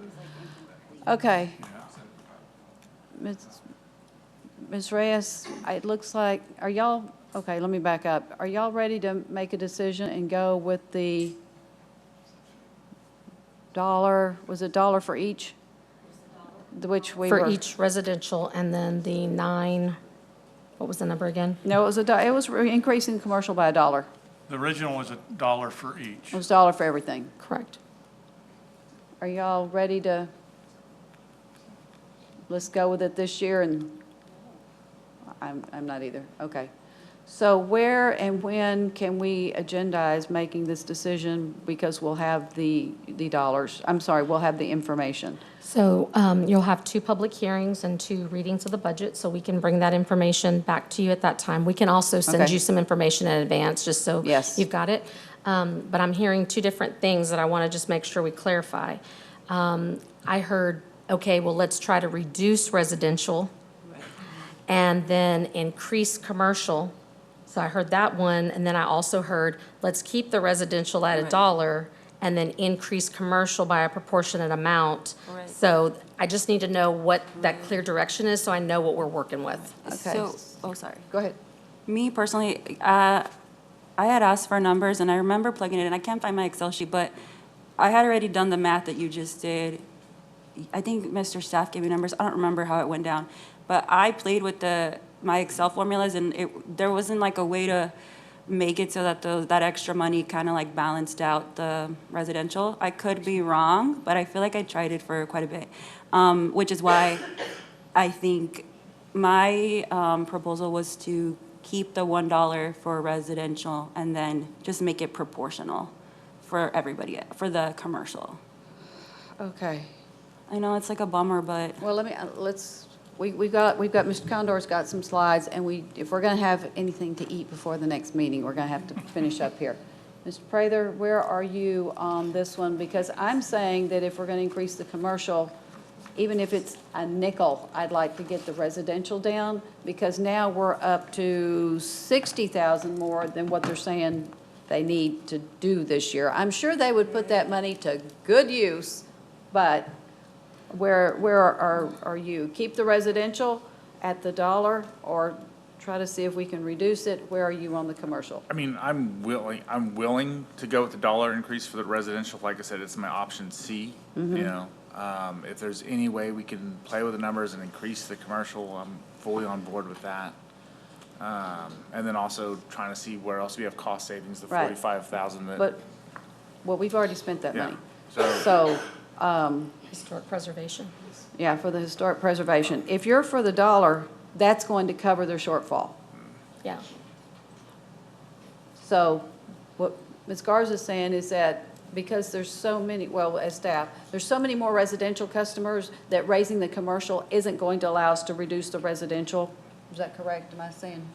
Okay. Ms. Reyes, it looks like, are y'all, okay, let me back up. Are y'all ready to make a decision and go with the dollar, was it dollar for each? Which we were.
For each residential, and then the 9, what was the number again?
No, it was it was increasing commercial by $1.
The original was $1 for each.
It was $1 for everything.
Correct.
Are y'all ready to, let's go with it this year? And I'm not either. Okay. So where and when can we agendize making this decision? Because we'll have the dollars, I'm sorry, we'll have the information.
So you'll have 2 public hearings and 2 readings of the budget, so we can bring that information back to you at that time. We can also send
Okay.
you some information in advance, just so
Yes.
you've got it. But I'm hearing 2 different things that I want to just make sure we clarify. I heard, okay, well, let's try to reduce residential and then increase commercial. So I heard that one, and then I also heard, let's keep the residential at $1 and then increase commercial by a proportionate amount.
Right.
So I just need to know what that clear direction is, so I know what we're working with.
Okay.
So, oh, sorry.
Go ahead.
Me personally, I had asked for numbers, and I remember plugging it in. I can't find my Excel sheet, but I had already done the math that you just did. I think Mr. Staff gave me numbers. I don't remember how it went down. But I played with my Excel formulas, and there wasn't like a way to make it so that that extra money kind of like balanced out the residential. I could be wrong, but I feel like I tried it for quite a bit, which is why I think my proposal was to keep the $1 for residential and then just make it proportional for everybody, for the commercial.
Okay.
I know it's like a bummer, but
Well, we've got Mr. Condor's got some slides, and if we're going to have anything to eat before the next meeting, we're going to have to finish up here. Mr. Prather, where are you on this one? Because I'm saying that if we're going to increase the commercial, even if it's a nickel, I'd like to get the residential down, because now we're up to 60,000 more than what they're saying they need to do this year. I'm sure they would put that money to good use, but where are you? Keep the residential at the $1 or try to see if we can reduce it? Where are you on the commercial?
I mean, I'm willing to go with the dollar increase for the residential. Like I said, it's my option C, you know. If there's any way we can play with the numbers and increase the commercial, I'm fully on board with that. And then also trying to see where else we have cost savings, the
Right.
45,000 that.
But, well, we've already spent that
Yeah.
money.
So,
Historic preservation.
Yeah, for the historic preservation. If you're for the $1, that's going to cover their shortfall.
Yeah.
So what Ms. Garza's saying is that because there's so many, well, as staff, there's so many more residential customers that raising the commercial isn't going to allow us to reduce the residential. Is that correct? Am I saying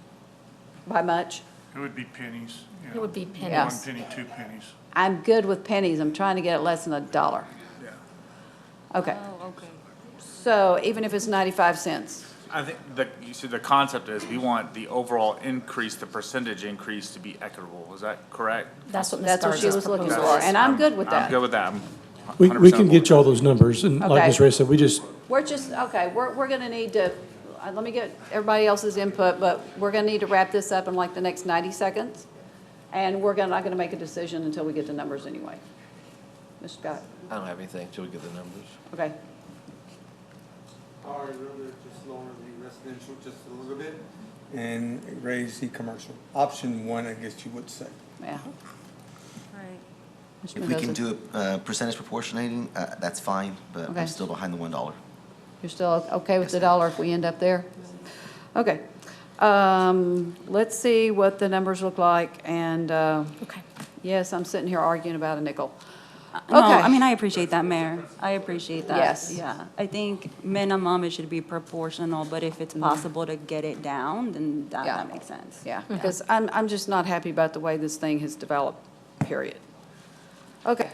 by much?
It would be pennies. you
It
know,
would be
One
pennies.
penny, 2 pennies.
I'm good with pennies. I'm trying to get it less than $1.
yeah.
Okay.
oh, okay.
So even if it's 95 cents.
I think you see, the concept is we want the overall increase, the percentage increase to be equitable. Is that correct?
That's what Ms.
That's what she
Garza's
was looking
proposal
for,
is.
and I'm good with that.
I'm good with that. I'm
We
100%
can get you all those numbers, and like
Okay.
Ms. Ray said, we just,
We're just, okay, we're going to need to, let me get everybody else's input, but we're going to need to wrap this up in like the next 90 seconds. And we're not going to make a decision until we get the numbers anyway. Mr. Scott?
I don't have anything till we get the numbers.
Okay.
Or rather just lower the residential just a little bit and raise the commercial. Option 1, I guess you would say.
Yeah.
Right.
Mr.
If we can
Mendoza?
do a percentage proportionating, that's fine, but
Okay.
I'm still behind the $1.
You're still okay with the $1 if we end up there? Okay. Let's see what the numbers look like, and,
Okay.
yes, I'm sitting here arguing about a nickel.
No,
Okay.
I mean, I appreciate that, Mayor. I appreciate that.
Yes.
Yeah. I think minimum, it should be proportional, but if it's possible to get it down, then
Yeah.
that makes sense.
Yeah, because I'm just not happy about the way this thing has developed, period. Okay.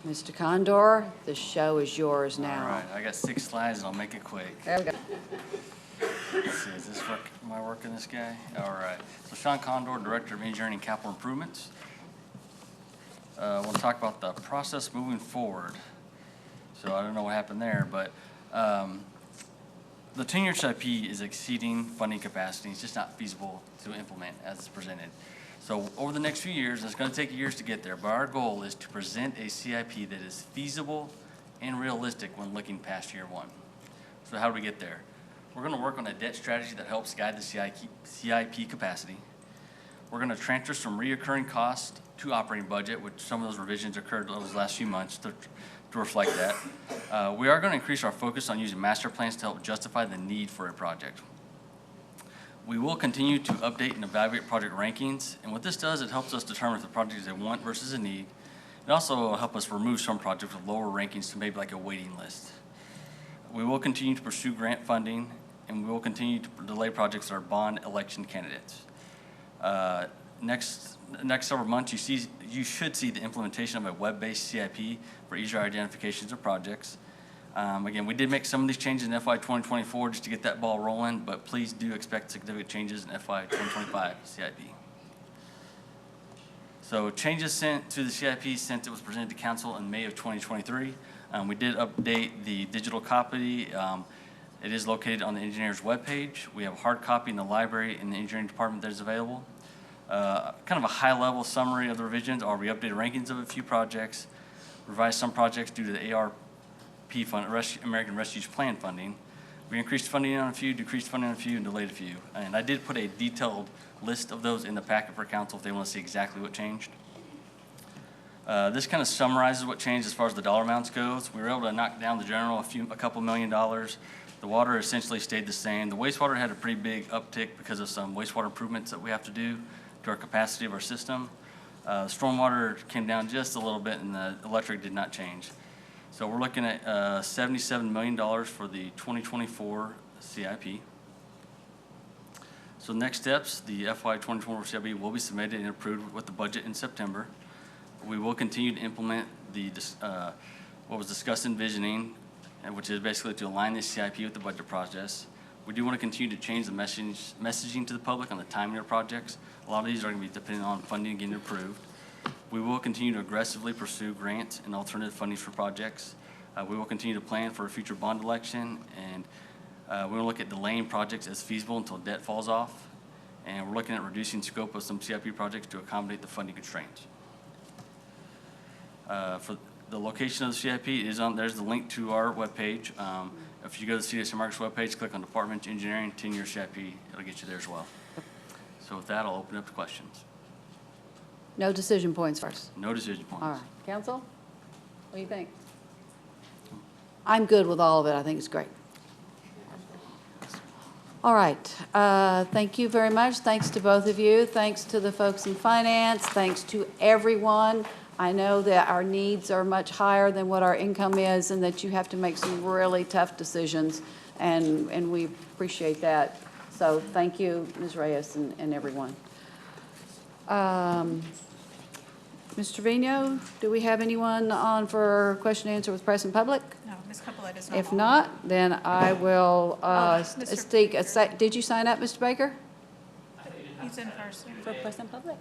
Mr. Condor, the show is yours
All
now.
right, I got 6 slides and I'll make it quick.
There we go.
Let's see, is this work, am I working this guy? All right. So Sean Condor, Director of Engineering and Capital Improvements. I want to talk about the process moving forward. So I don't know what happened there, but the 10-year CIP is exceeding funding capacity. It's just not feasible to implement as it's presented. So over the next few years, it's going to take years to get there, but our goal is to present a CIP that is feasible and realistic when looking past year one. So how do we get there? We're going to work on a debt strategy that helps guide the CIP capacity. We're going to transfer some reoccurring costs to operating budget, which some of those revisions occurred those last few months to reflect that. We are going to increase our focus on using master plans to help justify the need for a project. We will continue to update and evaluate project rankings, and what this does, it helps us determine if the project is a want versus a need. It also will help us remove some projects with lower rankings to maybe like a waiting list. We will continue to pursue grant funding, and we will continue to delay projects that are bond election candidates. Next several months, you should see the implementation of a web-based CIP for easier identifications of projects. Again, we did make some of these changes in FY 2024 just to get that ball rolling, but please do expect significant changes in FY 2025 CIP. So changes sent to the CIP since it was presented to council in May of 2023. We did update the digital copy. It is located on the engineer's webpage. We have a hard copy in the library in the engineering department that is available. Kind of a high-level summary of the revisions are we updated rankings of a few projects, revised some projects due to the ARP fund, American Rescue Plan funding. We increased funding on a few, decreased funding on a few, and delayed a few. And I did put a detailed list of those in the packet for council if they want to see exactly what changed. This kind of summarizes what changed as far as the dollar amounts goes. We were able to knock down the general a couple $1 million. The water essentially stayed the same. The wastewater had a pretty big uptick because of some wastewater improvements that we have to do to our capacity of our system. Stormwater came down just a little bit, and the electric did not change. So we're looking at $77 million for the 2024 CIP. So next steps, the FY 2024 CIP will be submitted and approved with the budget in September. We will continue to implement the what was discussed in visioning, which is basically to align the CIP with the budget process. We do want to continue to change the messaging to the public on the timing of projects. A lot of these are going to be dependent on funding getting approved. We will continue to aggressively pursue grants and alternative funding for projects. We will continue to plan for a future bond election, and we will look at delaying projects as feasible until debt falls off. And we're looking at reducing scope of some CIP projects to accommodate the funding constraints. For the location of the CIP is on, there's the link to our webpage. If you go to the CDC Markets webpage, click on Department Engineering 10-year CIP, it'll get you there as well. So with that, I'll open up to questions.
No decision points first.
No decision points.
All right. Council, what do you think? I'm good with all of it. I think it's great. All right. Thank you very much. Thanks to both of you. Thanks to the folks in finance. Thanks to everyone. I know that our needs are much higher than what our income is, and that you have to make some really tough decisions, and we appreciate that. So thank you, Ms. Reyes and everyone. Mr. Trevino, do we have anyone on for question and answer with press and public?
No, Ms. Capolet is not.
If not, then I will
Mr.
did you sign up, Mr. Baker?
He's in person.
For press and public?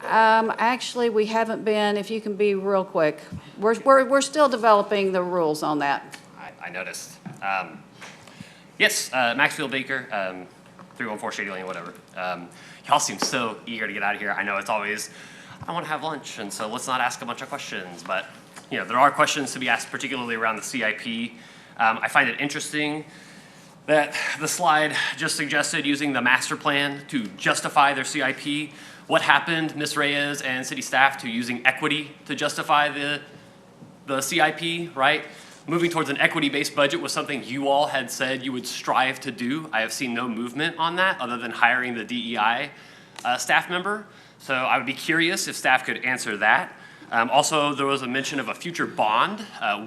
Actually, we haven't been, if you can be real quick. We're still developing the rules on that.
I noticed. Yes, Maxfield Baker, 314 Shady Lane, whatever. Y'all seem so eager to get out of here. I know it's always, I want to have lunch, and so let's not ask a bunch of questions. But, you know, there are questions to be asked, particularly around the CIP. I find it interesting that the slide just suggested using the master plan to justify their CIP. What happened, Ms. Reyes and city staff, to using equity to justify the CIP, right? Moving towards an equity-based budget was something you all had said you would strive to do. I have seen no movement on that other than hiring the DEI staff member. So I would be curious if staff could answer that. Also, there was a mention of a future bond.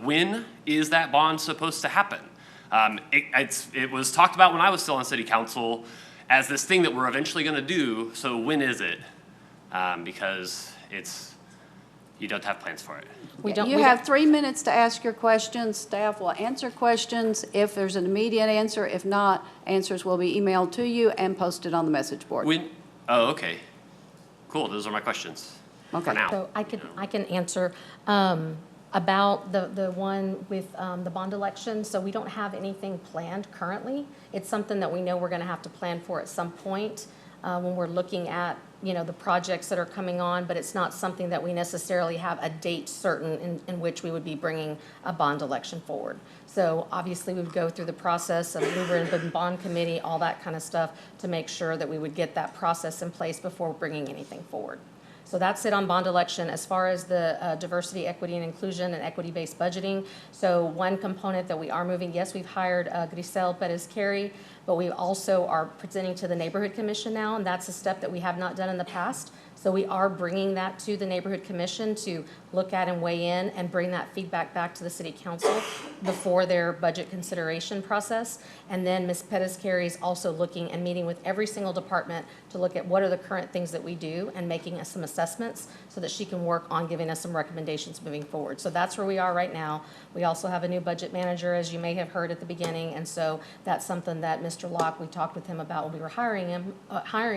When is that bond supposed to happen? It was talked about when I was still on city council as this thing that we're eventually going to do. So when is it? Because you don't have plans for it.
You have 3 minutes to ask your questions. Staff will answer questions if there's an immediate answer. If not, answers will be emailed to you and posted on the message board.
Oh, okay. Cool. Those are my questions.
Okay.
For now.
So I can answer. About the one with the bond election, so we don't have anything planned currently. It's something that we know we're going to have to plan for at some point when we're looking at, the projects that are coming on, but it's not something that we necessarily have a date certain in which we would be bringing a bond election forward. So obviously, we would go through the process of we were in the bond committee, all that kind of stuff, to make sure that we would get that process in place before bringing anything forward. So that's it on bond election. As far as the diversity, equity, and inclusion and equity-based budgeting, so one component that we are moving, yes, we've hired Grisel Perez-Carey, but we also are presenting to the Neighborhood Commission now, and that's a step that we have not done in the past. So we are bringing that to the Neighborhood Commission to look at and weigh in and bring that feedback back to the City Council before their budget consideration process. And then Ms. Perez-Carey is also looking and meeting with every single department to look at what are the current things that we do and making us some assessments so that she can work on giving us some recommendations moving forward. So that's where we are right now. We also have a new budget manager, as you may have heard at the beginning, and so that's something that Mr. Locke, we talked with him about when we were hiring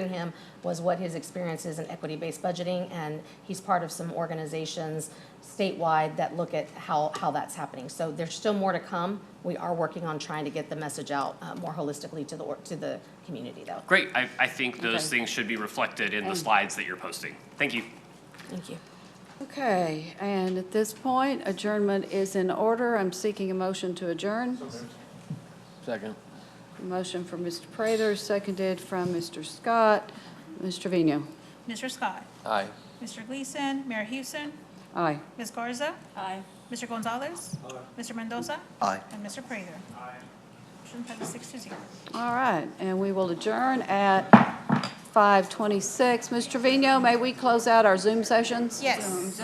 him, was what his experience is in equity-based budgeting, and he's part of some organizations statewide that look at how that's happening. So there's still more to come. We are working on trying to get the message out more holistically to the community, though.
Great. I think those
Okay.
things should be reflected in the slides that you're posting. Thank you.
Thank you.
Okay, and at this point, adjournment is in order. I'm seeking a motion to adjourn.
Second.
Motion from Mr. Prather, seconded from Mr. Scott. Ms. Trevino.
Mr. Scott.
Aye.
Mr. Gleason. Mayor Houston.
Aye.
Ms. Garza.
Aye.
Mr. Gonzalez. Mr. Mendoza.
Aye.
And Mr. Prather. Motion passes 6-0.
All right, and we will adjourn at 5:26. Ms. Trevino, may we close out our Zoom sessions?
Yes.